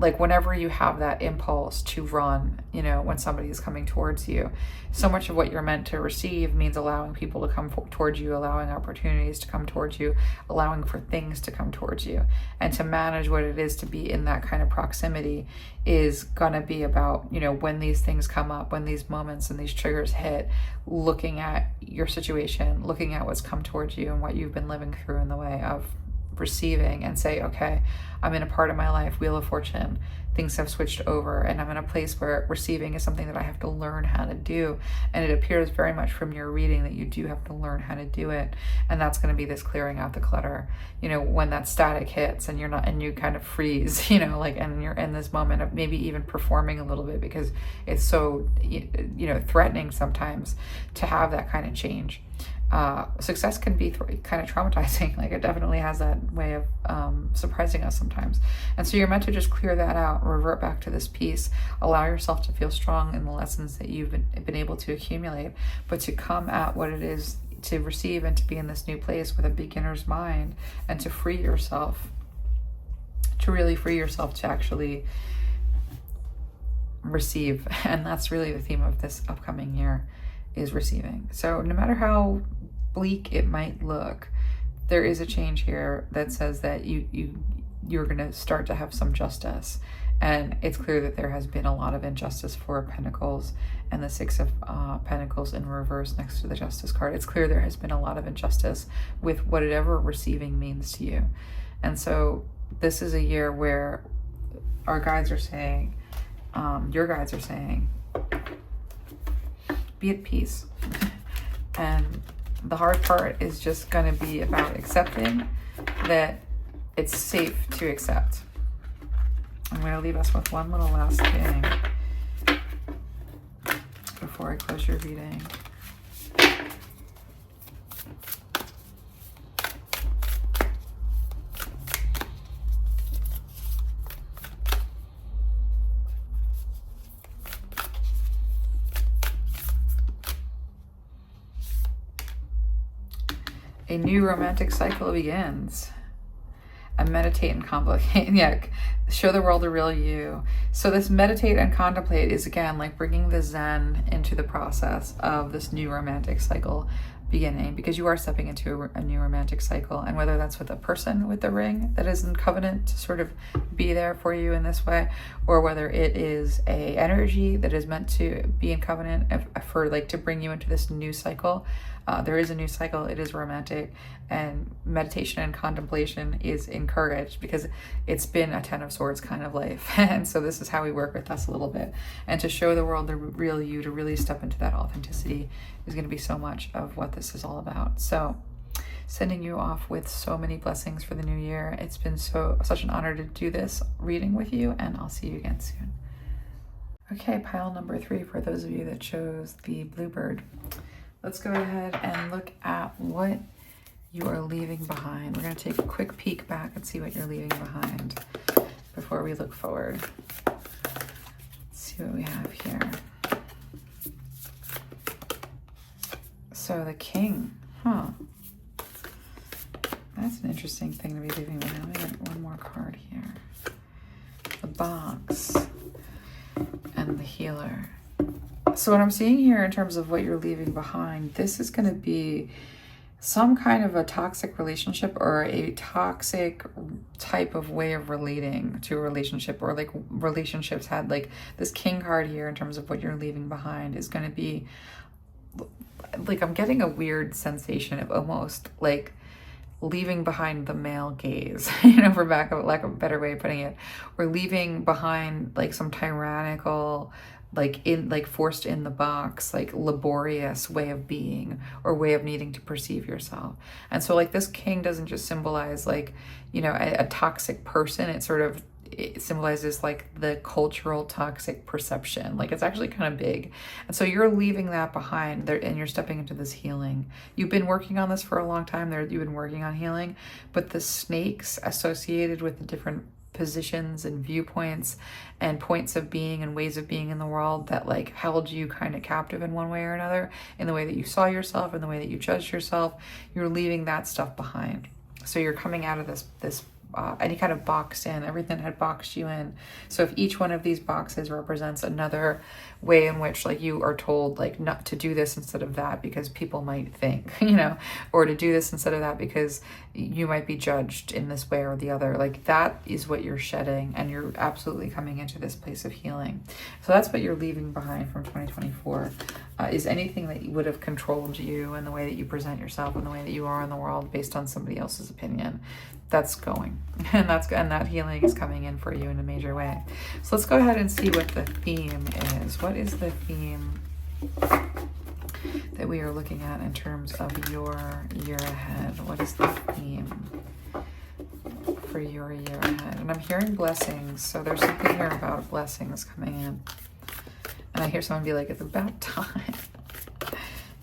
like whenever you have that impulse to run, you know, when somebody is coming towards you, so much of what you're meant to receive means allowing people to come towards you, allowing opportunities to come towards you, allowing for things to come towards you. And to manage what it is to be in that kind of proximity is gonna be about, you know, when these things come up, when these moments and these triggers hit, looking at your situation, looking at what's come towards you and what you've been living through in the way of receiving, and say, okay, I'm in a part of my life, Wheel of Fortune, things have switched over, and I'm in a place where receiving is something that I have to learn how to do. And it appears very much from your reading that you do have to learn how to do it. And that's going to be this clearing out the clutter. You know, when that static hits and you're not, and you kind of freeze, you know, like, and you're in this moment of maybe even performing a little bit because it's so, you know, threatening sometimes to have that kind of change. Success can be kind of traumatizing. Like it definitely has that way of surprising us sometimes. And so you're meant to just clear that out, revert back to this peace, allow yourself to feel strong in the lessons that you've been able to accumulate, but to come at what it is to receive and to be in this new place with a beginner's mind, and to free yourself, to really free yourself to actually receive. And that's really the theme of this upcoming year, is receiving. So no matter how bleak it might look, there is a change here that says that you're going to start to have some justice. And it's clear that there has been a lot of injustice for Pentacles and the Six of Pentacles in reverse next to the Justice card. It's clear there has been a lot of injustice with whatever receiving means to you. And so this is a year where our guides are saying, your guides are saying, be at peace. And the hard part is just going to be about accepting that it's safe to accept. I'm going to leave us with one little last thing before I close your reading. A new romantic cycle begins. And meditate and contemplate. Yeah, show the world the real you. So this meditate and contemplate is, again, like bringing the Zen into the process of this new romantic cycle beginning, because you are stepping into a new romantic cycle. And whether that's with a person with the ring that is in covenant to sort of be there for you in this way, or whether it is a energy that is meant to be in covenant for like to bring you into this new cycle. There is a new cycle. It is romantic, and meditation and contemplation is encouraged because it's been a 10 of Swords kind of life. And so this is how we work with us a little bit. And to show the world the real you, to really step into that authenticity, is going to be so much of what this is all about. So sending you off with so many blessings for the new year. It's been such an honor to do this reading with you, and I'll see you again soon. Okay, pile number 3 for those of you that chose the bluebird. Let's go ahead and look at what you are leaving behind. We're going to take a quick peek back and see what you're leaving behind before we look forward. Let's see what we have here. So the king, that's an interesting thing to be leaving behind. Let me get one more card here. The box and the healer. So what I'm seeing here in terms of what you're leaving behind, this is going to be some kind of a toxic relationship or a toxic type of way of relating to a relationship, or like relationships had like this king card here in terms of what you're leaving behind is going to be like, I'm getting a weird sensation of almost like leaving behind the male gaze, for lack of a better way of putting it, or leaving behind like some tyrannical, like forced in the box, like laborious way of being or way of needing to perceive yourself. And so like this king doesn't just symbolize like, a toxic person. It symbolizes like the cultural toxic perception. Like it's actually kind of big. And so you're leaving that behind there, and you're stepping into this healing. You've been working on this for a long time there. You've been working on healing, but the snakes associated with the different positions and viewpoints and points of being and ways of being in the world that like held you kind of captive in one way or another, in the way that you saw yourself, in the way that you judged yourself, you're leaving that stuff behind. So you're coming out of this any kind of boxed in, everything that had boxed you in. So if each one of these boxes represents another way in which like you are told like not to do this instead of that because people might think, or to do this instead of that because you might be judged in this way or the other, like that is what you're shedding, and you're absolutely coming into this place of healing. So that's what you're leaving behind from 2024, is anything that would have controlled you and the way that you present yourself and the way that you are in the world based on somebody else's opinion. That's going, and that healing is coming in for you in a major way. So let's go ahead and see what the theme is. What is the theme that we are looking at in terms of your year ahead? What is the theme for your year ahead? And I'm hearing blessings, so there's something here about blessings coming in. And I hear someone be like, it's about time.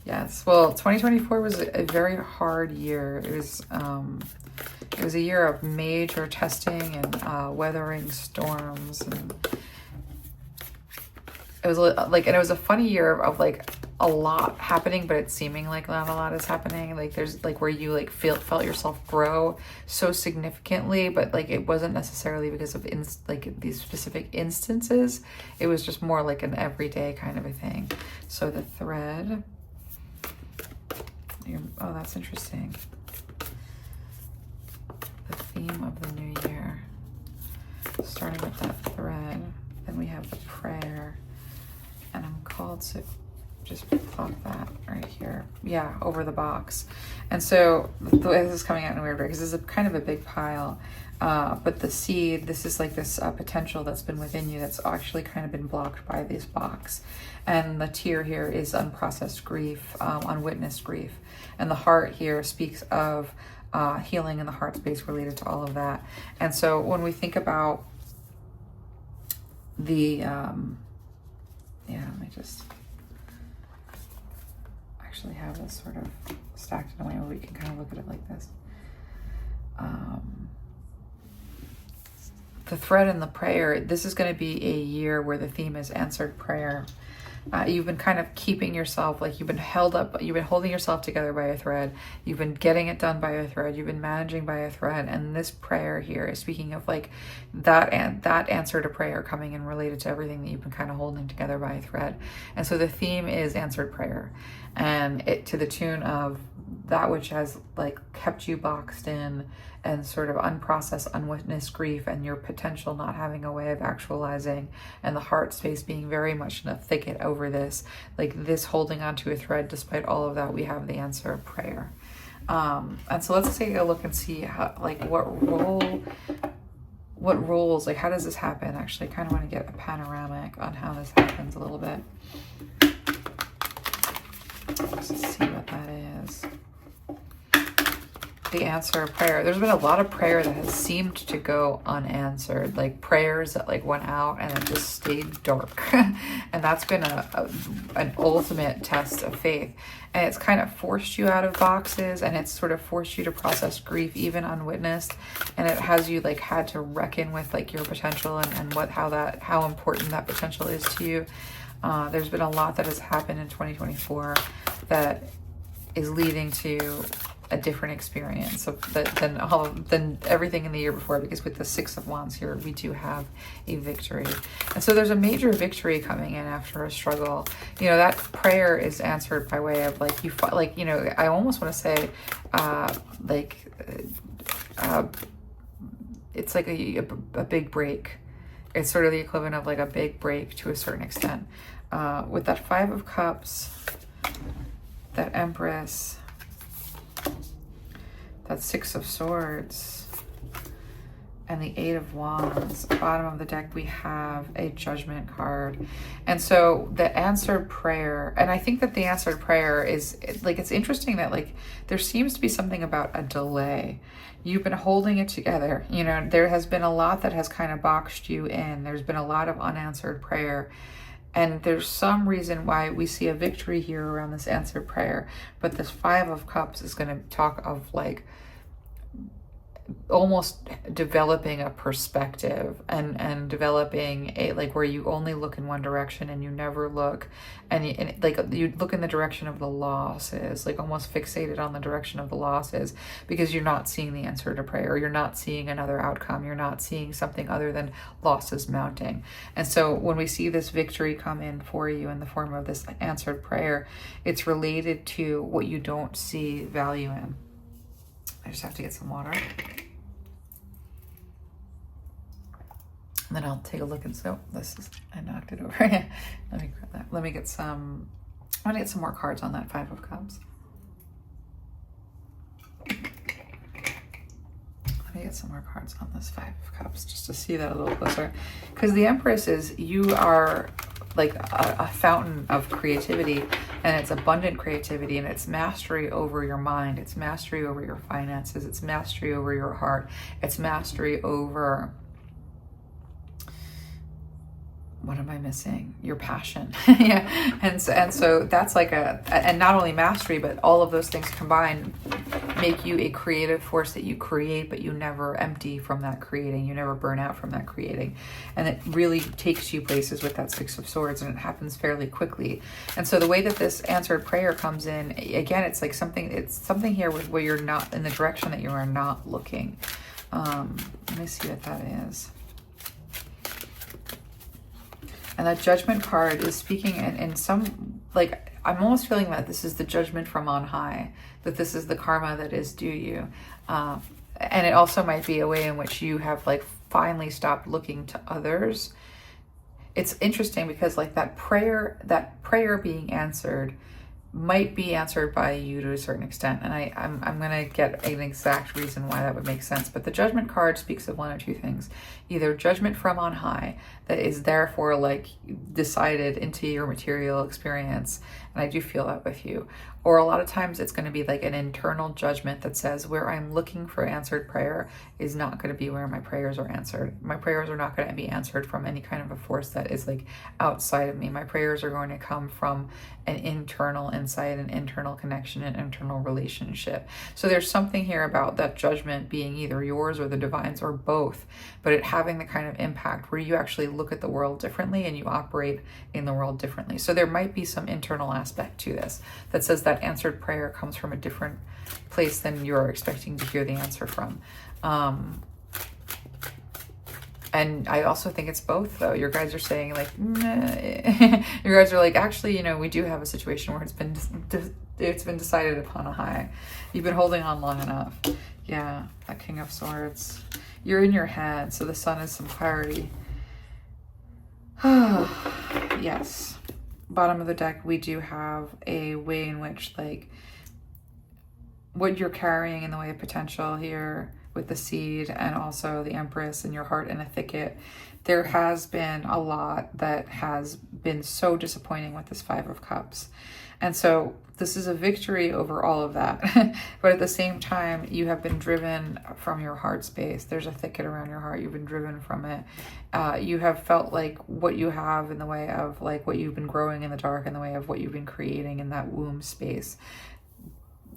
Yes, well, 2024 was a very hard year. It was a year of major testing and weathering storms, and it was a funny year of like a lot happening, but it's seeming like not a lot is happening. Like there's like where you like felt yourself grow so significantly, but like it wasn't necessarily because of like these specific instances. It was just more like an everyday kind of a thing. So the thread. Oh, that's interesting. The theme of the new year, starting with that thread, then we have the prayer, and I'm called to just plop that right here, over the box. And so the way this is coming out in a weird way, because this is kind of a big pile, but the seed, this is like this potential that's been within you that's actually kind of been blocked by this box. And the tear here is unprocessed grief, unwitnessed grief, and the heart here speaks of healing in the heart space related to all of that. And so when we think about the, let me just actually have this sort of stacked in a way where we can kind of look at it like this. The thread and the prayer, this is going to be a year where the theme is answered prayer. You've been kind of keeping yourself, like you've been held up, you've been holding yourself together by a thread. You've been getting it done by a thread. You've been managing by a thread. And this prayer here is speaking of like that answer to prayer coming in related to everything that you've been kind of holding together by a thread. And so the theme is answered prayer, and it to the tune of that which has like kept you boxed in and sort of unprocessed, unwitnessed grief, and your potential not having a way of actualizing, and the heart space being very much in a thicket over this, like this holding onto a thread. Despite all of that, we have the answer of prayer. And so let's take a look and see how, like what roles, like how does this happen? Actually, I kind of want to get a panoramic on how this happens a little bit. Let's see what that is. the answer of prayer. There's been a lot of prayer that has seemed to go unanswered, like prayers that like went out and it just stayed dark. And that's been an ultimate test of faith. And it's kind of forced you out of boxes, and it's sort of forced you to process grief even unwitnessed. And it has you like had to reckon with like your potential and how important that potential is to you. There's been a lot that has happened in 2024 that is leading to a different experience than everything in the year before, because with the Six of Wands here, we do have a victory. And so there's a major victory coming in after a struggle. You know, that prayer is answered by way of like, I almost want to say, it's like a big break. It's sort of the equivalent of like a big break to a certain extent. With that Five of Cups, that Empress, that Six of Swords, and the Eight of Wands. Bottom of the deck, we have a Judgment card. And so the answered prayer, and I think that the answered prayer is, like, it's interesting that, like, there seems to be something about a delay. You've been holding it together. You know, there has been a lot that has kind of boxed you in. There's been a lot of unanswered prayer. And there's some reason why we see a victory here around this answered prayer. But this Five of Cups is going to talk of like almost developing a perspective and developing a, like, where you only look in one direction and you never look, and you look in the direction of the losses, like almost fixated on the direction of the losses, because you're not seeing the answer to prayer. You're not seeing another outcome. You're not seeing something other than losses mounting. And so when we see this victory come in for you in the form of this answered prayer, it's related to what you don't see value in. I just have to get some water. And then I'll take a look and so I knocked it over. Yeah. Let me grab that. Let me get some, I want to get some more cards on that Five of Cups. Let me get some more cards on this Five of Cups just to see that a little closer. Because the Empress is, you are like a fountain of creativity, and it's abundant creativity, and it's mastery over your mind. It's mastery over your finances. It's mastery over your heart. It's mastery over, what am I missing? Your passion. Yeah. And so that's like and not only mastery, but all of those things combined make you a creative force that you create, but you never empty from that creating. You never burn out from that creating. And it really takes you places with that Six of Swords, and it happens fairly quickly. And so the way that this answered prayer comes in, again, it's like something here where you're not in the direction that you are not looking. Let me see what that is. And that Judgment card is speaking in some, like, I'm almost feeling that this is the judgment from on high, that this is the karma that is due you. And it also might be a way in which you have like finally stopped looking to others. It's interesting because like that prayer being answered might be answered by you to a certain extent. And I'm going to get an exact reason why that would make sense. But the Judgment card speaks of one of two things. Either judgment from on high that is therefore like decided into your material experience. And I do feel that with you. Or a lot of times it's going to be like an internal judgment that says where I'm looking for answered prayer is not going to be where my prayers are answered. My prayers are not going to be answered from any kind of a force that is like outside of me. My prayers are going to come from an internal insight, an internal connection, an internal relationship. So there's something here about that judgment being either yours or the divine's or both, but it having the kind of impact where you actually look at the world differently and you operate in the world differently. So there might be some internal aspect to this that says that answered prayer comes from a different place than you're expecting to hear the answer from. And I also think it's both, though. Your guys are saying like, your guys are like, actually, you know, we do have a situation where it's been decided upon a high. You've been holding on long enough. Yeah, that King of Swords. You're in your head, so the Sun is some clarity. Yes. Bottom of the deck, we do have a way in which like what you're carrying in the way of potential here with the Seed and also the Empress and your heart in a thicket. There has been a lot that has been so disappointing with this Five of Cups. And so this is a victory over all of that. But at the same time, you have been driven from your heart space. There's a thicket around your heart. You've been driven from it. You have felt like what you have in the way of like what you've been growing in the dark, in the way of what you've been creating in that womb space.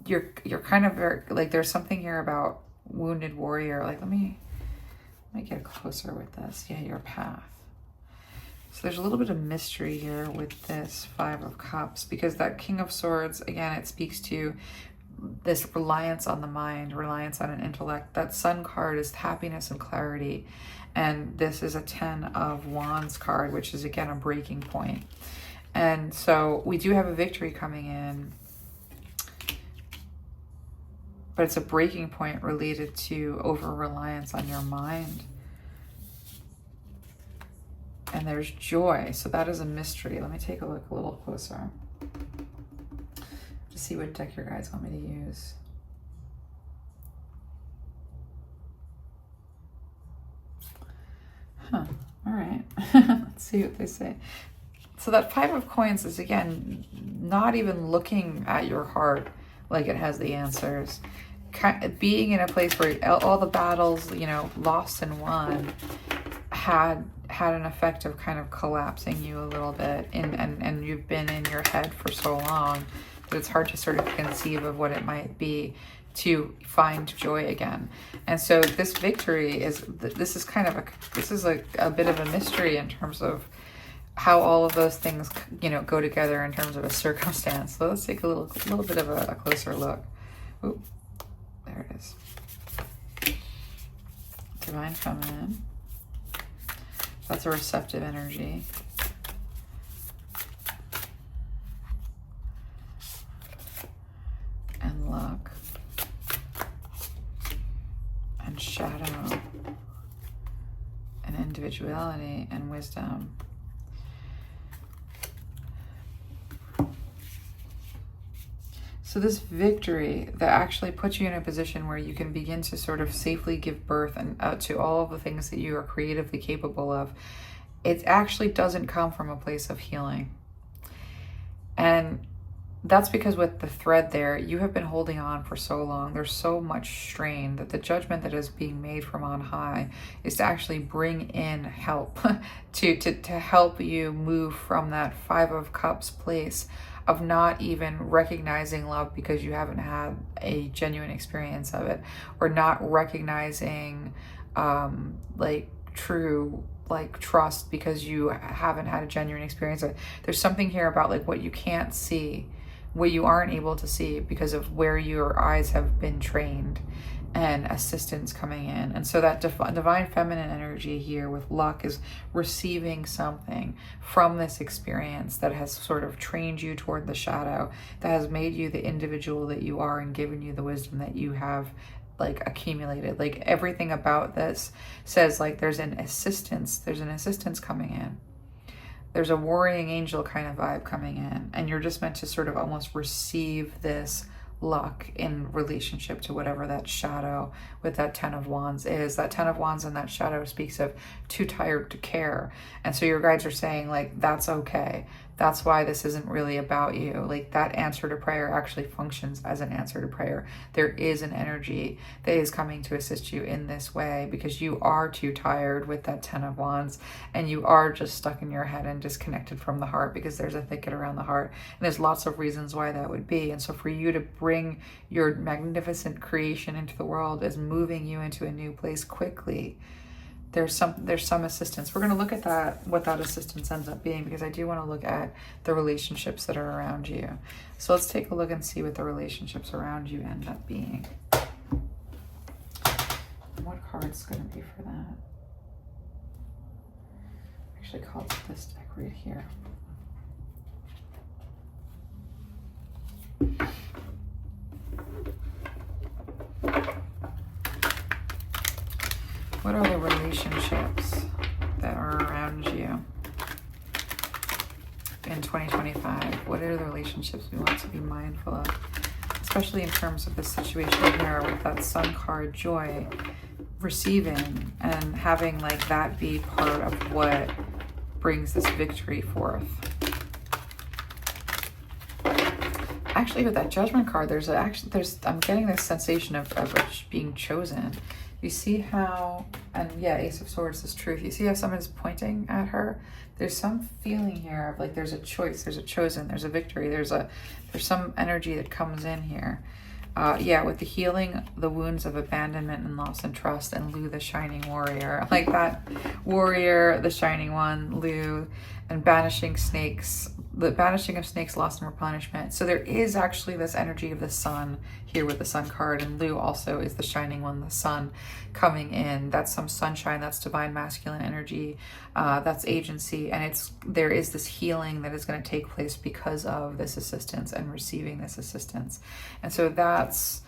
You're kind of very, like, there's something here about wounded warrior. Like, let me get closer with this. Yeah, your path. So there's a little bit of mystery here with this Five of Cups, because that King of Swords, again, it speaks to this reliance on the mind, reliance on an intellect. That Sun card is happiness and clarity. And this is a 10 of Wands card, which is, again, a breaking point. And so we do have a victory coming in, but it's a breaking point related to over-reliance on your mind. And there's joy. So that is a mystery. Let me take a look a little closer to see what deck your guides want me to use. Huh. All right. Let's see what they say. So that Five of Coins is, again, not even looking at your heart like it has the answers. Being in a place where all the battles, you know, lost and won, had an effect of kind of collapsing you a little bit, and you've been in your head for so long that it's hard to sort of conceive of what it might be to find joy again. And so this victory is, this is kind of a bit of a mystery in terms of how all of those things, you know, go together in terms of a circumstance. So let's take a little bit of a closer look. Ooh, there it is. Divine Feminine. That's a receptive energy. And luck. And shadow. And individuality and wisdom. So this victory that actually puts you in a position where you can begin to sort of safely give birth and to all of the things that you are creatively capable of, it actually doesn't come from a place of healing. And that's because with the thread there, you have been holding on for so long. There's so much strain that the judgment that is being made from on high is to actually bring in help, to help you move from that Five of Cups place of not even recognizing love because you haven't had a genuine experience of it, or not recognizing like true like trust because you haven't had a genuine experience of it. There's something here about like what you can't see, what you aren't able to see because of where your eyes have been trained, and assistance coming in. And so that divine feminine energy here with luck is receiving something from this experience that has sort of trained you toward the shadow, that has made you the individual that you are and given you the wisdom that you have like accumulated. Like everything about this says like there's an assistance coming in. There's a warring angel kind of vibe coming in, and you're just meant to sort of almost receive this luck in relationship to whatever that shadow with that 10 of Wands is. That 10 of Wands and that shadow speaks of too tired to care. And so your guides are saying like, that's okay. That's why this isn't really about you. Like that answer to prayer actually functions as an answer to prayer. There is an energy that is coming to assist you in this way because you are too tired with that 10 of Wands, and you are just stuck in your head and disconnected from the heart because there's a thicket around the heart. And there's lots of reasons why that would be. And so for you to bring your magnificent creation into the world is moving you into a new place quickly. There's some assistance. We're going to look at that, what that assistance ends up being, because I do want to look at the relationships that are around you. So let's take a look and see what the relationships around you end up being. And what card's going to be for that? Actually called this deck right here. What are the relationships that are around you in 2025? What are the relationships we want to be mindful of? Especially in terms of this situation here with that Sun card, joy, receiving, and having like that be part of what brings this victory forth. actually with that Judgment card, I'm getting this sensation of being chosen. You see how, and yeah, Ace of Swords is truth. You see how someone's pointing at her? There's some feeling here of like there's a choice, there's a chosen, there's a victory, there's some energy that comes in here. Yeah, with the healing, the wounds of abandonment and loss and trust, and Lu, the shining warrior. Like that warrior, the shining one, Lu, and banishing snakes, the banishing of snakes, loss and replenishment. So there is actually this energy of the sun here with the sun card, and Lu also is the shining one, the sun coming in. That's some sunshine, that's divine masculine energy, that's agency, and there is this healing that is going to take place because of this assistance and receiving this assistance. And so that's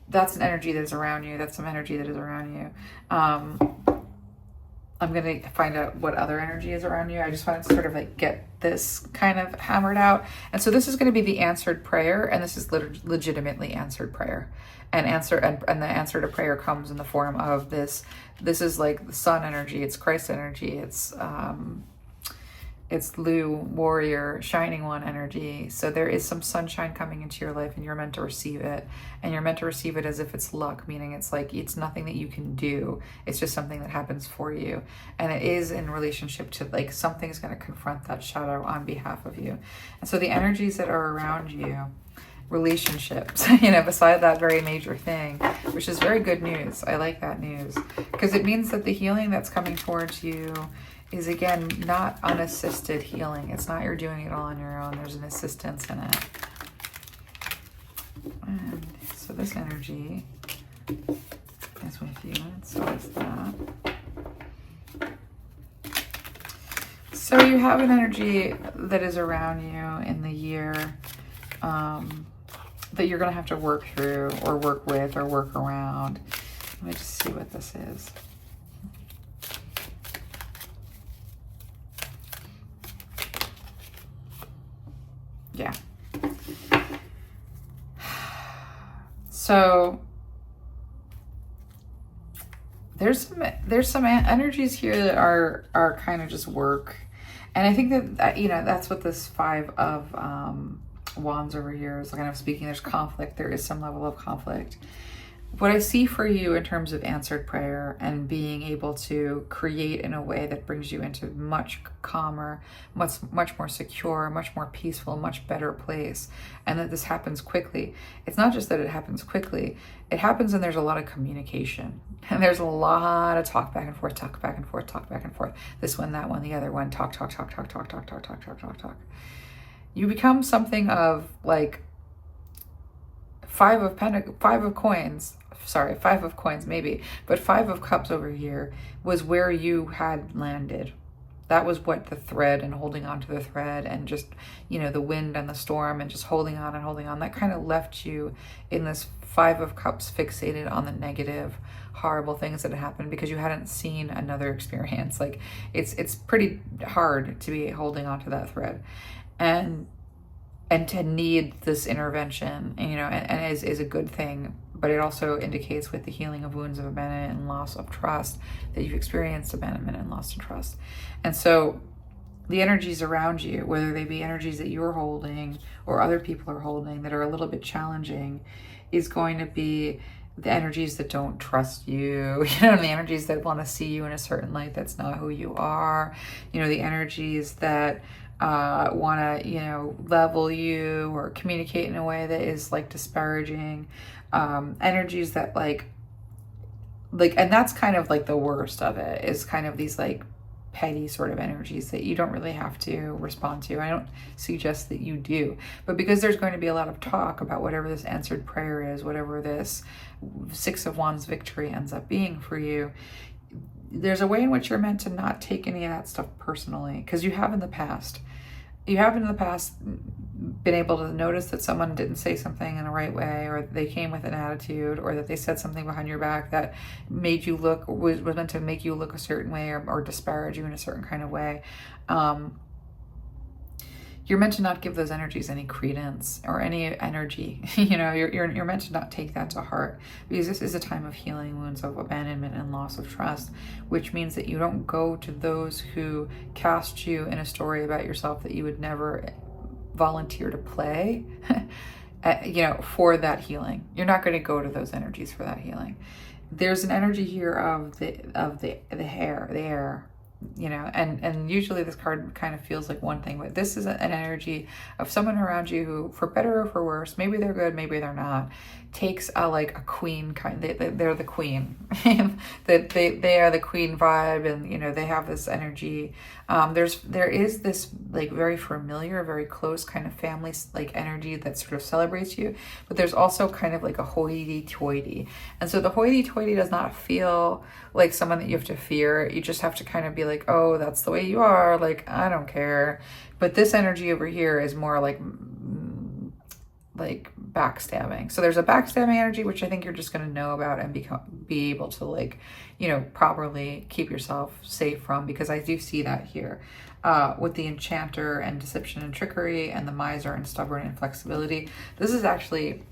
an energy that is around you. That's some energy that is around you. I'm going to find out what other energy is around you. I just wanted to sort of like get this kind of hammered out. And so this is going to be the answered prayer, and this is legitimately answered prayer. And the answer to prayer comes in the form of this. This is like the sun energy. It's Christ energy. It's Lu, warrior, shining one energy. So there is some sunshine coming into your life, and you're meant to receive it. And you're meant to receive it as if it's luck, meaning it's like it's nothing that you can do. It's just something that happens for you. And it is in relationship to like something's going to confront that shadow on behalf of you. And so the energies that are around you, relationships, beside that very major thing, which is very good news. I like that news because it means that the healing that's coming towards you is, again, not unassisted healing. It's not you're doing it all on your own. There's an assistance in it. And so this energy is with you, and so is that. So you have an energy that is around you in the year that you're going to have to work through or work with or work around. Let me just see what this is. Yeah. So there's some energies here that are kind of just work, and I think that that's what this Five of Wands over here is kind of speaking. There's conflict. There is some level of conflict. What I see for you in terms of answered prayer and being able to create in a way that brings you into much calmer, much more secure, much more peaceful, much better place, and that this happens quickly. It's not just that it happens quickly, it happens and there's a lot of communication. And there's a lot of talk back and forth, talk back and forth, talk back and forth. This one, that one, the other one, talk. You become something of like Five of Coins maybe, but Five of Cups over here was where you had landed. That was what the thread and holding on to the thread and just, the wind and the storm and just holding on, that kind of left you in this Five of Cups fixated on the negative, horrible things that had happened because you hadn't seen another experience. Like it's pretty hard to be holding on to that thread. And to need this intervention, and is a good thing, but it also indicates with the healing of wounds of abandonment and loss of trust that you've experienced abandonment and loss of trust. And so the energies around you, whether they be energies that you're holding or other people are holding that are a little bit challenging, is going to be the energies that don't trust you, the energies that want to see you in a certain light that's not who you are, the energies that want to, level you or communicate in a way that is like disparaging, energies that like, and that's kind of like the worst of it, is kind of these like petty sort of energies that you don't really have to respond to. I don't suggest that you do, but because there's going to be a lot of talk about whatever this answered prayer is, whatever this Six of Wands victory ends up being for you, there's a way in which you're meant to not take any of that stuff personally, because you have in the past been able to notice that someone didn't say something in the right way, or they came with an attitude, or that they said something behind your back that made you look, was meant to make you look a certain way, or disparage you in a certain kind of way. You're meant to not give those energies any credence or any energy. You're meant to not take that to heart, because this is a time of healing wounds of abandonment and loss of trust, which means that you don't go to those who cast you in a story about yourself that you would never volunteer to play. you know, for that healing. You're not going to go to those energies for that healing. There's an energy here of the air, you know, and usually this card kind of feels like one thing, but this is an energy of someone around you who, for better or for worse, maybe they're good, maybe they're not, takes like a queen kind. They're the queen. That they are the queen vibe, and you know, they have this energy. There is this like very familiar, very close kind of family like energy that sort of celebrates you, but there's also kind of like a hoity-toity. And so the hoity-toity does not feel like someone that you have to fear. You just have to kind of be like, oh, that's the way you are, like I don't care. But this energy over here is more like backstabbing. So there's a backstabbing energy, which I think you're just going to know about and be able to, like, you know, properly keep yourself safe from, because I do see that here with the enchanter and deception and trickery and the miser and stubborn inflexibility. This is actually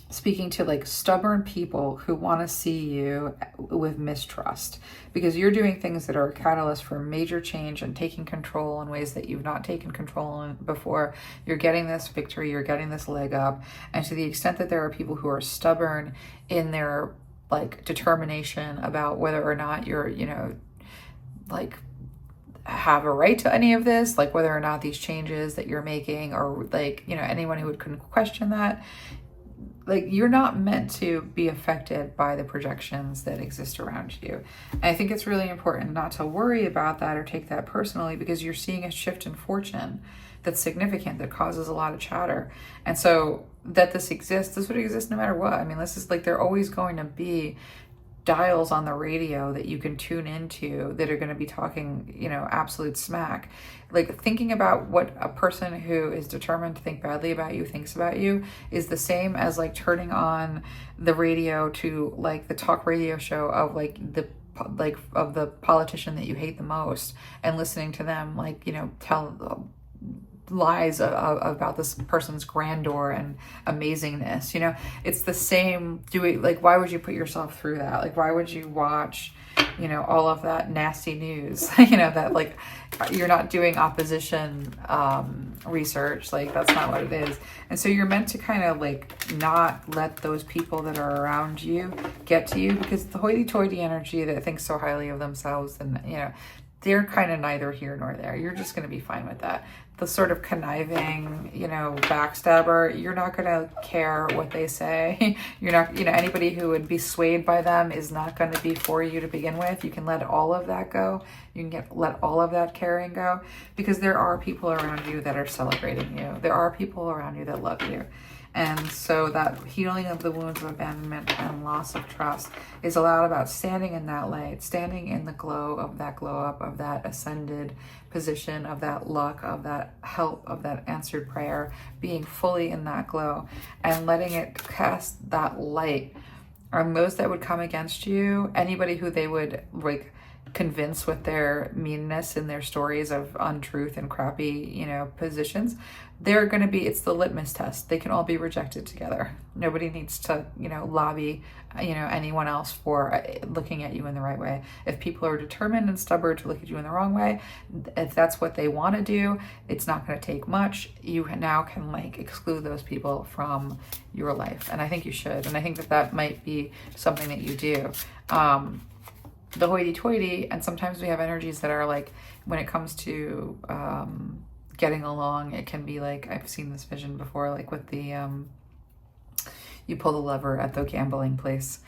speaking to like stubborn people who want to see you with mistrust, because you're doing things that are a catalyst for major change and taking control in ways that you've not taken control in before. You're getting this victory, you're getting this leg up. And to the extent that there are people who are stubborn in their like determination about whether or not you're, you know, like have a right to any of this, like whether or not these changes that you're making, or like, you know, anyone who would question that, like you're not meant to be affected by the projections that exist around you. And I think it's really important not to worry about that or take that personally, because you're seeing a shift in fortune that's significant, that causes a lot of chatter. And so that this exists, this would exist no matter what. I mean, this is like, there are always going to be dials on the radio that you can tune into that are going to be talking, you know, absolute smack. Like thinking about what a person who is determined to think badly about you thinks about you is the same as like turning on the radio to like the talk radio show of like the politician that you hate the most and listening to them, like, you know, tell lies about this person's grandeur and amazingness. You know, it's the same. Like, why would you put yourself through that? Like, why would you watch, you know, all of that nasty news? You know, that like you're not doing opposition research. Like, that's not what it is. And so you're meant to kind of like not let those people that are around you get to you, because the hoity-toity energy that thinks so highly of themselves, and you know, they're kind of neither here nor there. You're just going to be fine with that. The sort of conniving, you know, backstabber, you're not going to care what they say. You're not, you know, anybody who would be swayed by them is not going to be for you to begin with. You can let all of that go. You can let all of that caring go, because there are people around you that are celebrating you. There are people around you that love you. And so that healing of the wounds of abandonment and loss of trust is a lot about standing in that light, standing in the glow of that glow up, of that ascended position, of that luck, of that help, of that answered prayer, being fully in that glow and letting it cast that light on those that would come against you, anybody who they would like convince with their meanness and their stories of untruth and crappy, you know, positions. They're going to be, it's the litmus test. They can all be rejected together. Nobody needs to, you know, lobby, you know, anyone else for looking at you in the right way. If people are determined and stubborn to look at you in the wrong way, if that's what they want to do, it's not going to take much. You now can like exclude those people from your life. And I think you should. And I think that that might be something that you do. The hoity-toity, and sometimes we have energies that are like, when it comes to getting along, it can be like, I've seen this vision before, like with the you pull the lever at the gambling place,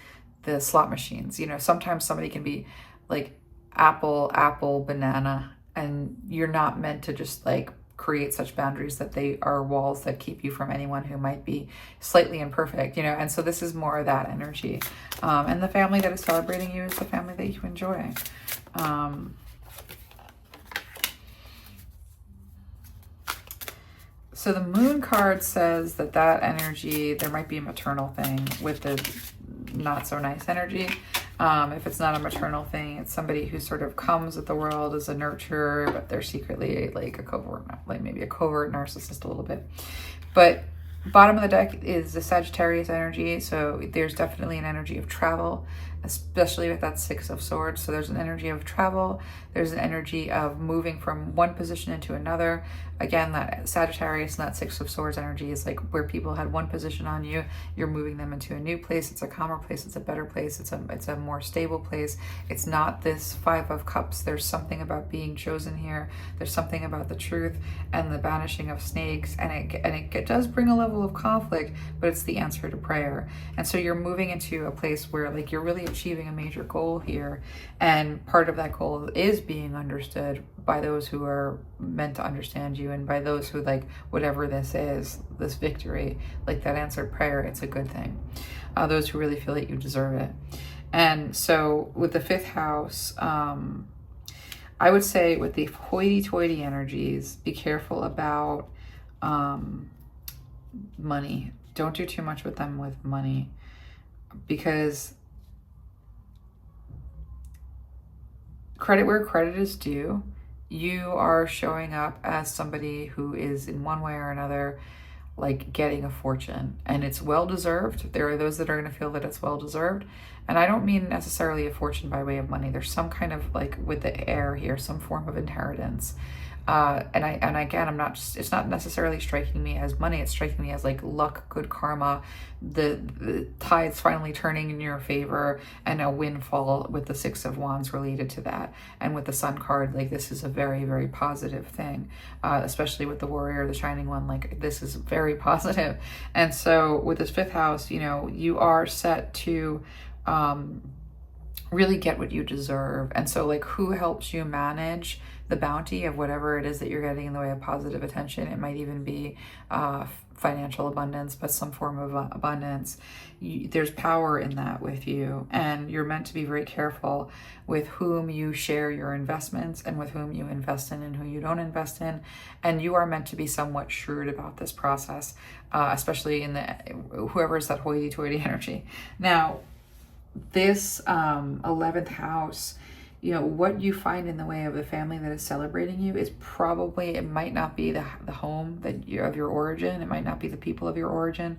the slot machines, you know, sometimes somebody can be like apple, banana, and you're not meant to just like create such boundaries that they are walls that keep you from anyone who might be slightly imperfect, you know. And so this is more of that energy. And the family that is celebrating you is the family that you enjoy. So the moon card says that that energy, there might be a maternal thing with the not so nice energy. If it's not a maternal thing, it's somebody who sort of comes at the world as a nurturer, but they're secretly like a covert, like maybe a covert narcissist a little bit. But bottom of the deck is the Sagittarius energy. So there's definitely an energy of travel. especially with that Six of Swords. So there's an energy of travel. There's an energy of moving from one position into another. Again, that Sagittarius and that Six of Swords energy is like where people had one position on you, you're moving them into a new place. It's a calmer place. It's a better place. It's a more stable place. It's not this Five of Cups. There's something about being chosen here. There's something about the truth and the banishing of snakes. And it does bring a level of conflict, but it's the answer to prayer. And so you're moving into a place where like you're really achieving a major goal here. And part of that goal is being understood by those who are meant to understand you, and by those who, like, whatever this is, this victory, like that answered prayer, it's a good thing. Those who really feel that you deserve it. And so with the fifth house, I would say with the hoity-toity energies, be careful about money. Don't do too much with them with money, because credit where credit is due. You are showing up as somebody who is in one way or another like getting a fortune, and it's well deserved. There are those that are going to feel that it's well deserved, and I don't mean necessarily a fortune by way of money. There's some kind of, like with the air here, some form of inheritance. And again, it's not necessarily striking me as money. It's striking me as like luck, good karma, the tides finally turning in your favor, and a windfall with the Six of Wands related to that. And with the Sun card, like this is a very, very positive thing, especially with the Warrior, the Shining One, like this is very positive. And so with this fifth house, you know, you are set to really get what you deserve. And so like who helps you manage the bounty of whatever it is that you're getting in the way of positive attention? It might even be financial abundance, but some form of abundance. There's power in that with you, and you're meant to be very careful with whom you share your investments and with whom you invest in and who you don't invest in. And you are meant to be somewhat shrewd about this process, especially in the whoever's that hoity-toity energy. Now, this 11th house, you know, what you find in the way of the family that is celebrating you is probably, it might not be the home that of your origin. It might not be the people of your origin.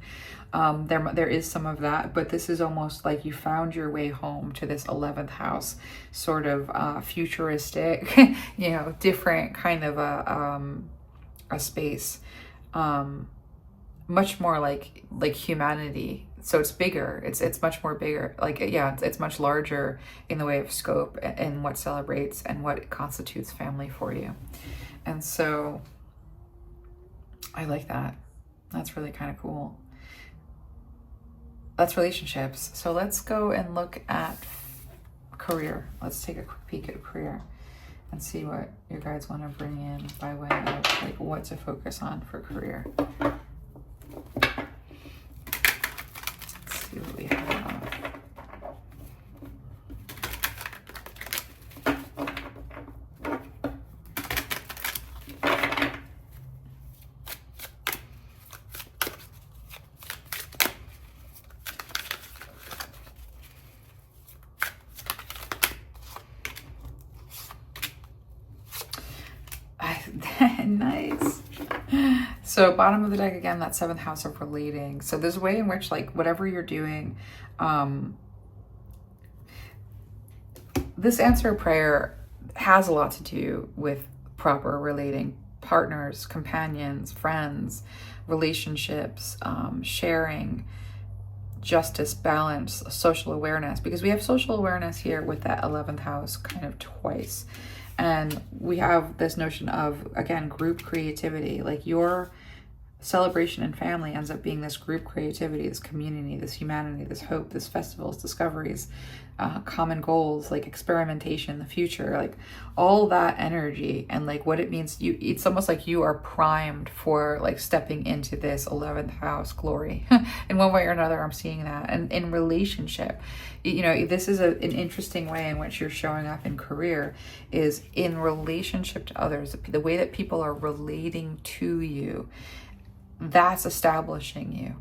There is some of that, but this is almost like you found your way home to this 11th house, sort of futuristic, you know, different kind of a space, much more like humanity. So it's bigger. It's much more bigger. Like, yeah, it's much larger in the way of scope and what celebrates and what constitutes family for you. And so I like that. That's really kind of cool. That's relationships. So let's go and look at career. Let's take a quick peek at career and see what your guides want to bring in by way of like what to focus on for career. See what we have. Nice. So bottom of the deck again, that 7th house of relating. So there's a way in which like whatever you're doing, this answer prayer has a lot to do with proper relating, partners, companions, friends, relationships, sharing, justice, balance, social awareness, because we have social awareness here with that 11th house kind of twice. And we have this notion of, again, group creativity. Like your celebration and family ends up being this group creativity, this community, this humanity, this hope, this festivals, discoveries, common goals, like experimentation, the future, like all that energy and like what it means. It's almost like you are primed for like stepping into this 11th house glory. In one way or another, I'm seeing that. And in relationship, you know, this is an interesting way in which you're showing up in career is in relationship to others, the way that people are relating to you. That's establishing you,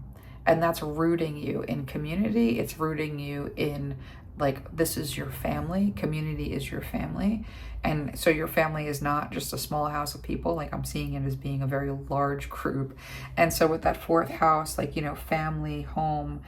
and that's rooting you in community. It's rooting you in like, this is your family. Community is your family. And so your family is not just a small house of people. Like I'm seeing it as being a very large group. And so with that 4th house, like, you know, family, home,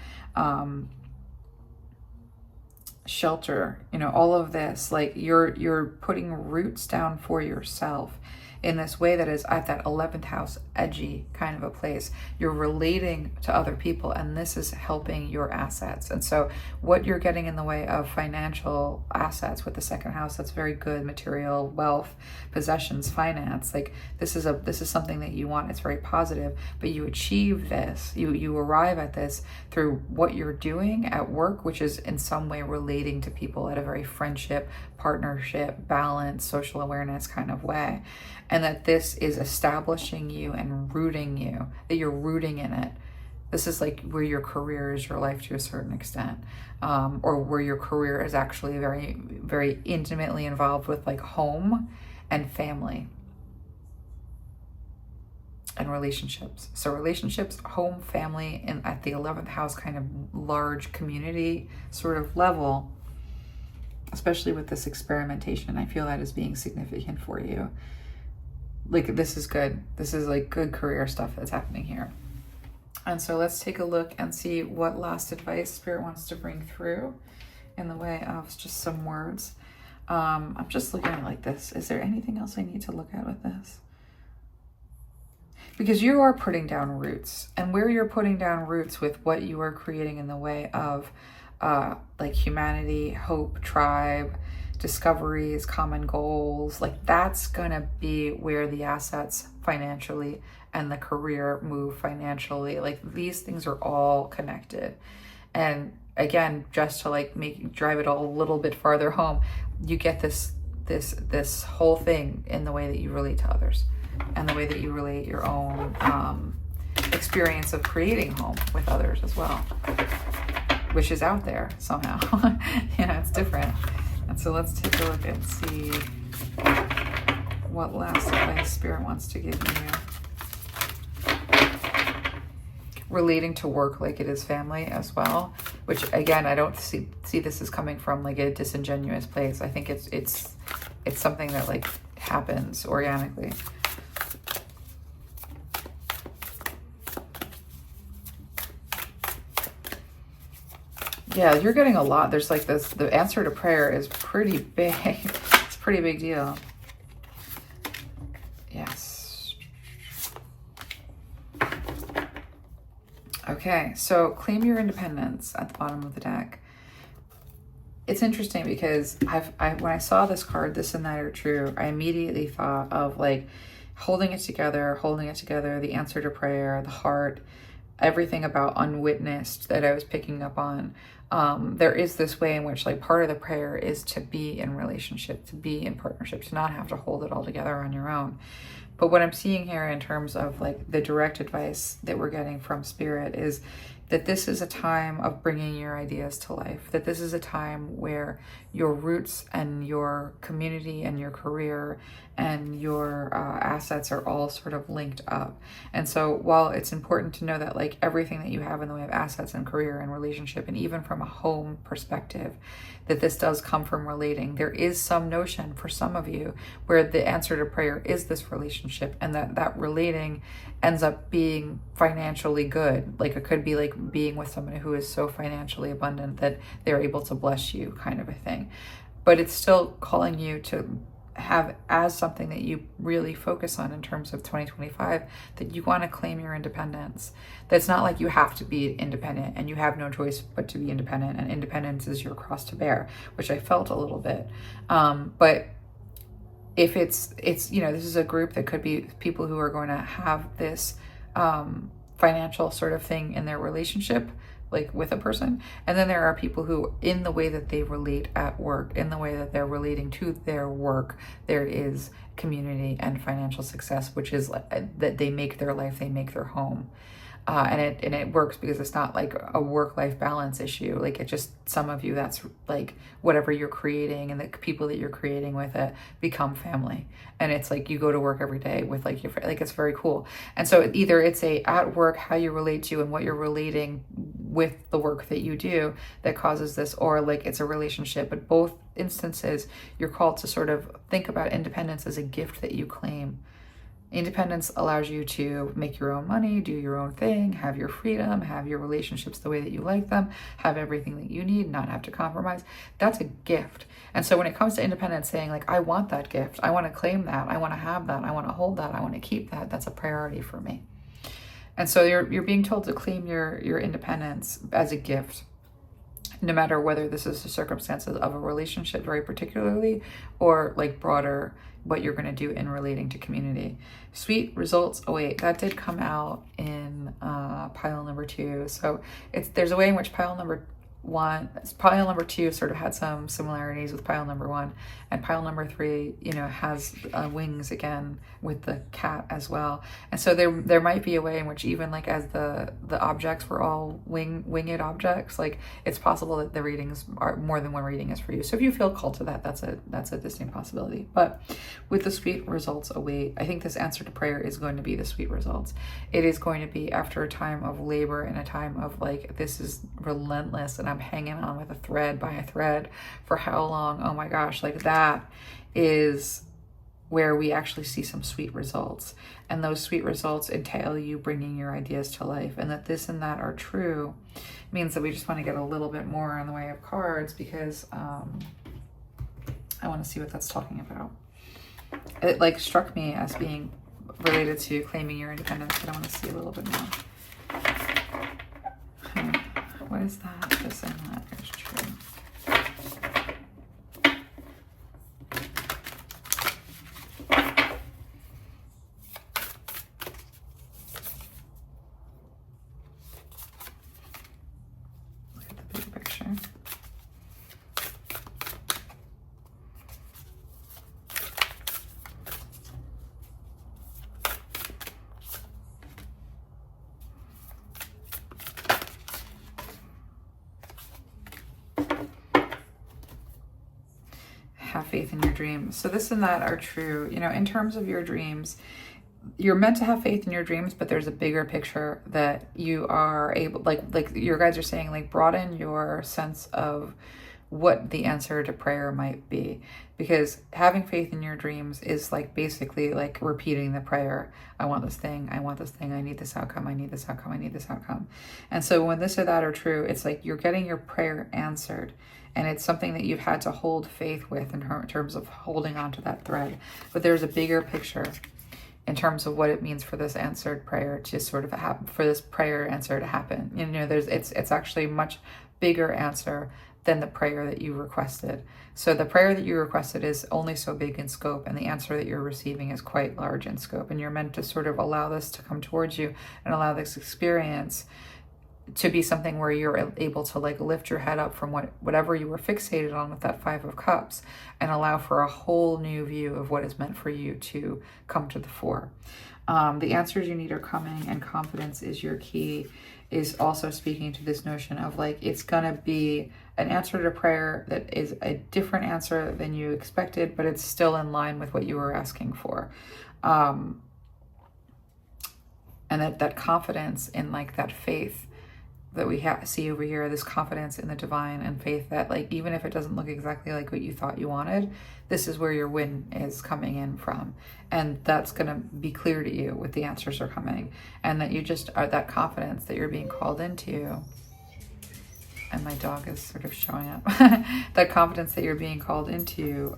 shelter, all of this, like you're putting roots down for yourself in this way that is at that 11th house, edgy kind of a place. You're relating to other people, and this is helping your assets. And so what you're getting in the way of financial assets with the 2nd house, that's very good: material, wealth, possessions, finance. Like this is something that you want. It's very positive, but you achieve this, you arrive at this through what you're doing at work, which is in some way relating to people at a very friendship, partnership, balance, social awareness kind of way. And that this is establishing you and rooting you, that you're rooting in it. This is like where your career is your life to a certain extent, or where your career is actually very, very intimately involved with like home and family and relationships. So relationships, home, family, and at the 11th house kind of large community sort of level, especially with this experimentation, I feel that is being significant for you. Like this is good. This is like good career stuff that's happening here. And so let's take a look and see what last advice Spirit wants to bring through in the way of just some words. I'm just looking at it like this. Is there anything else I need to look at with this? Because you are putting down roots, and where you're putting down roots with what you are creating in the way of like humanity, hope, tribe, discoveries, common goals, like that's gonna be where the assets financially and the career move financially. Like these things are all connected. And again, just to like drive it all a little bit farther home, you get this whole thing in the way that you relate to others and the way that you relate your own experience of creating home with others as well, which is out there somehow. It's different. And so let's take a look and see what last advice Spirit wants to give you. Relating to work like it is family as well, which again, I don't see this as coming from like a disingenuous place. I think it's something that like happens organically. Yeah, you're getting a lot. There's like this, the answer to prayer is pretty big. It's a pretty big deal. Yes. Okay, so claim your independence at the bottom of the deck. It's interesting because when I saw this card, this and that are true, I immediately thought of like holding it together, the answer to prayer, the heart, everything about unwitnessed that I was picking up on. There is this way in which like part of the prayer is to be in relationship, to be in partnership, to not have to hold it all together on your own. But what I'm seeing here in terms of like the direct advice that we're getting from Spirit is that this is a time of bringing your ideas to life, that this is a time where your roots and your community and your career and your assets are all sort of linked up. And so while it's important to know that like everything that you have in the way of assets and career and relationship, and even from a home perspective, that this does come from relating, there is some notion for some of you where the answer to prayer is this relationship, and that relating ends up being financially good. Like it could be like being with someone who is so financially abundant that they're able to bless you, kind of a thing. But it's still calling you to have as something that you really focus on in terms of 2025, that you want to claim your independence. That's not like you have to be independent and you have no choice but to be independent, and independence is your cross to bear, which I felt a little bit. But if it's this is a group that could be people who are going to have this financial sort of thing in their relationship, like with a person. And then there are people who, in the way that they relate at work, in the way that they're relating to their work, there is community and financial success, which is that they make their life, they make their home. And it works because it's not like a work-life balance issue. Like it just, some of you, that's like whatever you're creating and the people that you're creating with it become family. And it's like you go to work every day with like your, like it's very cool. And so either it's at work, how you relate to and what you're relating with the work that you do that causes this, or like it's a relationship. But both instances, you're called to sort of think about independence as a gift that you claim. Independence allows you to make your own money, do your own thing, have your freedom, have your relationships the way that you like them, have everything that you need, not have to compromise. That's a gift. And so when it comes to independence, saying like, I want that gift, I want to claim that, I want to have that, I want to hold that, I want to keep that, that's a priority for me. And so you're being told to claim your independence as a gift, no matter whether this is the circumstances of a relationship very particularly, or like broader, what you're going to do in relating to community. Sweet results await. That did come out in pile number 2. So there's a way in which pile number 2 sort of had some similarities with pile number 1, and pile number 3, you know, has wings again with the cat as well. And so there might be a way in which, even like as the objects were all winged objects, like it's possible that the readings are more than one reading is for you. So if you feel called to that, that's a distinct possibility. But with the sweet results await, I think this answer to prayer is going to be the sweet results. It is going to be after a time of labor and a time of like, this is relentless and I'm hanging on with a thread by a thread for how long? Oh my gosh, like that is where we actually see some sweet results. And those sweet results entail you bringing your ideas to life, and that this and that are true means that we just want to get a little bit more in the way of cards, because I want to see what that's talking about. It like struck me as being related to claiming your independence, but I want to see a little bit more. What is that? This and that is true. Look at the big picture. Have faith in your dreams. So this and that are true. You know, in terms of your dreams, you're meant to have faith in your dreams, but there's a bigger picture that you are able, like your guides are saying, like broaden your sense of what the answer to prayer might be. Because having faith in your dreams is like basically like repeating the prayer. I want this thing, I want this thing, I need this outcome, I need this outcome, I need this outcome. And so when this or that are true, it's like you're getting your prayer answered. And it's something that you've had to hold faith with in terms of holding on to that thread. But there's a bigger picture in terms of what it means for this answered prayer to sort of happen, for this prayer answer to happen. You know, it's actually a much bigger answer than the prayer that you requested. So the prayer that you requested is only so big in scope, and the answer that you're receiving is quite large in scope. And you're meant to sort of allow this to come towards you and allow this experience to be something where you're able to like lift your head up from whatever you were fixated on with that 5 of Cups, and allow for a whole new view of what is meant for you to come to the fore. The answers you need are coming, and confidence is your key is also speaking to this notion of like, it's gonna be an answer to prayer that is a different answer than you expected, but it's still in line with what you were asking for. And that confidence in like that faith that we see over here, this confidence in the divine and faith that like, even if it doesn't look exactly like what you thought you wanted, this is where your win is coming in from. And that's going to be clear to you with the answers are coming. And that you just are that confidence that you're being called into. And my dog is sort of showing up. That confidence that you're being called into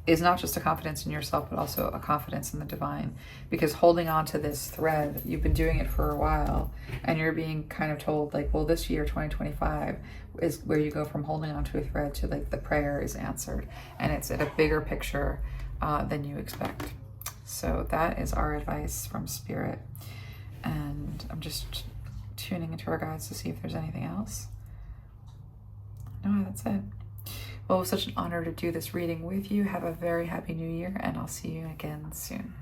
is not just a confidence in yourself, but also a confidence in the divine. Because holding on to this thread, you've been doing it for a while, and you're being kind of told like, well, this year, 2025, is where you go from holding on to a thread to like the prayer is answered. And it's at a bigger picture than you expect. So that is our advice from Spirit. And I'm just tuning into our guides to see if there's anything else. No, that's it. Well, it was such an honor to do this reading with you. Have a very happy new year, and I'll see you again soon.